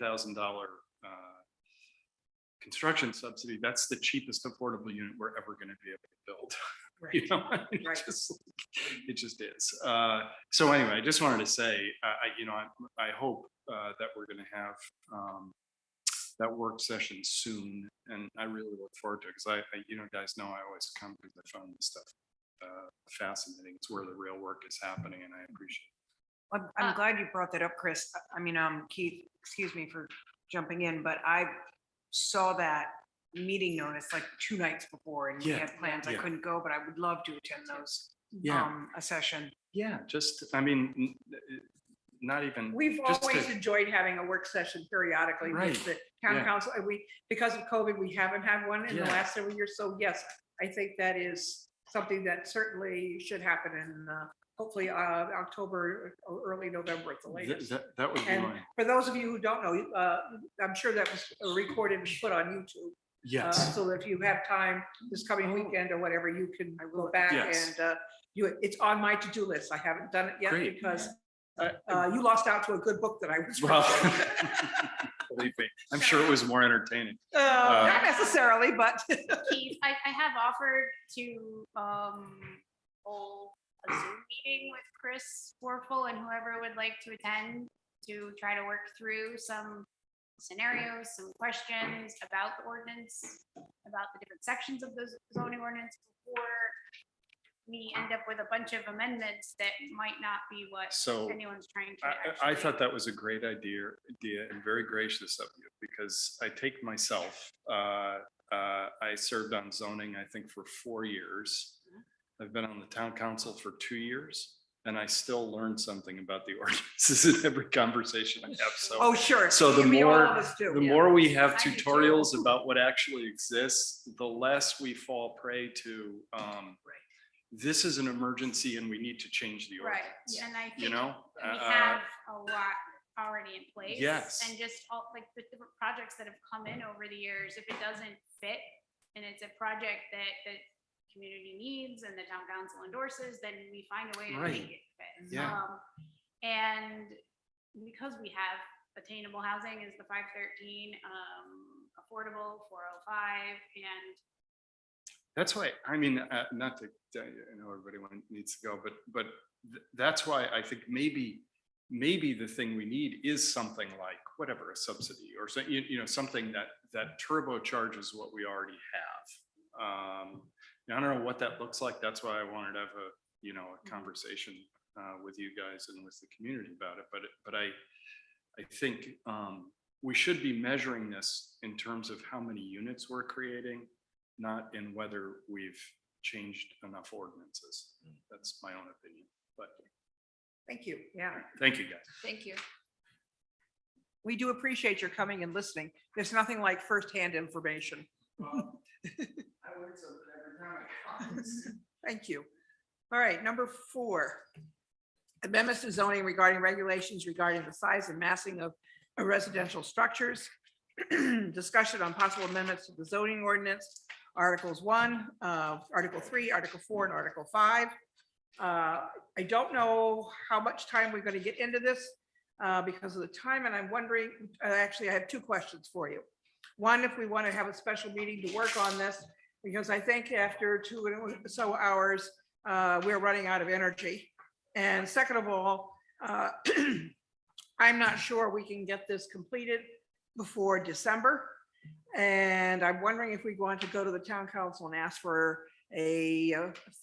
construction subsidy, that's the cheapest affordable unit we're ever going to be able to build. Right. Right. It just is. So anyway, I just wanted to say, I hope that we're going to have that work session soon, and I really look forward to it, because guys know I always come because I found this stuff fascinating. It's where the real work is happening, and I appreciate it. I'm glad you brought that up, Chris. Keith, excuse me for jumping in, but I saw that meeting notice like 2 nights before, and we had plans. I couldn't go, but I would love to attend those, a session. Yeah, just, not even. We've just always to- enjoyed having a work session periodically Right. with the town Yeah. council. And because of COVID, we haven't had one in the Yeah. last several years. So yes, I think that is something that certainly should happen in hopefully October or early November at the latest. That would be And mine. for those of you who don't know, I'm sure that was recorded and put on YouTube. Yes. So that if you have time this coming weekend or whatever, you can go back Yes. and it's on my to-do list. I haven't done it yet Great. because you lost out to a good book that I was Well, reading. believe me, I'm sure it was more entertaining. Not necessarily, but Keith, I have offered to hold a Zoom meeting with Chris Warfel and whoever would like to attend to try to work through some scenarios, some questions about the ordinance, about the different sections of the zoning ordinance before we end up with a bunch of amendments that might not be what So, anyone's trying to I actually. thought that was a great idea and very gracious of you, because I take myself, I served on zoning, I think, for 4 years. I've been on the town council for 2 years, and I still learn something about the ordinances in every conversation I have. So, sure. so the I mean, all more, of us do. the more we have I do too. tutorials about what actually exists, the less we fall prey to, this is an emergency and we need to change the Right, ordinance. and I You think know? we have a lot already in place. Yes. And just all, like, the different projects that have come in over the years, if it doesn't fit, and it's a project that the community needs and the town council endorses, then we find a way to Right. make it fit. Yeah. And because we have attainable housing is the 513, affordable 405, and That's why, I mean, not to, I know everybody needs to go, but that's why I think maybe the thing we need is something like, whatever, a subsidy or so, something that turbocharges what we already have. I don't know what that looks like. That's why I wanted to have a conversation with you guys and with the community about it. But I think we should be measuring this in terms of how many units we're creating, not in whether we've changed enough ordinances. That's my own opinion, but Thank you. Yeah, thank you, guys. Thank you. we do appreciate your coming and listening. There's nothing like firsthand information. Thank you. All right, number 4. Amendments to zoning regarding regulations regarding the size and massing of residential structures. Discussion on possible amendments to the zoning ordinance, Articles 1, Article 3, Article 4, and Article 5. I don't know how much time we're going to get into this because of the time, and I'm wondering, actually, I have 2 questions for you. One, if we want to have a special meeting to work on this, because I think after 2 or so hours, we're running out of energy. And second of all, I'm not sure we can get this completed before December. And I'm wondering if we want to go to the town council and ask for a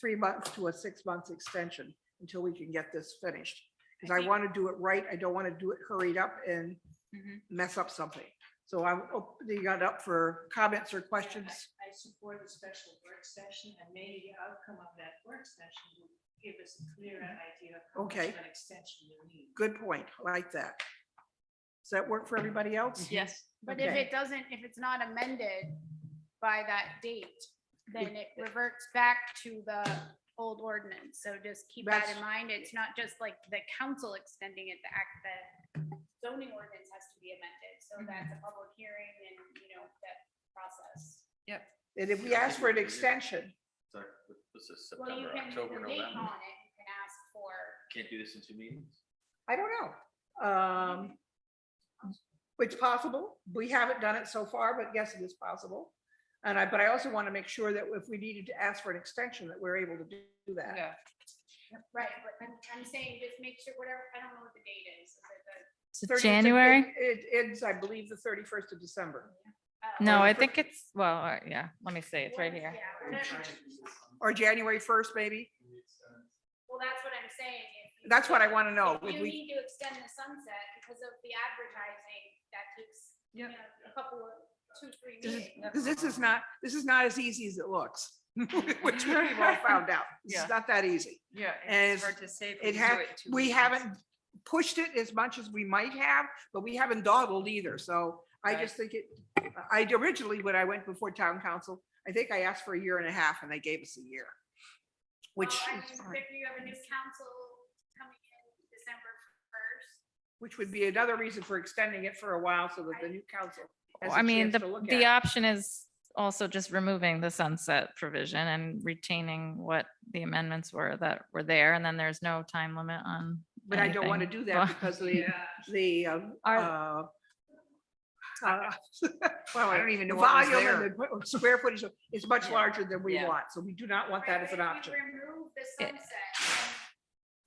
3 month to a 6 months extension until we can get this finished. Because I want to do it right. I don't want to do it hurried up and mess up something. So I'm opening it up for comments or questions. I support the special work session, and maybe the outcome of that work session will give us a clearer idea of how much Okay. of an extension we need. Good point. I like that. Does that work for everybody else? Yes. But if Okay. it doesn't, if it's not amended by that date, then it reverts back to the old ordinance. So just keep that in That's- mind. It's not just like the council extending it, the zoning ordinance has to be amended. So that's a public hearing and, that process. And if we ask for an extension, Sorry, this is Well, you September, can, October, the date November. on it, you can ask for, Can't do this in 2 meetings? I don't know. It's possible. We haven't done it so far, but yes, it is possible. But I also want to make sure that if we needed to ask for an extension, that we're able to do that. right, but I'm saying just make sure whatever, I don't know what the date is. Is it the Is it 30th of- January? It ends, I believe, the 31st of December No, or I the think it's, well, yeah, let me see, it's right here. Yeah, whatever. or January 1st, maybe. Well, that's what I'm saying. That's what I want to know. If If you we, need to extend the sunset because of the advertising, that takes, a couple of 2-3 meetings. because this is not as easy as it looks, which we've all found out. It's not that easy. Yeah. And It's hard to say. if It we has, do it 2 we meetings. haven't pushed it as much as we might have, but we haven't dawdled either. So I Right. just think I originally, when I went before town council, I think I asked for 1.5 years and they gave us a year. Which, Well, I is mean, fine. if you have a new council coming in December 1st. Which would be another reason for extending it for a while so that the new council has I a mean, chance to look the at option is also just removing the sunset provision and retaining what the amendments were that were there, and then there's no time limit on. it. But I don't want to anything. do Well, that because the, Are- well, I don't even the know what was volume there. and the square footage is much Yeah. larger than we Yeah. want. So we do not want that as an Right, but option. if you remove the sunset, then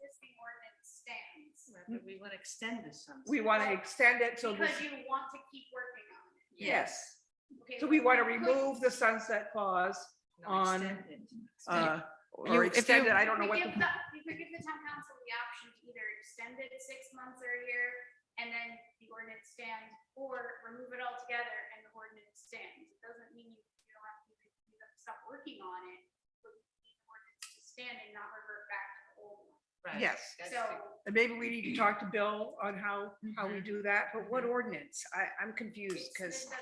existing ordinance stands. But we want to extend the sunset. We want to extend it so Because this, you want to keep working on it. yes. Okay, So we want to you could- remove the sunset clause No, on, extend it. or if extend you- it. I don't know You what could the. give the town council the option to either extend it 6 months or a year, and then the ordinance stands, or remove it altogether and the ordinance stands. It doesn't mean you don't have to, you have to stop working on it, but you need the ordinance to stand and not revert back to the old one. Right. Yes. That's So, And maybe we need to talk to Bill on how we do that. But what ordinance? I'm confused it's because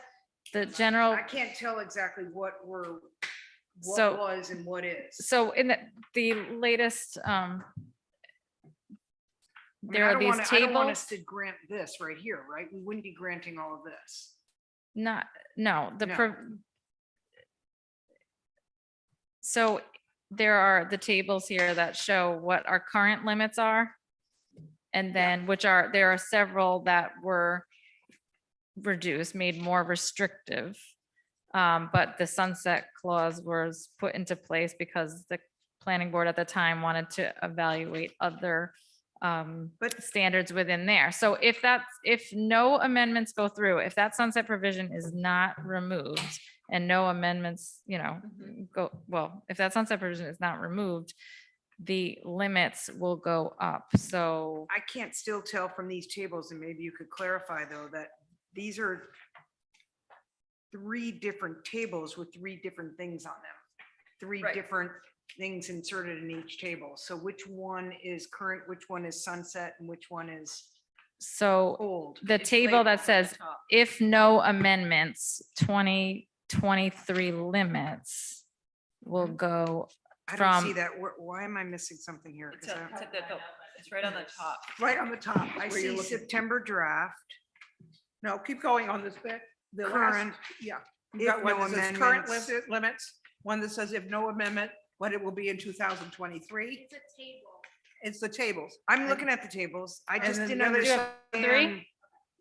The general, I can't tell exactly what So- was and what is. so in the latest, I mean, there I are don't these wanna- I don't want us tables, to grant this right here, right? We wouldn't be granting all of this. no, the, No. so there are the tables here that show what our current limits are. And then, there are several that were reduced, made more restrictive. But the sunset clause was put into place because the planning board at the time wanted to evaluate other standards within there. So if no amendments go through, if that sunset provision is not removed and no amendments, if that sunset provision is not removed, the limits will go up. So I can't still tell from these tables, and maybe you could clarify though, that these are three different tables with three different things on them. Three Right. different things inserted in each table. So which one is current, which one is sunset, and which one is So old? the It's table labeled that at the says, top. if no amendments, 2023 limits will go I don't see from, that. Why am I missing something here? 'Cause I- It's right on the top. Right on the top. I where you're see looking. September draft. No, keep going on this bit. The last, Current, yeah. if You've got one no that says current amendments. limits, one that says if no amendment, what it will be in 2023. It's a table. It's the tables. I'm looking at the tables. I And just then didn't the other understand. three?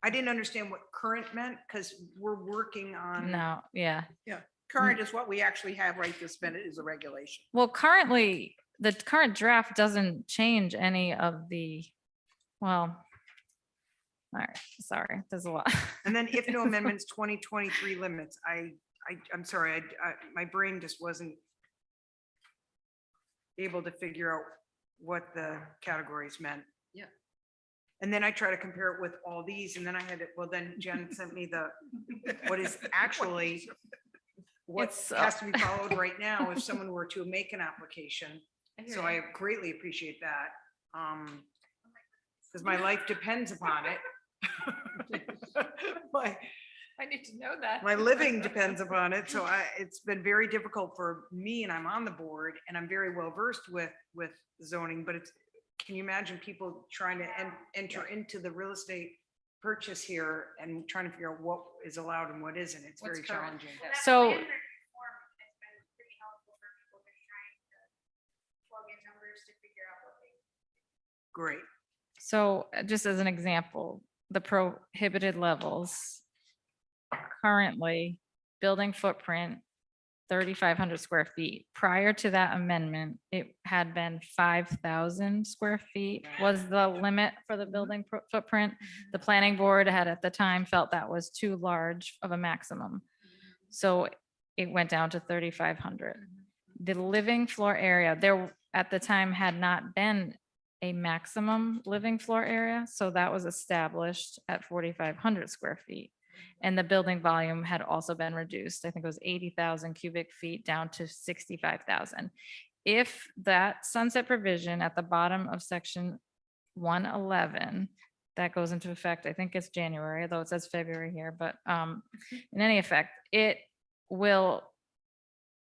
I didn't understand what current meant because we're working on. no, yeah. Current is what we actually have right this minute is a regulation. Well, currently, the current draft doesn't change any of the, well, all right, sorry, there's a lot. And then if no amendments, 2023 limits. I'm sorry, my brain just wasn't able to figure out what the categories meant. Yeah. And then I try to compare it with all these and then I had it, well, then Jen sent me the, what is actually what It's, has to be followed right now if someone were to make an application. So I greatly appreciate that. Because my life depends upon it. My, I need to know that. my living depends upon it. So it's been very difficult for me and I'm on the board and I'm very well versed with zoning, but can you imagine people trying to enter into the real estate purchase here and trying to figure out what is allowed and what isn't? It's What's very current? challenging. Well, that So- standard form has been pretty helpful for people who are trying to plug in numbers to figure out what they. Great. So just as an example, the prohibited levels currently, building footprint, 3,500 square feet. Prior to that amendment, it had been 5,000 square feet was the limit for the building footprint. The planning board had at the time felt that was too large of a maximum. So it went down to 3,500. The living floor area, there at the time had not been a maximum living floor area, so that was established at 4,500 square feet. And the building volume had also been reduced. I think it was 80,000 cubic feet down to 65,000. If that sunset provision at the bottom of section 111, that goes into effect, I think it's January, though it says February here, but in any effect, it will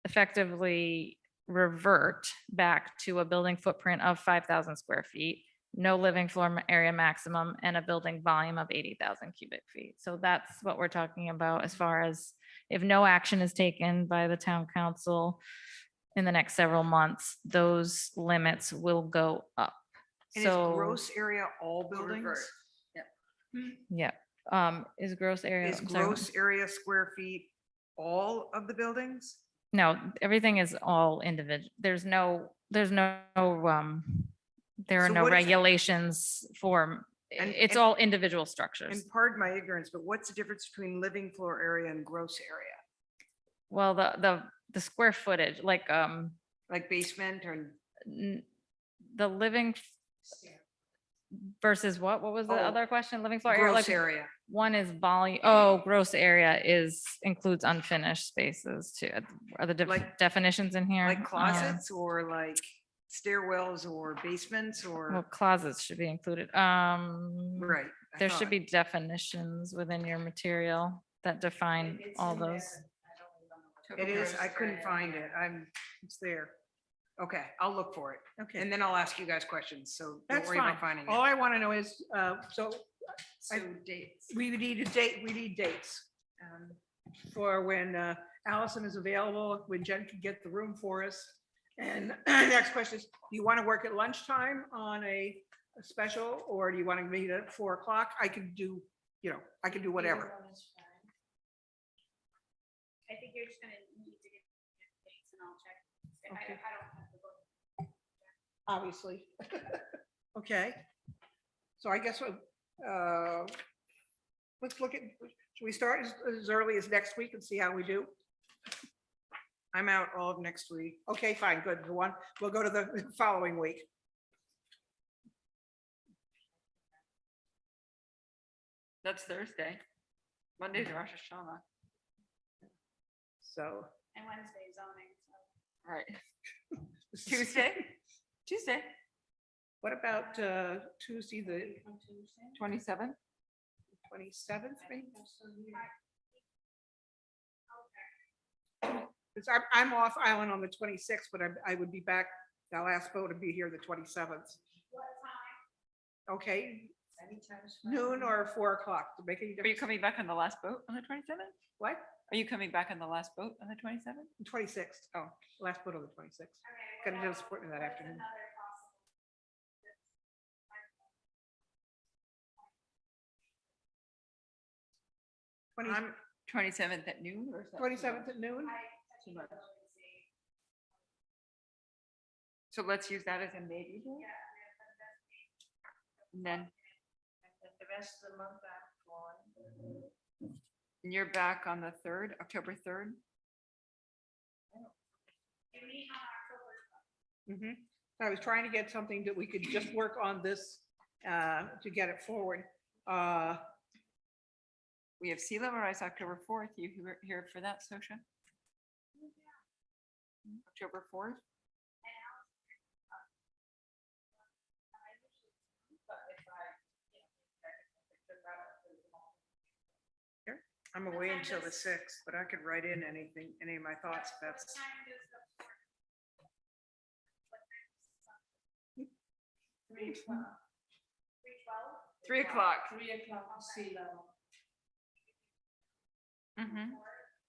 effectively revert back to a building footprint of 5,000 square feet, no living floor area maximum, and a building volume of 80,000 cubic feet. So that's what we're talking about as far as if no action is taken by the town council in the next several months, those limits will go up. And is So, gross area all buildings? yeah, is gross area. Is I'm sorry, gross area square feet all of the buildings? No, everything is all individual. There are So no what is- regulations for, And- it's and- all individual structures. And pardon my ignorance, but what's the difference between living floor area and gross area? Well, the square footage, like, Like basement or the living versus what was the Oh, other question? Living floor area? gross Like, area? one is volume, oh, gross area includes unfinished spaces too. Are the Like- definitions in here? Like closets or like stairwells or basements Well, or, closets should be included. right? I There should thought. be definitions within your material that define all those. It is, I couldn't find it. It's there. Okay, I'll look for it. Okay, And then I'll ask you guys questions, so don't that's worry fine. about finding All it. I want to know is, so So dates. we need dates for when Allison is available, when Jen can get the room for us. And next question is, do you want to work at lunchtime on a special, or do you want to meet at 4 o'clock? I can do, I can do whatever. I think you're just gonna need to get dates and I'll check. Okay. I don't have the book. Obviously. Okay. So I guess, let's look at, should we start as early as next week and see how we do? I'm out all of next week. Okay, fine, good. We'll go to the following week. That's Thursday. Monday's Rosh Hashanah. So. And Wednesday zoning, so. Right. Tuesday, What about Tuesday, the On Tuesday. 27th. 27th, maybe? Okay. Because I'm off island on the 26th, but I would be back, I'll ask Bo to be here the 27th. What time? Okay, noon or 4 o'clock to make any Are you difference. coming back on the last boat on the 27th? What? Are you coming back on the last boat on the 27th? 26th. Oh, last boat on the 26th. Okay. Got a what dentist else? appointment that What's afternoon. another possible- I'm 27th at noon or? is that too 27th much? at noon? Too much. So let's use that as a maybe. then? And then. The rest of the month And you're back on the 3rd, October 3rd? You meet on October. I was trying to get something that we could just work on this to get it forward. We have sea level rise October 4th. You here for that, Sosha? October 4th? I'm away until the 6th, but I could write in anything, any of my thoughts if What that's. time does the board- what time is the- 3:12. 3:12? 3 o'clock. 3:00 sea level.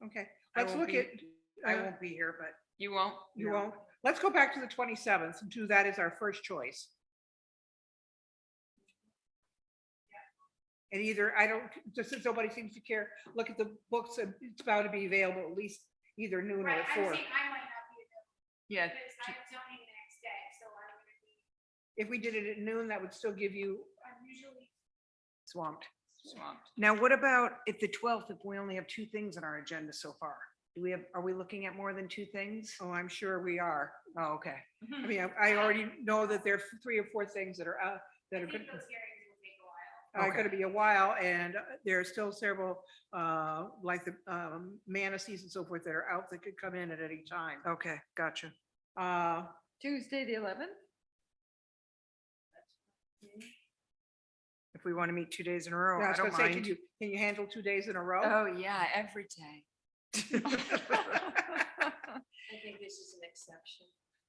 Okay, I let's won't look at, be- I won't be here, but You won't? you won't, let's go back to the 27th and do that as our first choice. And either, I don't, just since nobody seems to care, look at the books, and it's about to be available at least either noon or Right, at I'm 4. saying I might not be available. Yeah. Because I have zoning the next day, so I'm gonna be, If we did it at noon, that would still give you, I'm usually swamped. Swamped. Now, what about if the 12th, if we only have 2 things on our agenda so far? Are we looking at more than 2 things? oh, I'm sure we are. Oh, okay. I mean, I already know that there are 3 or 4 things that are out, that I are think gonna, those hearings will take a while. gonna be a while, and there are still several, like the manatees and so forth that are out that could come in at any time. Okay, gotcha. Tuesday, the 11th? If we want to meet 2 days in a row, Yeah, I I was don't gonna say, mind. can you handle 2 days in a row? Oh, yeah, every day.